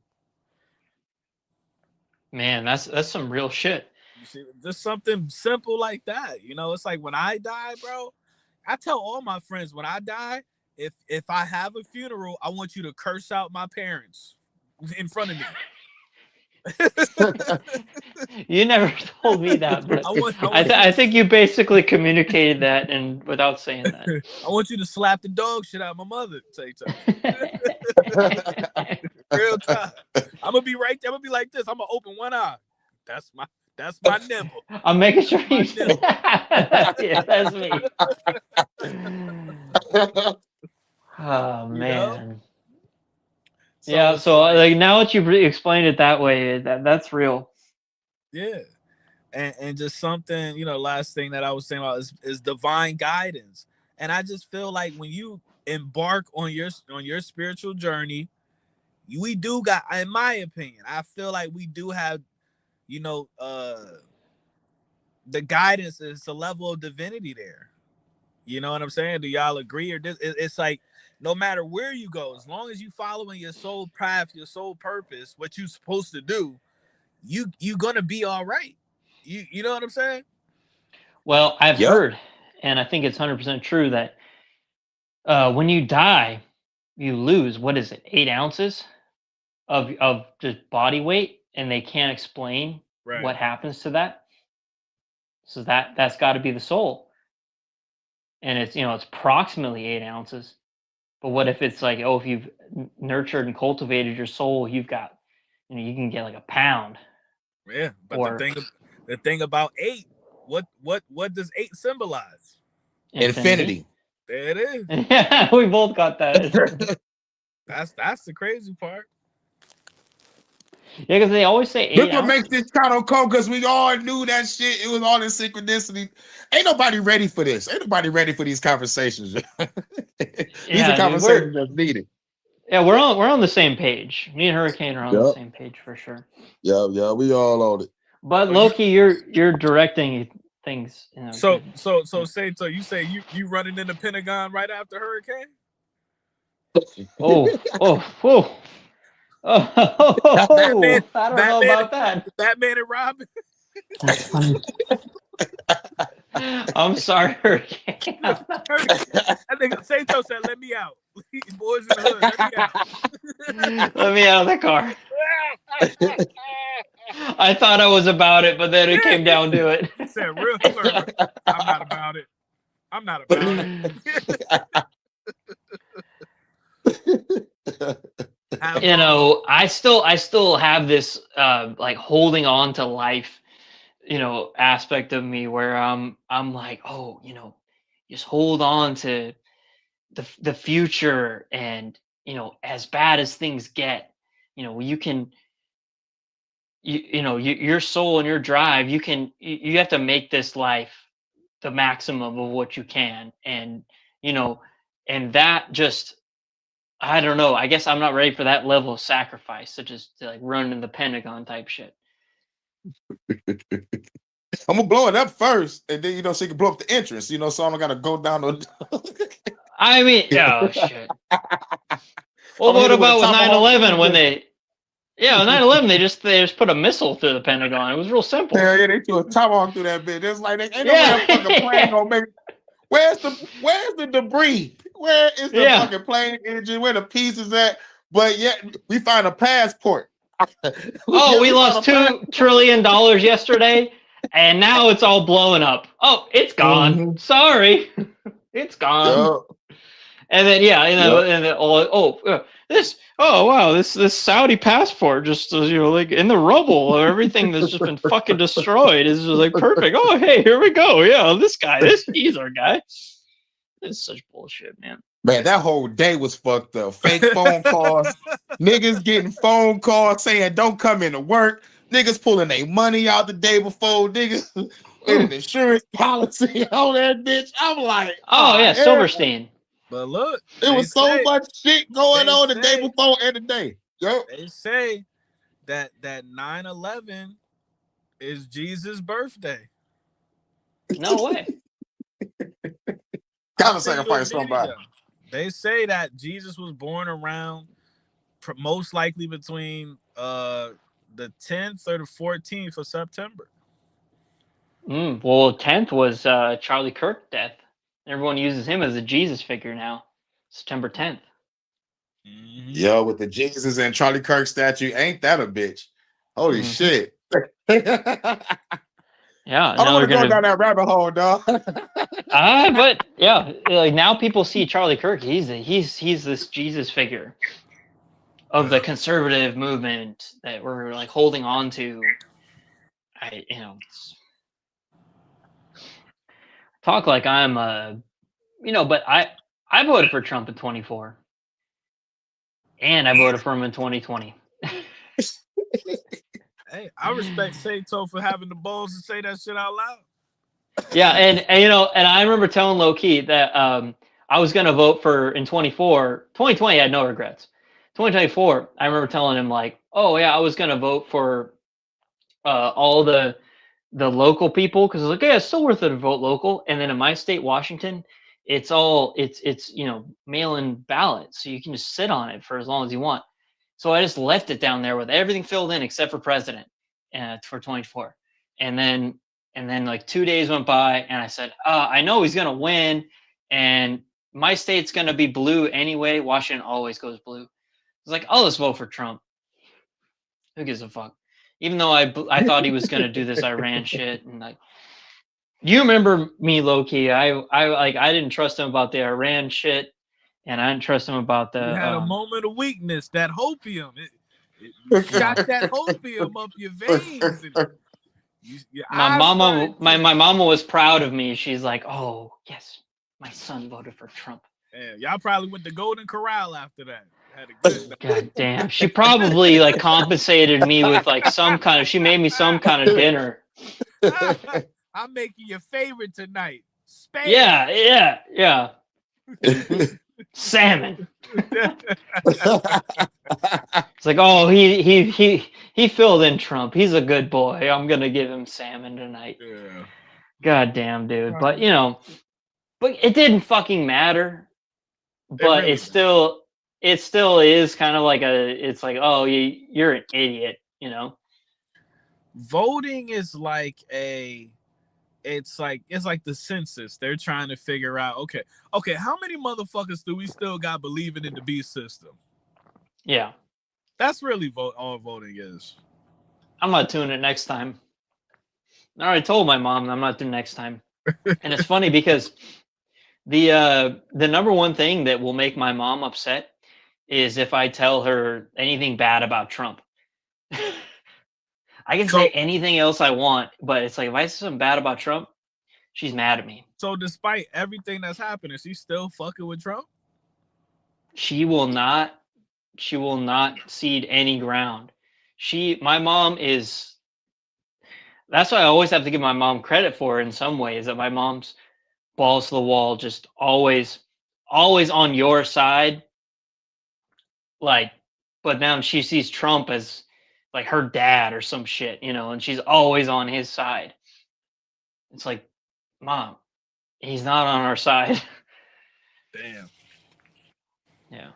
[SPEAKER 7] man, that's some real shit.
[SPEAKER 1] You see, just something simple like that. It's like when I die, bro. I tell all my friends when I die, if I have a funeral, I want you to curse out my parents in front of me.
[SPEAKER 7] You never told me that, but
[SPEAKER 1] I want you
[SPEAKER 7] I think you basically communicated that, and without saying that.
[SPEAKER 1] I want you to slap the dog shit out of my mother. Real time. I'm gonna be right there. I'm gonna be like this. I'm gonna open one eye. That's my nibble.
[SPEAKER 7] I'm making sure
[SPEAKER 1] My
[SPEAKER 7] you.
[SPEAKER 1] nibble.
[SPEAKER 7] Yeah, that's me. Oh
[SPEAKER 1] You know.
[SPEAKER 7] man.
[SPEAKER 1] So
[SPEAKER 7] Yeah.
[SPEAKER 1] it's
[SPEAKER 7] So
[SPEAKER 1] like,
[SPEAKER 7] like now that you've explained it that way, that's real.
[SPEAKER 1] yeah, and just something. Last thing that I was saying about is divine guidance, and I just feel like when you embark on your spiritual journey, we do got, in my opinion, I feel like we do have, you know, uh the guidance is a level of divinity there. You know what I'm saying? Do y'all agree? Or it's like no matter where you go, as long as you following your soul path, your soul purpose, what you supposed to do, you gonna be all right. You know what I'm saying?
[SPEAKER 7] Well, I've
[SPEAKER 2] Yep.
[SPEAKER 7] heard, and I think it's 100% true that when you die, you lose, what is it, 8 ounces of just body weight, and they can't explain
[SPEAKER 1] Right.
[SPEAKER 7] what happens to that. So that's got to be the soul, and it's approximately 8 ounces. But what if it's like, oh, if you've nurtured and cultivated your soul, you've got, you can get like a pound.
[SPEAKER 1] Yeah. But
[SPEAKER 7] Or
[SPEAKER 1] the thing about 8, what does 8 symbolize?
[SPEAKER 7] infinity.
[SPEAKER 2] Infinity.
[SPEAKER 1] There it is.
[SPEAKER 7] Yeah, we both got that.
[SPEAKER 1] That's the crazy part.
[SPEAKER 7] Yeah, because they always say
[SPEAKER 2] Look
[SPEAKER 7] eight
[SPEAKER 2] what makes
[SPEAKER 7] ounces.
[SPEAKER 2] this kind of cold, because we all knew that shit. It was all in synchronicity. Ain't nobody ready for this. Ain't nobody ready for these conversations. These are
[SPEAKER 7] Yeah, dude,
[SPEAKER 2] conversations that's needed.
[SPEAKER 7] we're on the same page. Me and Hurricane are on the
[SPEAKER 2] Yep.
[SPEAKER 7] same page for sure.
[SPEAKER 2] Yeah, we all on it.
[SPEAKER 7] But
[SPEAKER 1] So you
[SPEAKER 7] Loki, you're directing things.
[SPEAKER 1] so say so you say you running in the Pentagon right after Hurricane?
[SPEAKER 7] Oh, oh, oh,
[SPEAKER 1] Batman,
[SPEAKER 7] oh! I don't know
[SPEAKER 1] Batman,
[SPEAKER 7] about that.
[SPEAKER 1] Batman and Robin.
[SPEAKER 7] I'm sorry, Hurricane.
[SPEAKER 1] I think Sato said, "Let me out, boys in the hood. Let me out."
[SPEAKER 7] Let me out of the car. I thought I was about it, but then it came down to it.
[SPEAKER 1] He said, "Real slur. I'm not about it. I'm not about it."
[SPEAKER 7] I still have this like holding on to life, aspect of me where I'm like, oh, just hold on to the future, and as bad as things get, you can your soul and your drive, you have to make this life the maximum of what you can, and you know and that just, I don't know, I guess I'm not ready for that level of sacrifice, such as to like run in the Pentagon type shit.
[SPEAKER 2] I'm gonna blow it up first, and then so you can blow up the entrance. So I don't gotta go down the.
[SPEAKER 7] I mean, oh shit. Well,
[SPEAKER 2] I'm gonna
[SPEAKER 7] what
[SPEAKER 2] hit it with a
[SPEAKER 7] about with
[SPEAKER 2] tomahawk
[SPEAKER 7] 9/11 when
[SPEAKER 2] pizza.
[SPEAKER 7] yeah, 9/11 they just put a missile through the Pentagon. It was real simple.
[SPEAKER 2] Hell yeah, they threw a tomahawk through that bitch. It's like ain't no
[SPEAKER 7] Yeah.
[SPEAKER 2] motherfucking plane gonna make. Where's the debris? Where is the
[SPEAKER 7] Yeah.
[SPEAKER 2] fucking plane engine? Where the pieces at? But yet we find a passport.
[SPEAKER 7] Oh, we lost
[SPEAKER 2] found
[SPEAKER 7] $2 trillion yesterday, and now it's all blowing up. Oh, it's gone.
[SPEAKER 2] Mhm.
[SPEAKER 7] Sorry, it's gone.
[SPEAKER 2] Yup.
[SPEAKER 7] And then
[SPEAKER 2] Yup.
[SPEAKER 7] and then this Saudi passport just like in the rubble of everything that's just been fucking destroyed is just like perfect. Oh hey, here we go. Yeah, he's our guy. It's such bullshit, man.
[SPEAKER 2] Man, that whole day was fucked up. Fake phone calls, niggas getting phone calls saying don't come into work. Niggas pulling their money out the day before. Niggas in an insurance policy on that bitch. I'm like,
[SPEAKER 7] oh yeah,
[SPEAKER 2] hell.
[SPEAKER 7] Silverstein.
[SPEAKER 1] But look,
[SPEAKER 2] It was so much shit going on the day
[SPEAKER 1] say-
[SPEAKER 2] before and the day. Yep.
[SPEAKER 1] They say that 9/11 is Jesus' birthday.
[SPEAKER 7] No way.
[SPEAKER 2] Gotta sacrifice
[SPEAKER 1] Video.
[SPEAKER 2] somebody.
[SPEAKER 1] They say that Jesus was born around most likely between the 10th or the 14th of September.
[SPEAKER 7] Well, 10th was Charlie Kirk's death. Everyone uses him as a Jesus figure now. September 10th.
[SPEAKER 1] Mm-hmm.
[SPEAKER 2] Yo, with the Jesus and Charlie Kirk statue, ain't that a bitch? Holy shit.
[SPEAKER 7] Yeah,
[SPEAKER 2] I don't want to go down that rabbit hole, dog.
[SPEAKER 7] But yeah, like now people see Charlie Kirk. He's this Jesus figure of the conservative movement that we're like holding on to. Talk like I'm but I voted for Trump in 2024, and I voted for him in 2020.
[SPEAKER 1] Hey, I respect Sato for having the balls to say that shit out loud.
[SPEAKER 7] Yeah, and I remember telling low key that I was gonna vote for in 2020 I had no regrets. 2024, I remember telling him like, oh yeah, I was gonna vote for all the local people because I was like, yeah, it's still worth it to vote local. And then in my state, Washington, it's mail-in ballots, so you can just sit on it for as long as you want. So I just left it down there with everything filled in except for president for 24. And then like 2 days went by and I said, I know he's going to win and my state's going to be blue anyway. Washington always goes blue. I was like, oh, let's vote for Trump. Who gives a fuck? Even though I thought he was going to do this Iran shit. And like, you remember me, low-key. I didn't trust him about the Iran shit. And I didn't trust him about the.
[SPEAKER 1] You had a moment of weakness, that hopium. It shot that hopium up your veins.
[SPEAKER 7] My mama was proud of me. She's like, "Oh yes, my son voted for Trump."
[SPEAKER 1] Yeah, y'all probably went to Golden Corral after that. Had a good.
[SPEAKER 7] God damn, she probably like compensated me with like some kind of. She made me some kind of dinner.
[SPEAKER 1] I'm making your favorite tonight. Spam.
[SPEAKER 7] Yeah. Salmon. It's like, oh, he filled in Trump. He's a good boy. I'm gonna give him salmon tonight.
[SPEAKER 1] Yeah.
[SPEAKER 7] God damn, dude. But but it didn't fucking matter. But
[SPEAKER 1] really
[SPEAKER 7] it still is kind of like it's like, oh, you're an idiot,
[SPEAKER 1] Voting is like it's like the census. They're trying to figure out, okay, how many motherfuckers do we still got believing in the beast system?
[SPEAKER 7] Yeah.
[SPEAKER 1] That's really all voting is.
[SPEAKER 7] I'm not doing it next time. I already told my mom I'm not doing it next time. And it's funny because the number one thing that will make my mom upset is if I tell her anything bad about Trump. I can say anything else I want, but it's like if I say something bad about Trump, she's mad at me.
[SPEAKER 1] So despite everything that's happening, she's still fucking with Trump?
[SPEAKER 7] She will not cede any ground. My mom is. That's why I always have to give my mom credit for in some ways, that my mom's balls to the wall, just always on your side. Like, but now she sees Trump as like her dad or some shit, and she's always on his side. It's like, Mom, he's not on our side.
[SPEAKER 1] Damn.
[SPEAKER 7] Yeah.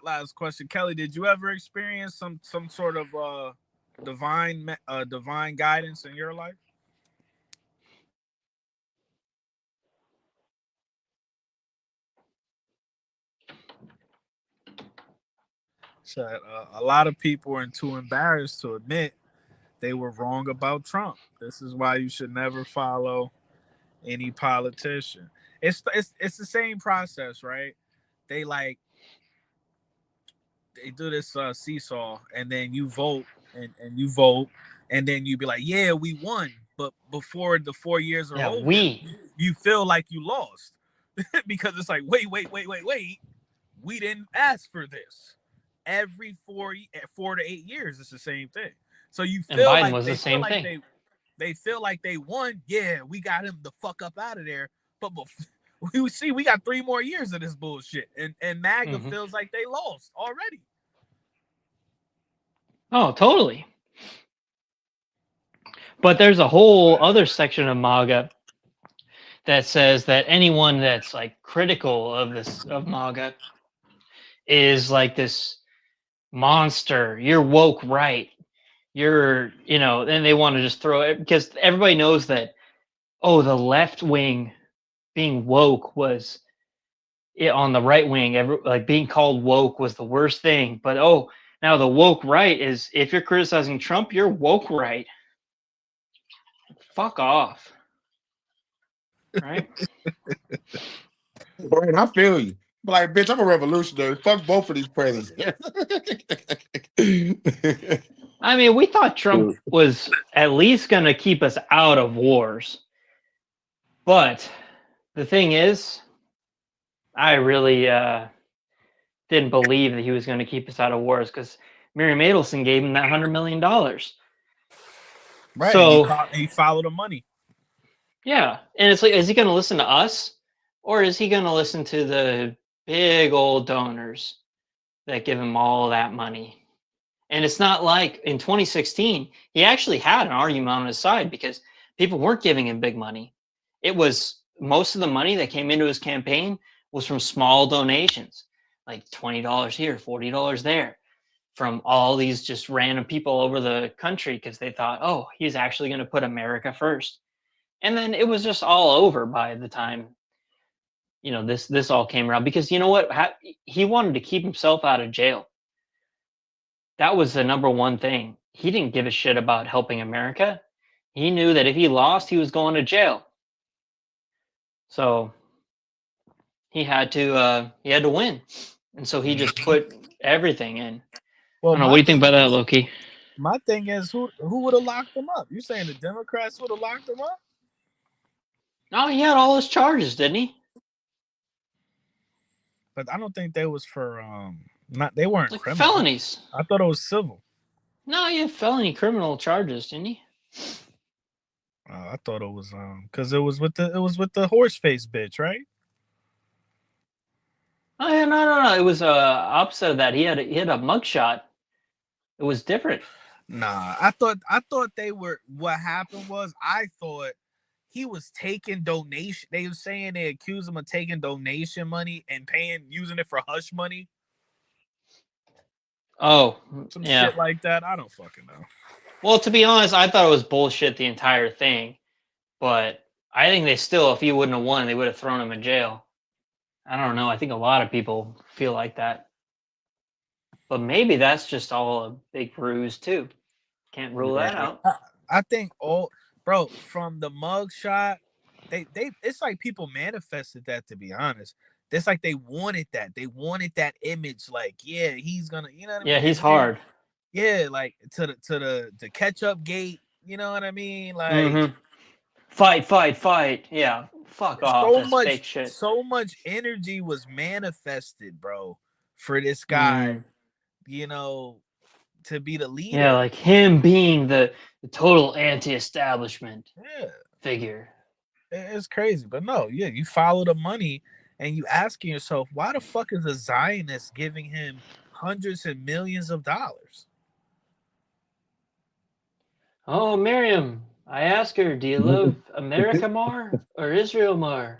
[SPEAKER 1] Last question, Kelly. Did you ever experience some sort of divine guidance in your life? So a lot of people are too embarrassed to admit they were wrong about Trump. This is why you should never follow any politician. It's the same process, right? They like they do this seesaw, and then you vote, and you vote, and then you be like, yeah, we won. But before the 4 years are
[SPEAKER 7] Yeah,
[SPEAKER 1] over,
[SPEAKER 7] we.
[SPEAKER 1] you feel like you lost because it's like, wait, we didn't ask for this. Every 4 to 8 years, it's the same thing. So you
[SPEAKER 7] And
[SPEAKER 1] feel
[SPEAKER 7] Biden
[SPEAKER 1] like
[SPEAKER 7] was the same thing.
[SPEAKER 1] they feel like they won. Yeah, we got him the fuck up out of there. But we see we got 3 more years of this bullshit, and MAGA
[SPEAKER 7] Mhm.
[SPEAKER 1] feels like they lost already.
[SPEAKER 7] Oh, totally. But there's a whole other section of MAGA that says that anyone that's like critical of MAGA is like this monster. You're woke, right? You're, and they want to just throw it because everybody knows that, oh, the left wing being woke was on the right wing, like being called woke was the worst thing. But oh, now the woke right is if you're criticizing Trump, you're woke right. Fuck off. Right?
[SPEAKER 2] Brian, I feel you. But like, bitch, I'm a revolutionary. Fuck both of these presidents.
[SPEAKER 7] I mean, we thought Trump was at least going to keep us out of wars. But the thing is, I really didn't believe that he was going to keep us out of wars because Miriam Adelson gave him that $100 million.
[SPEAKER 1] Right.
[SPEAKER 7] So
[SPEAKER 1] and he followed the money.
[SPEAKER 7] yeah, and it's like, is he going to listen to us, or is he going to listen to the big old donors that give him all that money? And it's not like in 2016 he actually had an argument on his side because people weren't giving him big money. It was most of the money that came into his campaign was from small donations, like $20 here, $40 there, from all these just random people all over the country because they thought, oh, he's actually going to put America first. And then it was just all over by the time this all came around because you know what, he wanted to keep himself out of jail. That was the number one thing. He didn't give a shit about helping America. He knew that if he lost, he was going to jail. So he had to win, and so he just put everything in.
[SPEAKER 1] Well,
[SPEAKER 7] I don't know. What do you think about that, Loki?
[SPEAKER 1] My thing is, who would have locked him up? You saying the Democrats would have locked him up?
[SPEAKER 7] No, he had all his charges, didn't he?
[SPEAKER 1] But I don't think they was for they weren't
[SPEAKER 7] like
[SPEAKER 1] criminal
[SPEAKER 7] felonies.
[SPEAKER 1] I thought it was civil.
[SPEAKER 7] No, he had felony criminal charges, didn't he?
[SPEAKER 1] I thought it was because it was with the horse face bitch, right?
[SPEAKER 7] Oh yeah, no. It was opposite of that. He had a mugshot. It was different.
[SPEAKER 1] Nah, I thought they were. What happened was I thought he was taking donation. They were saying they accused him of taking donation money and using it for hush money.
[SPEAKER 7] Oh,
[SPEAKER 1] Some
[SPEAKER 7] yeah.
[SPEAKER 1] shit like that. I don't fucking know.
[SPEAKER 7] Well, to be honest, I thought it was bullshit the entire thing, but I think if he wouldn't have won, they would have thrown him in jail. I don't know. I think a lot of people feel like that, but maybe that's just all a big ruse too. Can't rule that out.
[SPEAKER 1] I think from the mug shot, they it's like people manifested that, to be honest. It's like they wanted that. They wanted that image, like, yeah, he's gonna, you know what I mean?
[SPEAKER 7] Yeah, he's hard.
[SPEAKER 1] Yeah, like to the catch up gate, you know what I mean? Like
[SPEAKER 7] fight. Yeah. Fuck off. That's fake shit.
[SPEAKER 1] So much energy was manifested, bro, for this guy, to be the leader.
[SPEAKER 7] Yeah, like him being the total anti-establishment figure.
[SPEAKER 1] It's crazy, but no, yeah, you follow the money and you asking yourself, why the fuck is a Zionist giving him hundreds of millions of dollars?
[SPEAKER 7] Oh, Miriam, I asked her, "Do you love America more or Israel more?"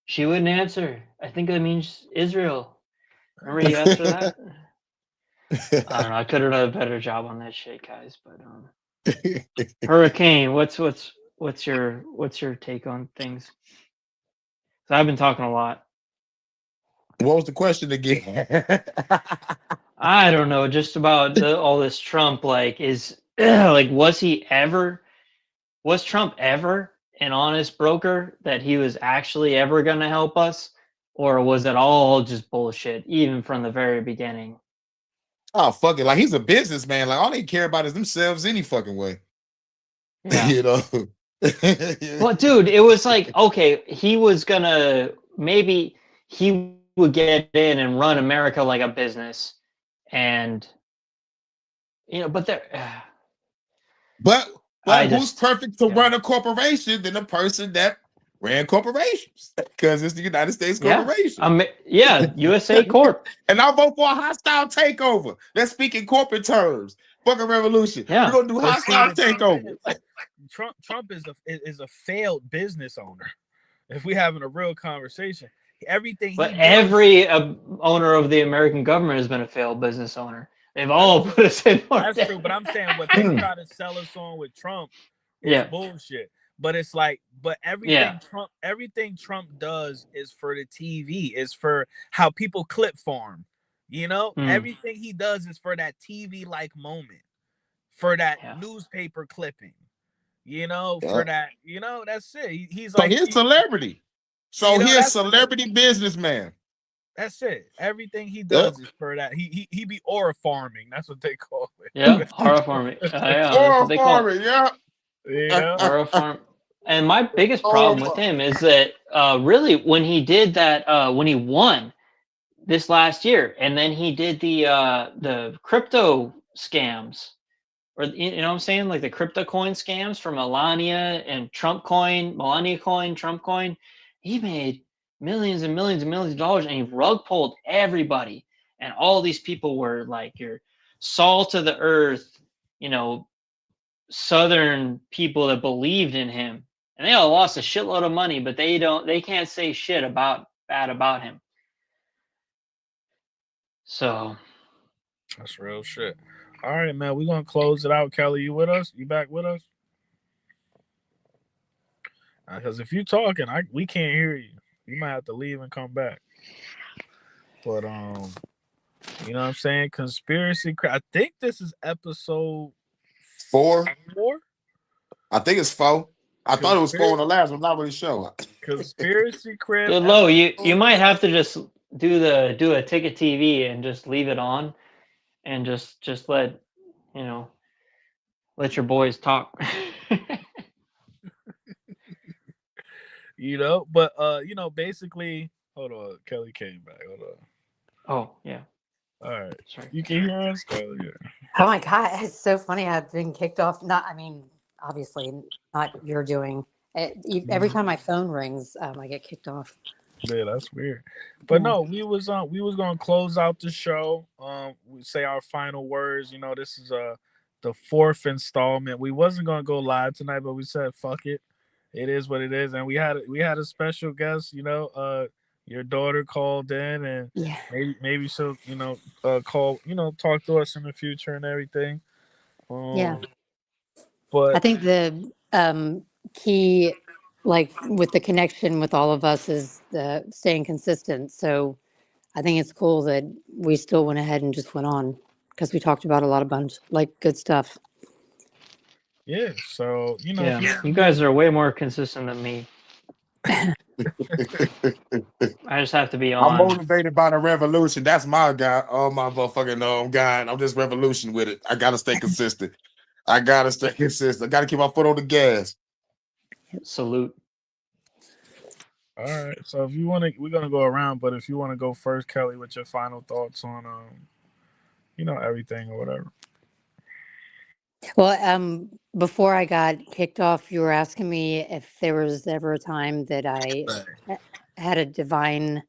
[SPEAKER 7] She wouldn't answer. I think that means Israel. Remember you asked her that? I don't know. I could have done a better job on that shit, guys. But Hurricane, what's your take on things? So I've been talking a lot.
[SPEAKER 2] What was the question again?
[SPEAKER 7] I don't know, just about all this Trump. Like, like, was Trump ever an honest broker that he was actually ever going to help us, or was it all just bullshit, even from the very beginning?
[SPEAKER 2] Oh, fuck it. Like, he's a businessman. Like, all they care about is themselves any fucking way.
[SPEAKER 7] Yeah.
[SPEAKER 2] You know?
[SPEAKER 7] But dude, it was like, okay, he was gonna, maybe he would get in and run America like a business, and but there.
[SPEAKER 2] But
[SPEAKER 7] I
[SPEAKER 2] who's
[SPEAKER 7] just,
[SPEAKER 2] perfect to
[SPEAKER 7] yeah.
[SPEAKER 2] run a corporation than a person that ran corporations? Because it's the United States corporation.
[SPEAKER 7] Yeah, USA Corp.
[SPEAKER 2] And I'll vote for a hostile takeover. Let's speak in corporate terms. Fucking revolution.
[SPEAKER 7] Yeah.
[SPEAKER 2] We're gonna do
[SPEAKER 1] But see,
[SPEAKER 2] hostile
[SPEAKER 1] the thing
[SPEAKER 2] takeover.
[SPEAKER 1] is, Trump is a failed business owner. If we having a real conversation, everything
[SPEAKER 7] But
[SPEAKER 1] he
[SPEAKER 7] every owner of the American government has been a failed business owner. They've all put us in more
[SPEAKER 1] That's
[SPEAKER 7] debt.
[SPEAKER 1] true, but I'm saying what they try to sell us on with Trump is
[SPEAKER 7] Yeah.
[SPEAKER 1] bullshit. But it's like, but
[SPEAKER 7] Yeah.
[SPEAKER 1] everything Trump does is for the TV, is for how people clip farm. Everything he does is for that TV like moment, for that newspaper clipping. For that, that's it. He's
[SPEAKER 2] So
[SPEAKER 1] like,
[SPEAKER 2] he's celebrity. So he's
[SPEAKER 1] that's
[SPEAKER 2] celebrity businessman.
[SPEAKER 1] That's it. Everything he
[SPEAKER 2] Yep.
[SPEAKER 1] does is for that. He be aura farming. That's what they call it.
[SPEAKER 7] Yeah, aura farming. Yeah, that's
[SPEAKER 2] Aura
[SPEAKER 7] what they call
[SPEAKER 2] farming,
[SPEAKER 7] it.
[SPEAKER 2] yeah.
[SPEAKER 7] Aura farm. And my biggest problem with him is that really when he did that, when he won this last year, and then he did the crypto scams, or you know what I'm saying, like the crypto coin scams from Melania and Trump coin, Melania coin, Trump coin. He made millions and millions and millions of dollars, and he rug pulled everybody. And all these people were like your salt of the earth, Southern people that believed in him, and they all lost a shitload of money, but they can't say shit bad about him. So
[SPEAKER 1] that's real shit. All right, man, we're gonna close it out. Kelly, you with us? You back with us? Because if you talking, we can't hear you. You might have to leave and come back. But you know what I'm saying? Conspiracy. I think this is episode
[SPEAKER 2] 4.
[SPEAKER 1] 4.
[SPEAKER 2] I think it's 4. I thought it was 4 on the last one. I'm not really sure.
[SPEAKER 1] Conspiracy crib.
[SPEAKER 7] Dude, Lo, you might have to just do a ticket TV and just leave it on, and just let let your boys talk.
[SPEAKER 1] But basically, hold on. Kelly came back. Hold on.
[SPEAKER 7] Oh yeah.
[SPEAKER 1] All right.
[SPEAKER 7] Sorry.
[SPEAKER 1] You can hear us? Oh, yeah.
[SPEAKER 5] Oh my God, it's so funny. I've been kicked off. Obviously not you're doing. Every time my phone rings, I get kicked off.
[SPEAKER 1] Yeah, that's weird. But no, we was gonna close out the show. We say our final words. This is the 4th installment. We wasn't gonna go live tonight, but we said fuck it. It is what it is, and we had a special guest. Your daughter called in, and maybe she'll call talk to us in the future and everything.
[SPEAKER 5] Yeah.
[SPEAKER 1] But
[SPEAKER 5] I think the key, like with the connection with all of us, is the staying consistent. So I think it's cool that we still went ahead and just went on, because we talked about a bunch good stuff.
[SPEAKER 1] Yeah. So
[SPEAKER 7] you guys are way more consistent than me. I just have to be on.
[SPEAKER 2] I'm motivated by the revolution. That's my guy. Oh my motherfucking guy. I'm just revolution with it. I gotta stay consistent. I gotta keep my foot on the gas.
[SPEAKER 7] Salute.
[SPEAKER 1] All right. So if you want to, we're gonna go around. But if you want to go first, Kelly, with your final thoughts on everything or whatever.
[SPEAKER 5] Well, before I got kicked off, you were asking me if there was ever a time that I had a divine,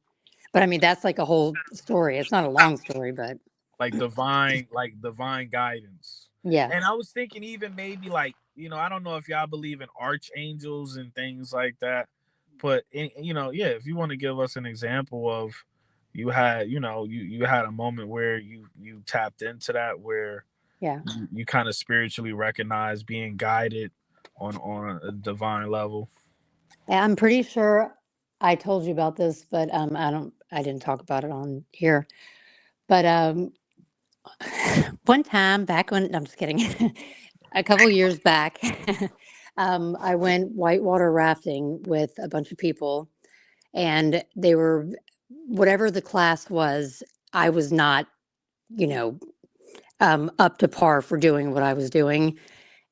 [SPEAKER 5] but I mean, that's like a whole story. It's not a long story, but
[SPEAKER 1] like divine guidance.
[SPEAKER 5] Yeah.
[SPEAKER 1] And I was thinking even maybe like I don't know if y'all believe in archangels and things like that, but yeah, if you want to give us an example of you had, you had a moment where you tapped into that, where
[SPEAKER 3] Yeah.
[SPEAKER 1] you kind of spiritually recognize being guided on a divine level.
[SPEAKER 3] I'm pretty sure I told you about this, but I didn't talk about it on here. But one time back when, I'm just kidding, a couple years back, I went whitewater rafting with a bunch of people, and they were, whatever the class was, I was not, you know, up to par for doing what I was doing.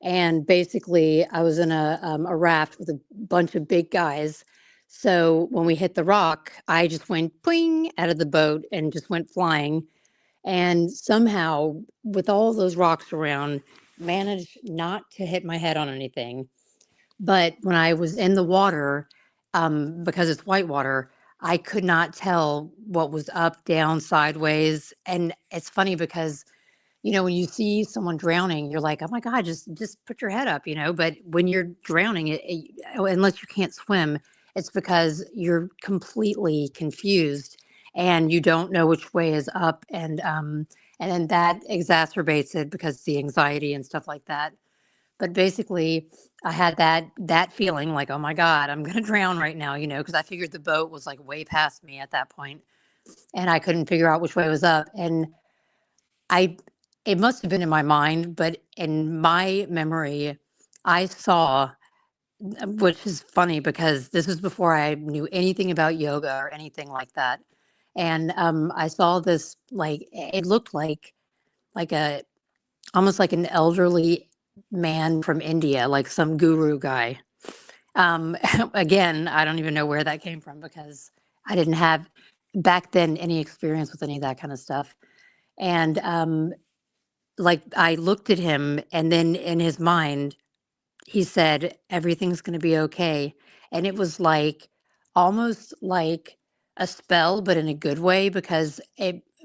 [SPEAKER 3] And basically, I was in a raft with a bunch of big guys. So when we hit the rock, I just went ping out of the boat and just went flying. And somehow, with all those rocks around, managed not to hit my head on anything. But when I was in the water, because it's white water, I could not tell what was up, down, sideways. And it's funny because when you see someone drowning, you're like, oh my God, just put your head up, But when you're drowning, unless you can't swim, it's because you're completely confused and you don't know which way is up, and then that exacerbates it because the anxiety and stuff like that. But basically, I had that feeling like, oh my God, I'm gonna drown right now, because I figured the boat was like way past me at that point, and I couldn't figure out which way was up, and I it must have been in my mind, but in my memory, I saw, which is funny because this was before I knew anything about yoga or anything like that. And I saw this, like, it looked like a almost like an elderly man from India, like some guru guy. Again, I don't even know where that came from because I didn't have back then any experience with any of that kind of stuff. And like I looked at him, and then in his mind he said everything's going to be okay, and it was like almost like a spell, but in a good way, because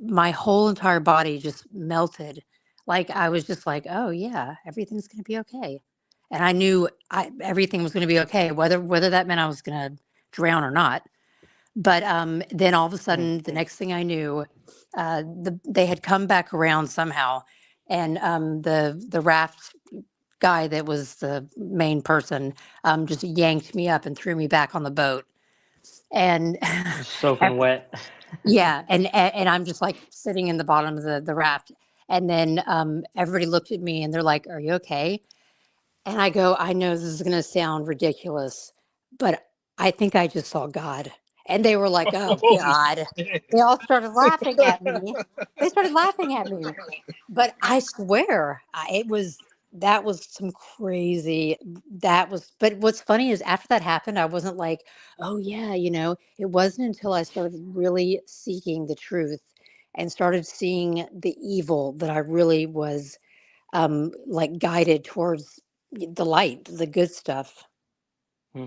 [SPEAKER 3] my whole entire body just melted. Like I was just like, oh yeah, everything's going to be okay. And I knew everything was going to be okay, whether that meant I was going to drown or not. But then all of a sudden, the next thing I knew, they had come back around somehow, and the raft guy that was the main person just yanked me up and threw me back on the boat. And
[SPEAKER 7] Soaking wet.
[SPEAKER 3] yeah, and I'm just like sitting in the bottom of the raft, and then everybody looked at me and they're like, "Are you okay?" And I go, I know this is going to sound ridiculous, but I think I just saw God. And they were like, oh,
[SPEAKER 1] Holy
[SPEAKER 3] God.
[SPEAKER 1] shit.
[SPEAKER 3] They all started laughing at me. They started laughing at me. But I swear, that was some crazy, but what's funny is after that happened, I wasn't like, oh, yeah, it wasn't until I started really seeking the truth and started seeing the evil that I really was like guided towards the light, the good stuff.
[SPEAKER 7] Hmm.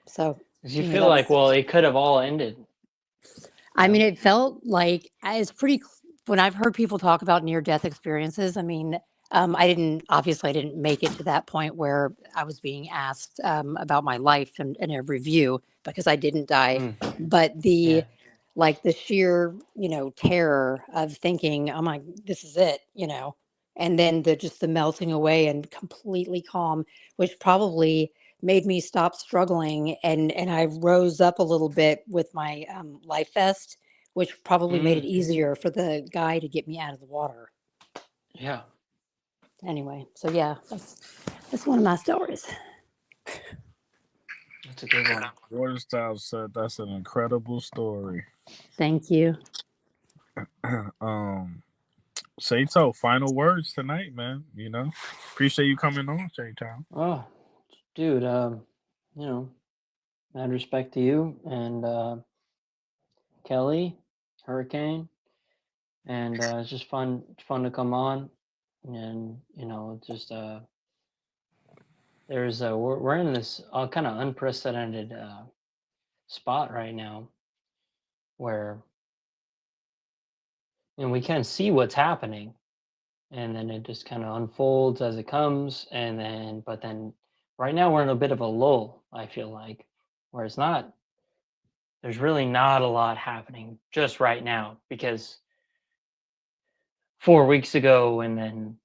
[SPEAKER 3] So,
[SPEAKER 7] 'Cause you feel like,
[SPEAKER 3] that's,
[SPEAKER 7] well, it could have all ended.
[SPEAKER 3] I mean, it felt like it's pretty, when I've heard people talk about near death experiences, I mean, obviously I didn't make it to that point where I was being asked about my life in a review because I didn't die.
[SPEAKER 7] Mm,
[SPEAKER 3] But
[SPEAKER 7] yeah.
[SPEAKER 3] like the sheer, terror of thinking, oh my, this is it, and then just the melting away and completely calm, which probably made me stop struggling, and I rose up a little bit with my life vest, which probably made it
[SPEAKER 7] Mm,
[SPEAKER 3] easier for the guy to get me out of the water.
[SPEAKER 7] yeah.
[SPEAKER 3] Anyway, so yeah, that's one of my stories.
[SPEAKER 7] That's a good one.
[SPEAKER 1] Water Style said that's an incredible story.
[SPEAKER 3] Thank you.
[SPEAKER 1] um, Sato, final words tonight, man. Appreciate you coming on, Sato.
[SPEAKER 7] Oh, dude, mad respect to you and Kelly, Hurricane, and it's just fun to come on, and just we're in this kind of unprecedented spot right now where we can see what's happening, and then it just kind of unfolds as it comes, and then but then right now we're in a bit of a lull, I feel like, where there's really not a lot happening just right now, because 4 weeks ago, and then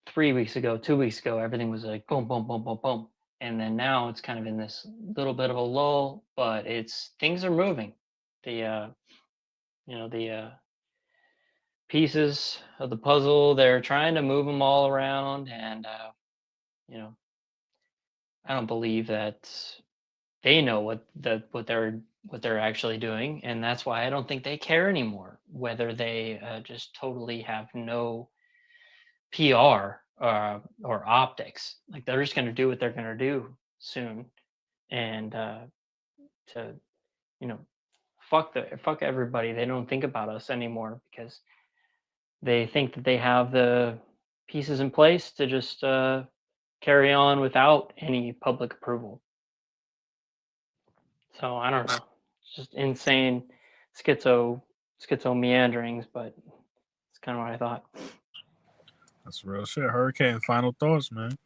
[SPEAKER 7] 3 weeks ago, 2 weeks ago, everything was like boom, boom, boom, boom, boom, and then now it's kind of in this little bit of a lull, but things are moving. The the pieces of the puzzle, they're trying to move them all around, and you know I don't believe that they know what they're actually doing, and that's why I don't think they care anymore whether they just totally have no PR or optics. Like, they're just going to do what they're going to do soon, and to you know fuck everybody. They don't think about us anymore because they think that they have the pieces in place to just carry on without any public approval. So I don't know. It's just insane schizo meanderings, but it's kind of what I thought.
[SPEAKER 1] That's real shit. Hurricane, final thoughts, man.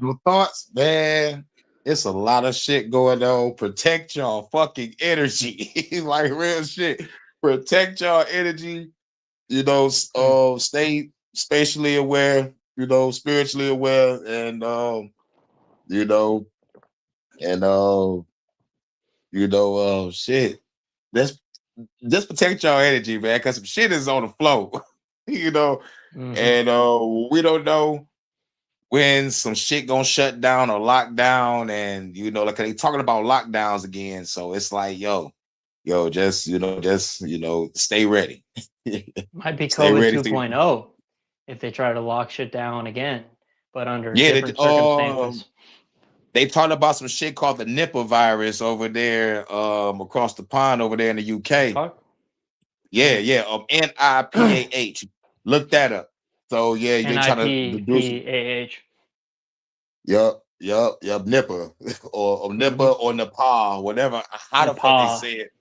[SPEAKER 2] Your thoughts, man. It's a lot of shit going on. Protect your fucking energy. Like, real shit. Protect your energy. Stay spatially aware, spiritually aware, and shit. Just protect your energy, man, because some shit is on the flow.
[SPEAKER 7] Mhm.
[SPEAKER 2] And we don't know when some shit gonna shut down or lock down, and like they talking about lockdowns again. So it's like, just stay ready.
[SPEAKER 7] Might be
[SPEAKER 2] Stay
[SPEAKER 7] COVID
[SPEAKER 2] ready.
[SPEAKER 7] 2.0 if they try to lock shit down again, but under
[SPEAKER 2] Yeah,
[SPEAKER 7] different circumstances.
[SPEAKER 2] they talked about some shit called the Nipah virus over there, across the pond over there in the UK.
[SPEAKER 7] Fuck.
[SPEAKER 2] Yeah, NIPAH. Look that up. So yeah, they trying to do.
[SPEAKER 7] NIPAH.
[SPEAKER 2] Yup, Nipah or Nipah or Nepal, whatever. How the fuck they
[SPEAKER 7] Nepal.
[SPEAKER 2] say it?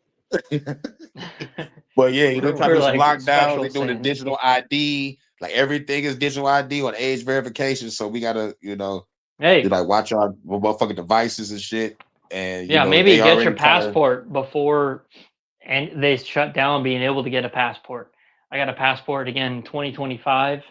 [SPEAKER 2] But yeah, they're trying to do some lockdown. They're doing the digital ID. Like, everything is digital ID on age verification. So we gotta,
[SPEAKER 7] Hey,
[SPEAKER 2] watch our motherfucking devices and shit. And
[SPEAKER 7] yeah, maybe
[SPEAKER 2] they
[SPEAKER 7] get your
[SPEAKER 2] already
[SPEAKER 7] passport before and they shut down being able to get a passport. I got a passport again in 2025,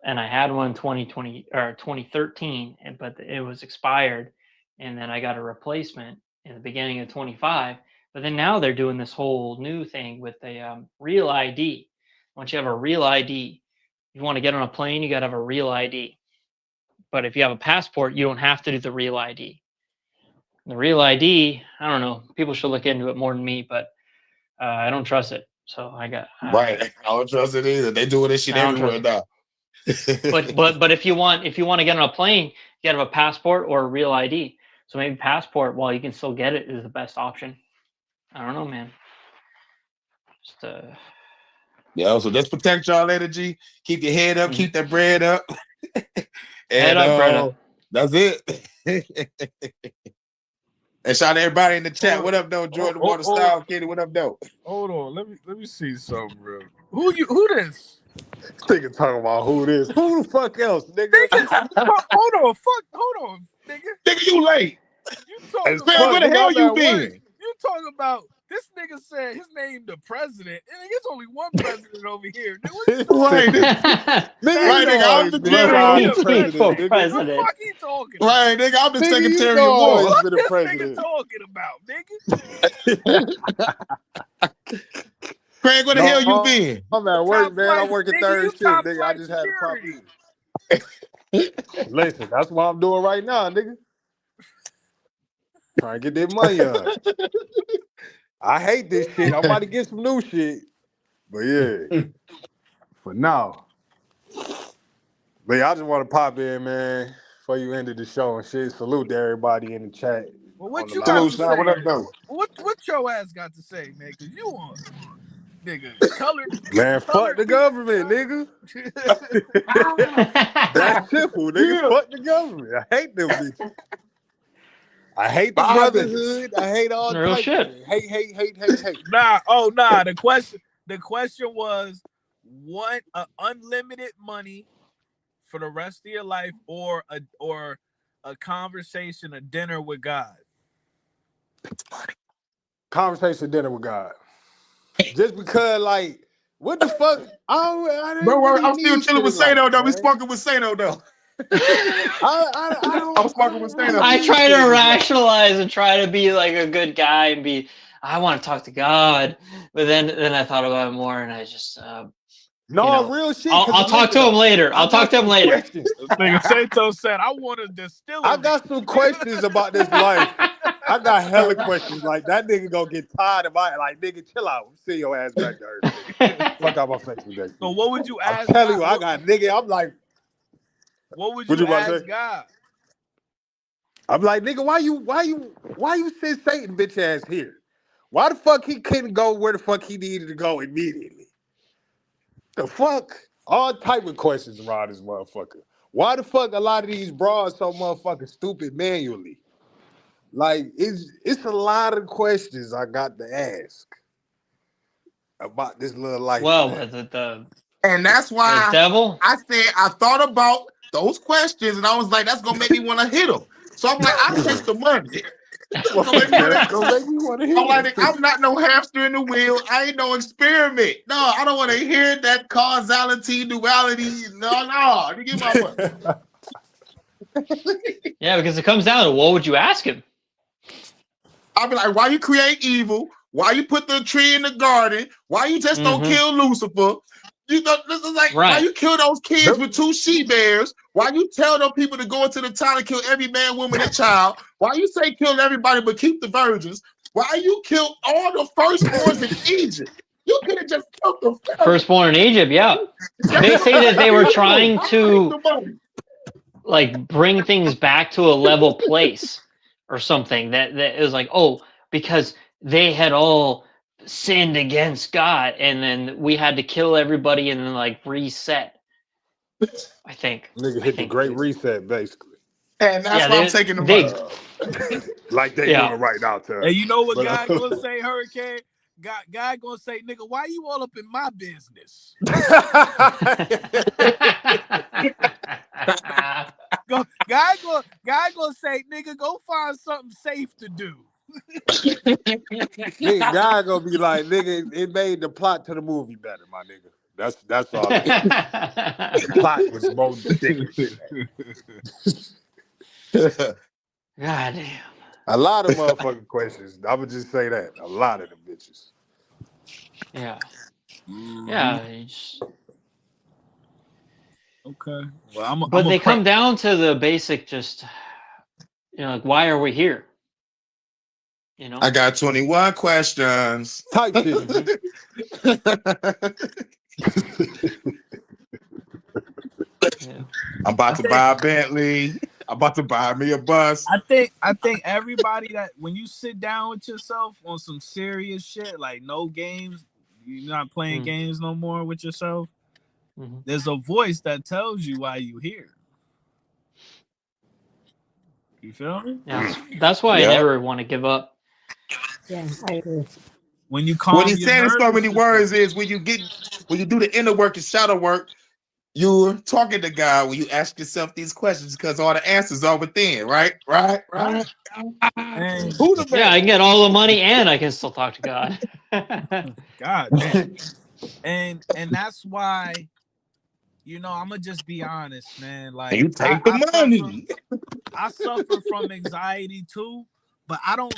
[SPEAKER 7] and I had one in 2020 or 2013, but it was expired, and then I got a replacement in the beginning of 25. But then now they're doing this whole new thing with the real ID. Once you have a real ID, if you want to get on a plane, you got to have a real ID. But if you have a passport, you don't have to do the real ID. The real ID, I don't know. People should look into it more than me, but I don't trust it. So
[SPEAKER 2] right. I don't trust it either. They doing this shit everywhere now.
[SPEAKER 7] but if you want to get on a plane, you gotta have a passport or a real ID. So maybe passport, while you can still get it, is the best option. I don't know, man. Just
[SPEAKER 2] so just protect y'all energy. Keep your head up. Keep that bread up.
[SPEAKER 7] Head up, bread up.
[SPEAKER 2] That's it. And shout out to everybody in the chat. What up, though? Jordan Water Style, Kitty. What up, though?
[SPEAKER 1] Hold on, let me see something real. Who this?
[SPEAKER 8] Nigga talking about who this? Who the fuck else, nigga?
[SPEAKER 1] Hold on, nigga.
[SPEAKER 2] Nigga, you late.
[SPEAKER 1] You talking
[SPEAKER 2] about, where the hell you been?
[SPEAKER 1] You talking about this nigga said his name the president, and there's only one president over here.
[SPEAKER 2] Right, nigga, I'm the general
[SPEAKER 7] president.
[SPEAKER 1] What the fuck he talking about?
[SPEAKER 2] Right, nigga, I'm the secretary of war.
[SPEAKER 1] What this nigga talking about, nigga?
[SPEAKER 2] Craig, where the hell you been?
[SPEAKER 8] I'm at work, man. I'm working third shift, nigga. I just had to pop in. Listen, that's what I'm doing right now, nigga. Trying to get that money on. I hate this shit. I'm about to get some new shit. But yeah, for now. But yeah, I just want to pop in, man, before you ended the show and shit. Salute to everybody in the chat.
[SPEAKER 1] Well, what you got to say?
[SPEAKER 2] What up, though?
[SPEAKER 1] What your ass got to say, man? Because you on, nigga, color.
[SPEAKER 8] Man, fuck the government, nigga. That's simple, nigga. Fuck the government. I hate them bitches. I hate the brotherhood. I hate all
[SPEAKER 7] real shit.
[SPEAKER 8] Hate.
[SPEAKER 1] Nah. The question was, want unlimited money for the rest of your life, or a conversation, a dinner with God?
[SPEAKER 8] Conversation dinner with God. Just because, like, what the fuck? I didn't
[SPEAKER 2] Don't worry,
[SPEAKER 8] really
[SPEAKER 2] I'm still
[SPEAKER 8] need
[SPEAKER 2] chilling
[SPEAKER 8] shit
[SPEAKER 2] with
[SPEAKER 8] in life,
[SPEAKER 2] Sato though. We
[SPEAKER 8] man.
[SPEAKER 2] smoking with Sato though.
[SPEAKER 8] I
[SPEAKER 2] I'm smoking with
[SPEAKER 8] don't
[SPEAKER 2] Sato.
[SPEAKER 7] I
[SPEAKER 8] need
[SPEAKER 7] try
[SPEAKER 8] shit
[SPEAKER 7] to
[SPEAKER 8] in life.
[SPEAKER 7] rationalize and try to be like a good guy and be. I want to talk to God, but then I thought about it more, and I just
[SPEAKER 8] No, real shit.
[SPEAKER 7] I'll
[SPEAKER 8] Cause
[SPEAKER 7] talk
[SPEAKER 8] listen,
[SPEAKER 7] to him later.
[SPEAKER 8] I
[SPEAKER 7] I'll talk
[SPEAKER 8] got
[SPEAKER 7] to him
[SPEAKER 8] some
[SPEAKER 7] later.
[SPEAKER 8] questions.
[SPEAKER 1] This nigga Sato said, "I want a
[SPEAKER 8] I
[SPEAKER 1] distillery."
[SPEAKER 8] got some questions about this life. I got hella questions. Like that nigga gonna get tired of my like nigga, chill out. See your ass back there, nigga. Fuck out my face with that
[SPEAKER 1] So
[SPEAKER 8] shit.
[SPEAKER 1] what would you
[SPEAKER 8] I'm
[SPEAKER 1] ask
[SPEAKER 8] telling
[SPEAKER 1] God?
[SPEAKER 8] you, I got nigga. I'm like,
[SPEAKER 1] What would
[SPEAKER 8] what
[SPEAKER 1] you
[SPEAKER 8] you about to
[SPEAKER 1] ask
[SPEAKER 8] say?
[SPEAKER 1] God?
[SPEAKER 8] I'm like, nigga, why you send Satan bitch ass here? Why the fuck he couldn't go where the fuck he needed to go immediately? The fuck? All type of questions around this motherfucker. Why the fuck a lot of these broads so motherfucking stupid manually? Like, it's a lot of questions I got to ask about this little life,
[SPEAKER 7] Well,
[SPEAKER 8] man.
[SPEAKER 2] And that's
[SPEAKER 7] the
[SPEAKER 2] why
[SPEAKER 7] devil.
[SPEAKER 2] I said I thought about those questions, and I was like, that's gonna make me want to hit them. So I'm like, I'll take the money. It's gonna make me
[SPEAKER 8] That's
[SPEAKER 2] want
[SPEAKER 8] gonna make me want to
[SPEAKER 2] I'm
[SPEAKER 8] hit
[SPEAKER 2] like,
[SPEAKER 8] it.
[SPEAKER 2] I'm not no hamster in the wheel. I ain't no experiment. No, I don't want to hear that causality, duality. No, you get my money.
[SPEAKER 7] Yeah, because it comes down to what would you ask him?
[SPEAKER 2] I'll be like, why you create evil? Why you put the tree in the garden? Why you just don't kill Lucifer? You know, this is like, why you kill those kids with 2 she-bears? Why you tell those people to go into the town and kill every man, woman, and child? Why you say kill everybody but keep the virgins? Why you kill all the firstborns in Egypt? You could have just killed the
[SPEAKER 7] Firstborn in Egypt, yeah. They say that they were trying to like bring things back to a level place or something. That it was like, oh, because they had all sinned against God, and then we had to kill everybody and then like reset. I think.
[SPEAKER 8] Nigga hit the great reset, basically.
[SPEAKER 2] And that's why I'm taking the money.
[SPEAKER 8] Like they doing right now to us.
[SPEAKER 1] And you know what
[SPEAKER 8] But,
[SPEAKER 1] God gonna say, Hurricane? God gonna say, nigga, why you all up in my business? God gonna say, nigga, go find something safe to do.
[SPEAKER 8] Nigga, God gonna be like, nigga, it made the plot to the movie better, my nigga. That's all it is. The plot was more thicker.
[SPEAKER 7] God damn.
[SPEAKER 8] A lot of motherfucking questions. I would just say that. A lot of them bitches.
[SPEAKER 7] Yeah. Yeah.
[SPEAKER 1] Okay. Well,
[SPEAKER 7] but they come down to the basic, just like, why are we here? You know.
[SPEAKER 2] I got 21 questions.
[SPEAKER 8] Type shit.
[SPEAKER 2] Yeah. I'm about to buy a Bentley. I'm about to buy me a bus.
[SPEAKER 1] I think everybody that when you sit down with yourself on some serious shit, like no games, you're not playing games no more with yourself. There's a voice that tells you why you're here. You feel me?
[SPEAKER 7] Yeah, that's why I never want to give up.
[SPEAKER 5] Yeah, I agree.
[SPEAKER 1] When you calm
[SPEAKER 2] what he's saying in so many words is when you do the inner work and shadow work, you're talking to God when you ask yourself these questions because all the answers are within, right?
[SPEAKER 7] Yeah, I can get all the money and I can still talk to God.
[SPEAKER 1] God damn. And that's why, I'm gonna just be honest, man. Like
[SPEAKER 2] you take the money.
[SPEAKER 1] I suffer from anxiety too, but I don't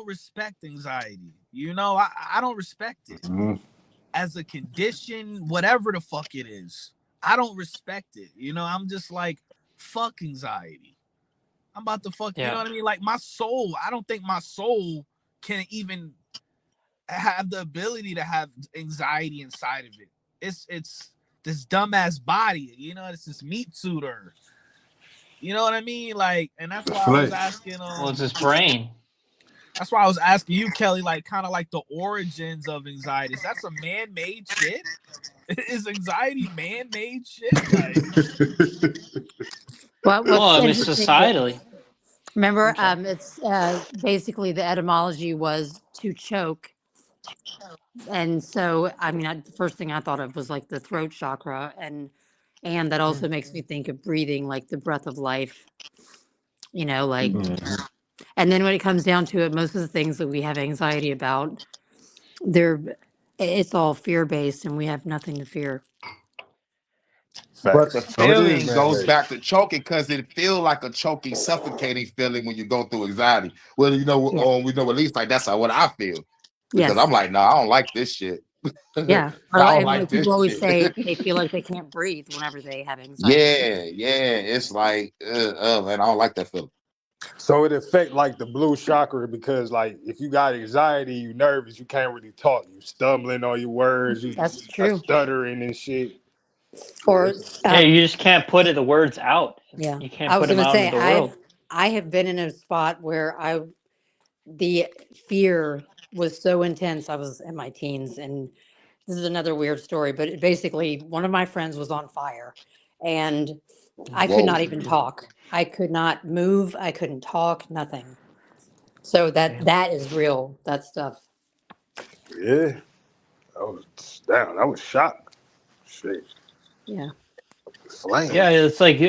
[SPEAKER 1] respect anxiety. I don't respect it as a condition, whatever the fuck it is. I don't respect it. I'm just like, fuck anxiety. I'm about to fuck, you know what I mean? Like my soul, I don't think my soul can even have the ability to have anxiety inside of it. It's this dumbass body, it's this meat suit or you know what I mean? Like, and that's why I was asking
[SPEAKER 7] well, it's his brain.
[SPEAKER 1] That's why I was asking you, Kelly, like kind of like the origins of anxiety. Is that some man-made shit? Is anxiety man-made shit? Like,
[SPEAKER 7] well, it's societally.
[SPEAKER 3] Remember, it's basically the etymology was to choke, And so, I mean, the first thing I thought of was like the throat chakra, and that also makes me think of breathing, like the breath of life. Like,
[SPEAKER 8] Mhm.
[SPEAKER 3] and then when it comes down to it, most of the things that we have anxiety about, they're it's all fear based, and we have nothing to fear.
[SPEAKER 2] But the
[SPEAKER 8] Facts. So it is
[SPEAKER 2] feeling
[SPEAKER 8] man
[SPEAKER 2] goes
[SPEAKER 8] made.
[SPEAKER 2] back to choking because it feel like a choking, suffocating feeling when you go through anxiety. Well,
[SPEAKER 3] Yeah.
[SPEAKER 2] we know at least like that's how what I feel because I'm
[SPEAKER 3] Yes.
[SPEAKER 2] like, no, I don't like this shit. I
[SPEAKER 3] Yeah.
[SPEAKER 2] don't
[SPEAKER 3] And
[SPEAKER 2] like
[SPEAKER 3] like
[SPEAKER 2] this
[SPEAKER 3] people always
[SPEAKER 2] shit.
[SPEAKER 3] say, they feel like they can't breathe whenever they have anxiety.
[SPEAKER 2] Yeah, yeah. It's like, man, I don't like that feeling.
[SPEAKER 8] So it affect like the blue chakra because like if you got anxiety, you nervous, you can't really talk. You stumbling on your words, you
[SPEAKER 3] That's
[SPEAKER 8] are
[SPEAKER 3] true.
[SPEAKER 8] stuttering and shit. Yeah.
[SPEAKER 3] Or
[SPEAKER 7] Yeah, you just can't put the words out.
[SPEAKER 3] yeah,
[SPEAKER 7] You can't
[SPEAKER 3] I
[SPEAKER 7] put
[SPEAKER 3] was
[SPEAKER 7] them
[SPEAKER 3] gonna
[SPEAKER 7] out into
[SPEAKER 3] say
[SPEAKER 7] the world.
[SPEAKER 3] I have been in a spot where the fear was so intense. I was in my teens, and this is another weird story, but basically one of my friends was on fire, and I could
[SPEAKER 2] Whoa.
[SPEAKER 3] not even talk. I could not move. I couldn't talk. Nothing. So
[SPEAKER 7] Damn.
[SPEAKER 3] that is real. That stuff.
[SPEAKER 8] Yeah. I was down. I was shocked. Shit.
[SPEAKER 3] Yeah.
[SPEAKER 8] Flame.
[SPEAKER 7] Yeah, it's like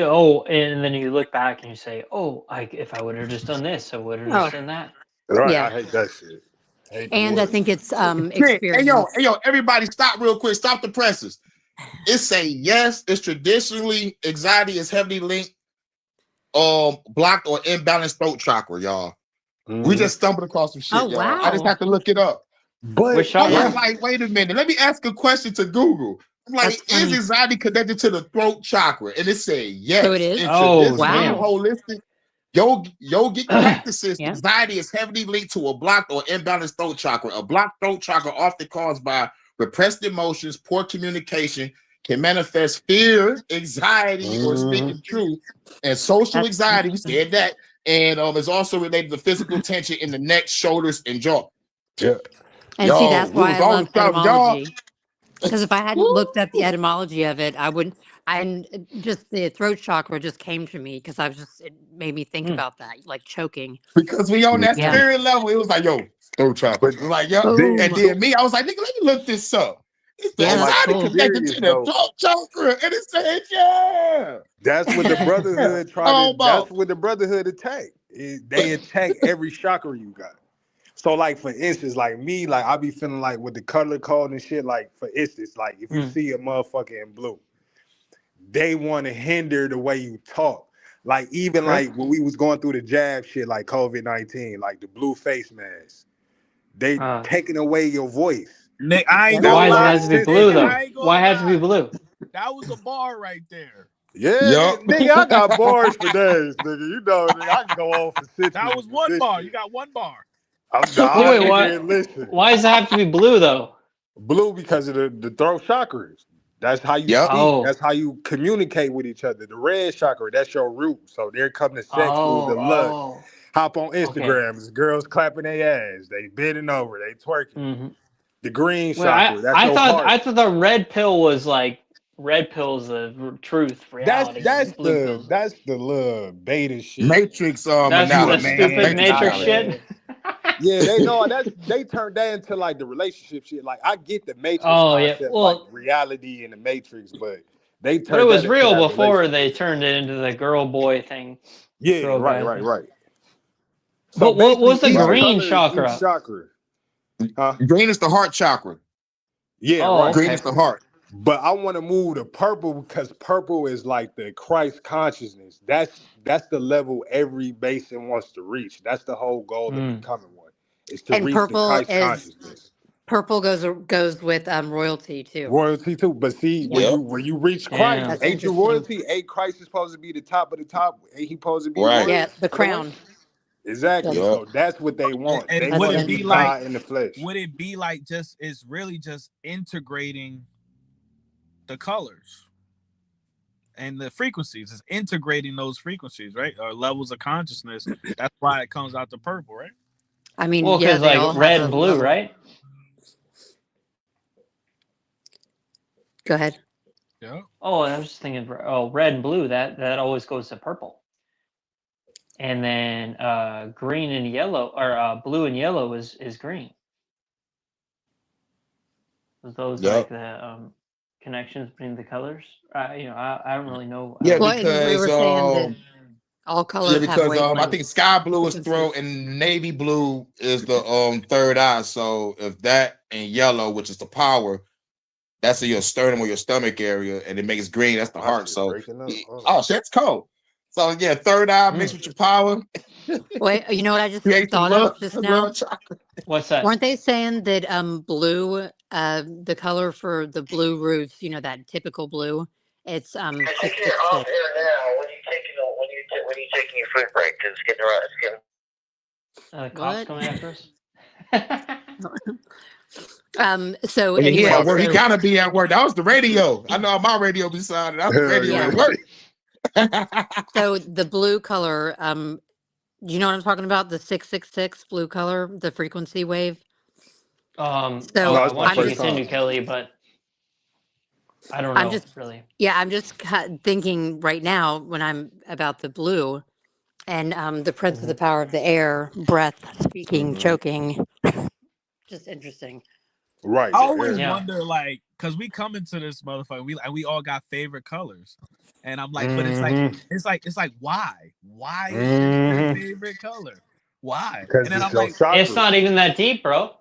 [SPEAKER 7] and then you look back and you say, "Oh, if I would have just done this, I would have
[SPEAKER 3] Oh,
[SPEAKER 7] just done that."
[SPEAKER 8] Right.
[SPEAKER 3] yeah.
[SPEAKER 8] I hate that shit. I hate the
[SPEAKER 3] And I
[SPEAKER 8] word.
[SPEAKER 3] think it's
[SPEAKER 2] Hey,
[SPEAKER 3] experience.
[SPEAKER 2] yo, everybody stop real quick. Stop the presses. It's saying yes, it's traditionally anxiety is heavily linked, blocked or imbalanced throat chakra, y'all. We
[SPEAKER 8] Mhm.
[SPEAKER 2] just stumbled across some
[SPEAKER 3] Oh
[SPEAKER 2] shit, y'all. I just
[SPEAKER 3] wow.
[SPEAKER 2] have to look it up.
[SPEAKER 8] But
[SPEAKER 7] Which
[SPEAKER 3] Yeah,
[SPEAKER 2] I'm
[SPEAKER 7] chakra?
[SPEAKER 2] like, wait a minute. Let me ask a question to Google. I'm
[SPEAKER 3] that's
[SPEAKER 2] like, is
[SPEAKER 3] funny.
[SPEAKER 2] anxiety connected to the throat chakra? And it said
[SPEAKER 3] So it
[SPEAKER 2] yes.
[SPEAKER 3] is.
[SPEAKER 2] In
[SPEAKER 7] Oh,
[SPEAKER 2] traditionally
[SPEAKER 7] damn.
[SPEAKER 3] Wow.
[SPEAKER 2] holistic yogic practices,
[SPEAKER 3] Yeah.
[SPEAKER 2] anxiety is heavily linked to a blocked or imbalanced throat chakra. A blocked throat chakra, often caused by repressed emotions, poor communication, can manifest fear, anxiety, or
[SPEAKER 8] Mhm.
[SPEAKER 2] speaking truth. And social
[SPEAKER 3] That's
[SPEAKER 2] anxiety, we
[SPEAKER 3] interesting.
[SPEAKER 2] said that, and is also related to physical tension in the neck, shoulders, and jaw.
[SPEAKER 8] Yeah.
[SPEAKER 3] And see,
[SPEAKER 2] Yo,
[SPEAKER 3] that's
[SPEAKER 2] we
[SPEAKER 3] why
[SPEAKER 2] was
[SPEAKER 3] I
[SPEAKER 2] on
[SPEAKER 3] love
[SPEAKER 2] top, y'all.
[SPEAKER 3] etymology. Because if I hadn't looked up the etymology of it, I wouldn't. And just the throat chakra just came to me because it made me think
[SPEAKER 7] Hmm,
[SPEAKER 3] about that, like choking.
[SPEAKER 2] Because we on that
[SPEAKER 3] Yeah.
[SPEAKER 8] Mhm.
[SPEAKER 2] spirit level, it was like, yo, throat chakra.
[SPEAKER 8] But
[SPEAKER 2] It was like, yo,
[SPEAKER 8] then
[SPEAKER 2] and
[SPEAKER 3] Oh,
[SPEAKER 2] then me, I was like, nigga, let me look this up. It's the
[SPEAKER 3] yeah,
[SPEAKER 8] on
[SPEAKER 3] that's
[SPEAKER 8] like
[SPEAKER 2] anxiety
[SPEAKER 8] some
[SPEAKER 3] cool.
[SPEAKER 2] connected
[SPEAKER 8] serious
[SPEAKER 2] to the
[SPEAKER 8] though,
[SPEAKER 2] throat chakra. And it said, yeah.
[SPEAKER 8] that's what the
[SPEAKER 2] Yeah.
[SPEAKER 8] brotherhood tried to. That's
[SPEAKER 2] Almost.
[SPEAKER 8] what the brotherhood attack. They attack every chakra you got. So like for instance, like me, like I be feeling like with the color code and shit. Like for instance, like if you
[SPEAKER 7] hmm.
[SPEAKER 8] see a motherfucker in blue, they want to hinder the way you talk. Like even
[SPEAKER 7] Really?
[SPEAKER 8] like when we was going through the jab shit, like COVID-19, like the blue face mask, they
[SPEAKER 7] Uh,
[SPEAKER 8] taking away your voice.
[SPEAKER 1] Nick, I ain't
[SPEAKER 3] Yep.
[SPEAKER 8] That's
[SPEAKER 1] gonna
[SPEAKER 7] why does it
[SPEAKER 8] why
[SPEAKER 1] lie.
[SPEAKER 7] have
[SPEAKER 8] it's
[SPEAKER 7] to be
[SPEAKER 8] sensitive
[SPEAKER 7] blue
[SPEAKER 1] Nigga,
[SPEAKER 8] to
[SPEAKER 7] though?
[SPEAKER 8] you.
[SPEAKER 1] I ain't
[SPEAKER 7] Why
[SPEAKER 1] gonna
[SPEAKER 7] has to be
[SPEAKER 1] lie.
[SPEAKER 7] blue?
[SPEAKER 1] That was a bar right there.
[SPEAKER 8] Yeah,
[SPEAKER 2] Yup.
[SPEAKER 8] nigga, I got bars for days, nigga. You know, nigga, I can go on for
[SPEAKER 1] That
[SPEAKER 8] centuries
[SPEAKER 1] was
[SPEAKER 8] with
[SPEAKER 1] one
[SPEAKER 8] this
[SPEAKER 1] bar. You
[SPEAKER 8] shit.
[SPEAKER 1] got one bar.
[SPEAKER 8] I'm
[SPEAKER 7] Wait,
[SPEAKER 8] nah,
[SPEAKER 7] wait,
[SPEAKER 8] nigga, listen.
[SPEAKER 7] why does it have to be blue though?
[SPEAKER 8] Blue because of the throat chakras. That's how you
[SPEAKER 2] Yep.
[SPEAKER 8] speak.
[SPEAKER 7] Oh,
[SPEAKER 8] That's how you communicate with each other. The red chakra, that's your root. So there come the sex, the lust.
[SPEAKER 7] oh.
[SPEAKER 8] Hop on
[SPEAKER 7] Okay.
[SPEAKER 8] Instagram, it's girls clapping their ass. They bending over, they twerking.
[SPEAKER 7] Hmm.
[SPEAKER 8] The green
[SPEAKER 7] Well, I
[SPEAKER 8] chakra, that's
[SPEAKER 7] I
[SPEAKER 8] your
[SPEAKER 7] thought
[SPEAKER 8] heart.
[SPEAKER 7] I thought the red pill was like red pill's the truth,
[SPEAKER 8] That's
[SPEAKER 7] reality,
[SPEAKER 8] that's
[SPEAKER 7] and blue
[SPEAKER 8] the
[SPEAKER 7] pills.
[SPEAKER 8] that's the little beta shit.
[SPEAKER 2] Matrix
[SPEAKER 7] That's
[SPEAKER 8] You a
[SPEAKER 7] the
[SPEAKER 2] analogy. That's
[SPEAKER 7] stupid
[SPEAKER 8] man, you
[SPEAKER 2] Matrix
[SPEAKER 8] not a
[SPEAKER 7] matrix
[SPEAKER 2] analogy.
[SPEAKER 7] shit.
[SPEAKER 8] man. Yeah, they know that's they turned that into like the relationship shit. Like I get the matrix
[SPEAKER 7] Oh yeah.
[SPEAKER 8] concept, like
[SPEAKER 7] Well,
[SPEAKER 8] reality in the matrix, but they
[SPEAKER 7] but it
[SPEAKER 8] turned that
[SPEAKER 7] was
[SPEAKER 8] into
[SPEAKER 7] real
[SPEAKER 8] that
[SPEAKER 7] before
[SPEAKER 8] relationship
[SPEAKER 7] they
[SPEAKER 8] shit.
[SPEAKER 7] turned it into the girl boy thing,
[SPEAKER 8] Yeah,
[SPEAKER 7] girl
[SPEAKER 8] right,
[SPEAKER 7] guy
[SPEAKER 8] right,
[SPEAKER 7] thing.
[SPEAKER 8] right. So
[SPEAKER 7] But what
[SPEAKER 8] basically
[SPEAKER 7] was the
[SPEAKER 8] each
[SPEAKER 2] Right.
[SPEAKER 7] green
[SPEAKER 8] color is each
[SPEAKER 7] chakra?
[SPEAKER 8] chakra. Huh?
[SPEAKER 2] Green is the heart chakra.
[SPEAKER 8] Yeah,
[SPEAKER 7] Oh,
[SPEAKER 8] right.
[SPEAKER 2] Green is
[SPEAKER 7] okay.
[SPEAKER 2] the heart.
[SPEAKER 8] But I want to move to purple because purple is like the Christ consciousness. That's the level every Mason wants to reach. That's the whole goal of
[SPEAKER 7] Hmm.
[SPEAKER 8] becoming one. Is to
[SPEAKER 3] And
[SPEAKER 8] reach the Christ consciousness.
[SPEAKER 3] purple goes with royalty too.
[SPEAKER 8] Royalty too. But see,
[SPEAKER 3] Yeah,
[SPEAKER 2] Yep.
[SPEAKER 8] when you reach Christ,
[SPEAKER 7] Damn.
[SPEAKER 3] that's
[SPEAKER 8] ain't you
[SPEAKER 3] interesting.
[SPEAKER 8] royalty? Ain't Christ is supposed to be the top of the top? Ain't he supposed to be
[SPEAKER 2] Right.
[SPEAKER 3] Yeah,
[SPEAKER 8] royal
[SPEAKER 3] the
[SPEAKER 8] in a way?
[SPEAKER 3] crown.
[SPEAKER 8] Exactly.
[SPEAKER 3] That's
[SPEAKER 2] Yep.
[SPEAKER 8] So that's what they want. They
[SPEAKER 1] And
[SPEAKER 3] that's
[SPEAKER 1] would
[SPEAKER 8] want to
[SPEAKER 1] it
[SPEAKER 8] be
[SPEAKER 1] be like?
[SPEAKER 3] interesting.
[SPEAKER 8] God in the flesh.
[SPEAKER 1] Would it be like just? It's really just integrating the colors and the frequencies. It's integrating those frequencies, right? Or levels of consciousness. That's why it comes out to purple, right?
[SPEAKER 3] I mean,
[SPEAKER 7] Well,
[SPEAKER 3] yeah,
[SPEAKER 7] because
[SPEAKER 3] they
[SPEAKER 7] like
[SPEAKER 3] all have
[SPEAKER 7] red
[SPEAKER 3] a
[SPEAKER 7] and blue,
[SPEAKER 3] level.
[SPEAKER 7] right?
[SPEAKER 3] Go ahead.
[SPEAKER 1] Yeah.
[SPEAKER 7] Oh, I was just thinking. Oh, red and blue. That always goes to purple. And then green and yellow, or blue and yellow is green. Was those
[SPEAKER 2] Yep.
[SPEAKER 7] like the connections between the colors? I don't really know. I
[SPEAKER 2] Yeah,
[SPEAKER 7] don't
[SPEAKER 3] Well,
[SPEAKER 7] know.
[SPEAKER 3] and we
[SPEAKER 2] because
[SPEAKER 3] were saying that all colors have
[SPEAKER 2] I
[SPEAKER 3] wavelength
[SPEAKER 2] think sky blue is throat
[SPEAKER 3] frequencies.
[SPEAKER 2] and navy blue is the third eye. So if that and yellow, which is the power, that's in your sternum or your stomach area, and it makes green, that's the
[SPEAKER 8] My
[SPEAKER 2] heart.
[SPEAKER 8] shit
[SPEAKER 2] So
[SPEAKER 8] breaking up.
[SPEAKER 2] oh shit, it's cold. So yeah, third eye mixed with your power.
[SPEAKER 3] Wait, you know what I just
[SPEAKER 2] Create some
[SPEAKER 3] thought of just now?
[SPEAKER 2] love chocolate.
[SPEAKER 7] What's that?
[SPEAKER 3] Weren't they saying that blue, the color for the blue roofs, you know, that typical blue, it's
[SPEAKER 6] I think
[SPEAKER 3] 666.
[SPEAKER 6] you're off air now. When you taking your food break? Because it's getting
[SPEAKER 7] The cops
[SPEAKER 3] What?
[SPEAKER 7] coming after us?
[SPEAKER 3] So
[SPEAKER 2] Oh, yeah, he
[SPEAKER 3] anyway,
[SPEAKER 2] at work. He
[SPEAKER 3] so
[SPEAKER 2] gotta be at work. That was the radio. I know my radio be sounding. That was the
[SPEAKER 8] Hell
[SPEAKER 2] radio
[SPEAKER 3] yeah.
[SPEAKER 2] at work.
[SPEAKER 3] so the blue color, you know what I'm talking about? The 666 blue color, the frequency wave.
[SPEAKER 7] No,
[SPEAKER 3] So
[SPEAKER 7] I
[SPEAKER 8] it's my
[SPEAKER 7] want you to
[SPEAKER 8] first
[SPEAKER 7] continue,
[SPEAKER 8] time.
[SPEAKER 7] Kelly, but I don't
[SPEAKER 3] I'm
[SPEAKER 7] know
[SPEAKER 3] just,
[SPEAKER 7] really.
[SPEAKER 3] yeah, I'm just thinking right now when I'm about the blue and the prince of the power of the air, breath, speaking, choking. Just interesting.
[SPEAKER 8] Right,
[SPEAKER 1] I
[SPEAKER 8] the
[SPEAKER 1] always
[SPEAKER 8] air.
[SPEAKER 7] Yeah.
[SPEAKER 1] wonder, like, cause we come into this motherfucker, we all got favorite colors, and I'm like, but it's like, why? Why is this your favorite color? Why?
[SPEAKER 8] Because
[SPEAKER 1] And then
[SPEAKER 8] it's
[SPEAKER 1] I'm
[SPEAKER 8] your
[SPEAKER 1] like,
[SPEAKER 7] It's
[SPEAKER 8] chakras.
[SPEAKER 7] not even that deep, bro.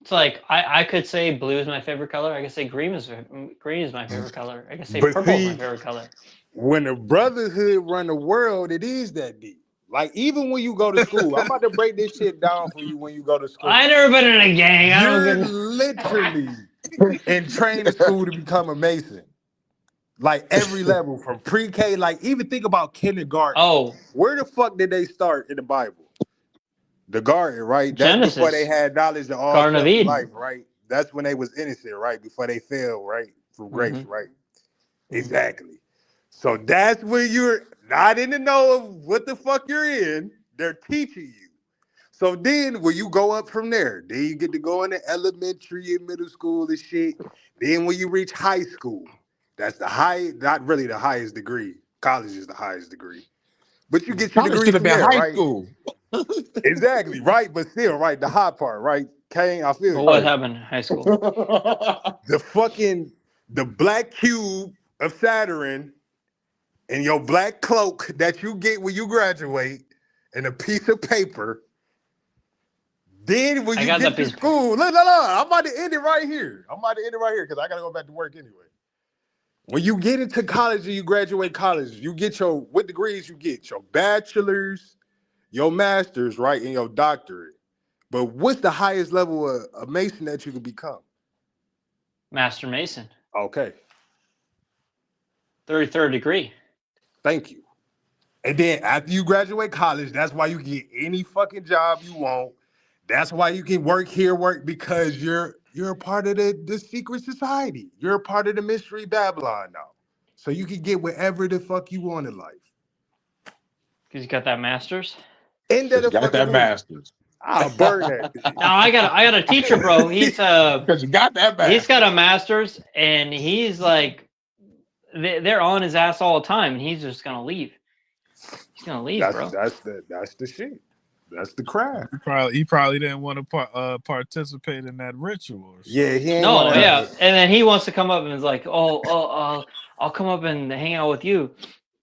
[SPEAKER 7] It's like I could say blue is my favorite color. I could say green is my favorite color. I could say
[SPEAKER 8] But
[SPEAKER 7] purple is my
[SPEAKER 8] see,
[SPEAKER 7] favorite color.
[SPEAKER 8] when the brotherhood run the world, it is that deep. Like even when you go to school, I'm about to break this shit down for you when you go to school.
[SPEAKER 7] I never been in a gang. I don't
[SPEAKER 8] You're
[SPEAKER 7] get.
[SPEAKER 8] literally in training school to become a Mason. Like every level from pre-K, like even think about kindergarten.
[SPEAKER 7] Oh,
[SPEAKER 8] Where the fuck did they start in the Bible? The garden, right? That's before they
[SPEAKER 7] Genesis,
[SPEAKER 8] had knowledge of all
[SPEAKER 7] Garden of
[SPEAKER 8] stuff in
[SPEAKER 7] Eden.
[SPEAKER 8] life, right? That's when they was innocent, right? Before they fell, right? From grace, right? Exactly. So that's when you're not in the know of what the fuck you're in. They're teaching you. So then when you go up from there, then you get to go into elementary and middle school and shit. Then when you reach high school, that's the high, not really the highest degree. College is the highest degree. But you get your
[SPEAKER 2] College
[SPEAKER 8] degree
[SPEAKER 2] should have
[SPEAKER 8] from
[SPEAKER 2] been
[SPEAKER 8] there,
[SPEAKER 2] high
[SPEAKER 8] right?
[SPEAKER 2] school.
[SPEAKER 8] Exactly, right? But still, right, the hot part, right? Kane, I feel
[SPEAKER 7] But
[SPEAKER 8] you.
[SPEAKER 7] what happened in high school?
[SPEAKER 8] The black cube of Saturn and your black cloak that you get when you graduate and a piece of paper. Then when
[SPEAKER 7] I
[SPEAKER 8] you
[SPEAKER 7] got
[SPEAKER 8] get
[SPEAKER 7] that
[SPEAKER 8] to
[SPEAKER 7] piece.
[SPEAKER 8] school, look, I'm about to end it right here. Because I gotta go back to work anyway. When you get into college and you graduate college, you get what degrees you get? Your bachelor's, your master's, right, and your doctorate. But what's the highest level of a Mason that you can become?
[SPEAKER 7] Master Mason,
[SPEAKER 8] Okay,
[SPEAKER 7] 33rd degree.
[SPEAKER 8] thank you. And then after you graduate college, that's why you can get any fucking job you want. That's why you can work here, because you're a part of the secret society. You're a part of the mystery Babylon now. So you can get whatever the fuck you want in life.
[SPEAKER 7] Because you got that master's.
[SPEAKER 8] End of
[SPEAKER 2] You
[SPEAKER 8] the
[SPEAKER 2] got
[SPEAKER 8] fucking
[SPEAKER 2] that
[SPEAKER 8] movie.
[SPEAKER 2] master's.
[SPEAKER 8] I'll burn that.
[SPEAKER 7] No, I got a teacher, bro. He's
[SPEAKER 2] Because you got that master's.
[SPEAKER 7] he's got a master's, and he's like, they're on his ass all the time, and he's just gonna leave. He's gonna leave, bro.
[SPEAKER 8] That's the shit. That's the crap.
[SPEAKER 1] he probably didn't want to participate in that ritual. Or something.
[SPEAKER 8] Yeah, he ain't
[SPEAKER 7] No,
[SPEAKER 8] want
[SPEAKER 7] yeah, and then he wants to come up and is like, I'll come up and hang out with you.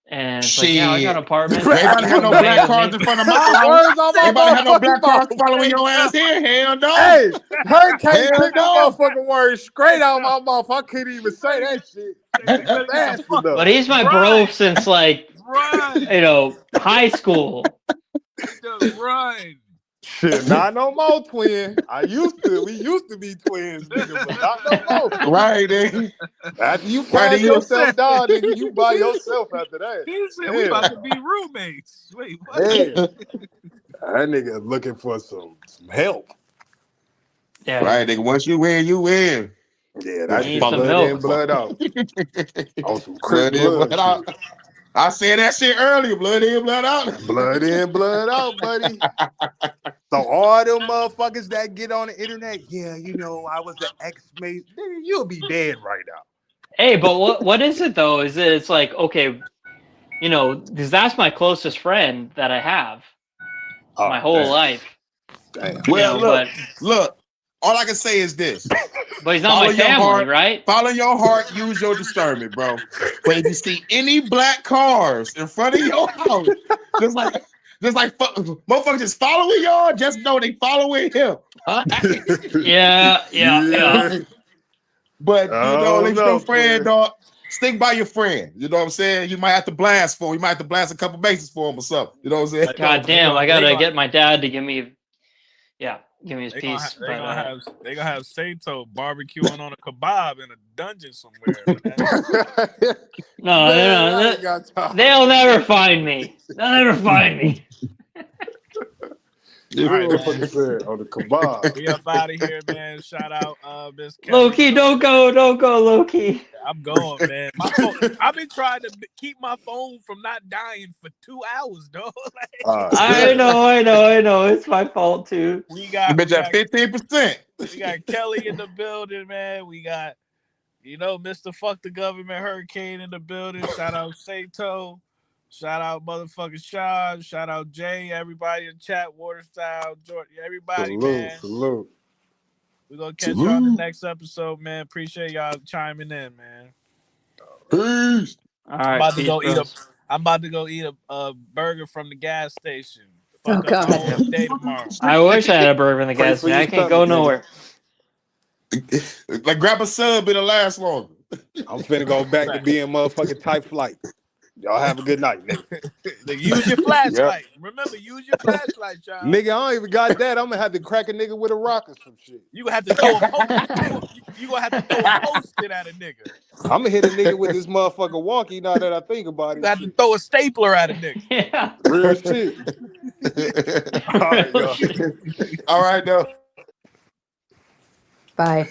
[SPEAKER 7] And it's like, yeah, I got an apartment.
[SPEAKER 2] Everybody had no black cards in front of my house. Everybody had no black cards following your ass here. Hell no.
[SPEAKER 8] Hey, Hurricane
[SPEAKER 2] Hell
[SPEAKER 8] took
[SPEAKER 2] no.
[SPEAKER 8] the motherfucking words straight out my mouth. I couldn't even say that shit fast enough.
[SPEAKER 7] But he's my bro since like,
[SPEAKER 1] Run,
[SPEAKER 7] high school.
[SPEAKER 1] run.
[SPEAKER 8] Shit, not no more, twin. We used to be twins, nigga, but not no more.
[SPEAKER 2] Right, nigga.
[SPEAKER 8] After you pass yourself down, nigga, you by yourself after that.
[SPEAKER 1] He said we about to be roommates. Wait, what?
[SPEAKER 8] Hey, that nigga looking for some help.
[SPEAKER 7] Yeah.
[SPEAKER 2] Right, nigga. Once you win, you win.
[SPEAKER 8] Yeah, that's
[SPEAKER 7] Need
[SPEAKER 8] blood
[SPEAKER 7] some
[SPEAKER 8] in,
[SPEAKER 7] milk.
[SPEAKER 8] blood out. On some
[SPEAKER 2] Blood in, blood out.
[SPEAKER 8] shit.
[SPEAKER 2] I said that shit earlier. Blood in, blood out.
[SPEAKER 8] Blood in, blood out, buddy. So all them motherfuckers that get on the internet, yeah, I was the ex-mate. You'll be dead right now.
[SPEAKER 7] Hey, but what is it though? Is it's like, okay, because that's my closest friend that I have my whole life.
[SPEAKER 8] Damn.
[SPEAKER 2] Well, look. All I can say is this.
[SPEAKER 7] But he's not
[SPEAKER 2] Follow
[SPEAKER 7] my
[SPEAKER 2] your
[SPEAKER 7] family,
[SPEAKER 2] heart.
[SPEAKER 7] right?
[SPEAKER 2] Follow your heart, use your discernment, bro. But if you see any black cars in front of your house, just like motherfuckers just following y'all, just know they following him.
[SPEAKER 7] Yeah.
[SPEAKER 2] But you know,
[SPEAKER 8] Oh,
[SPEAKER 2] if
[SPEAKER 8] no,
[SPEAKER 2] your friend,
[SPEAKER 8] man.
[SPEAKER 2] dog, stick by your friend. You know what I'm saying? You might have to blast for him. You might have to blast a couple bases for him or something. You know what I'm saying?
[SPEAKER 7] God damn, I gotta get my dad to give me his
[SPEAKER 1] They
[SPEAKER 7] piece.
[SPEAKER 1] gonna have Sato barbecuing on a kebab in a dungeon somewhere, man.
[SPEAKER 7] No, they'll never find me. They'll never find me.
[SPEAKER 1] All right, man.
[SPEAKER 8] On the kebab.
[SPEAKER 1] We up out of here, man. Shout out Miss Kelly.
[SPEAKER 7] Low-key, don't go, low-key.
[SPEAKER 1] I'm going, man. My phone, I've been trying to keep my phone from not dying for 2 hours, though.
[SPEAKER 7] I know. It's my fault too.
[SPEAKER 1] We got
[SPEAKER 2] 15%.
[SPEAKER 1] We got Kelly in the building, man. We got, Mr. Fuck the Government Hurricane in the building. Shout out Sato. Shout out motherfucking Sean. Shout out Jay. Everybody in chat. Water Style. Jordan. Everybody, man.
[SPEAKER 8] Salute.
[SPEAKER 1] We're going to catch y'all on the next episode, man. Appreciate y'all chiming in, man.
[SPEAKER 2] Peace.
[SPEAKER 7] All right,
[SPEAKER 1] I'm about to go eat a burger from the gas station.
[SPEAKER 3] Oh,
[SPEAKER 1] Fuck up my
[SPEAKER 3] God.
[SPEAKER 1] whole day tomorrow.
[SPEAKER 7] I wish I had a burger in the gas station. I can't go nowhere.
[SPEAKER 2] Like grab a sub, it'll last longer.
[SPEAKER 8] I'm finna go back to being motherfucking type flight. Y'all have a good night, nigga.
[SPEAKER 1] Use your flashlight. Remember, use your flashlight, y'all.
[SPEAKER 8] Nigga, I don't even got that. I'm gonna have to crack a nigga with a rock or some shit.
[SPEAKER 1] You gonna have to throw you gonna have to throw a post-it at a nigga.
[SPEAKER 8] I'm gonna hit a nigga with this motherfucker wonky now that I think about it.
[SPEAKER 1] You have to throw a stapler at a nigga.
[SPEAKER 7] Yeah.
[SPEAKER 8] Real shit. All right, y'all.
[SPEAKER 2] All right, though.
[SPEAKER 3] Bye.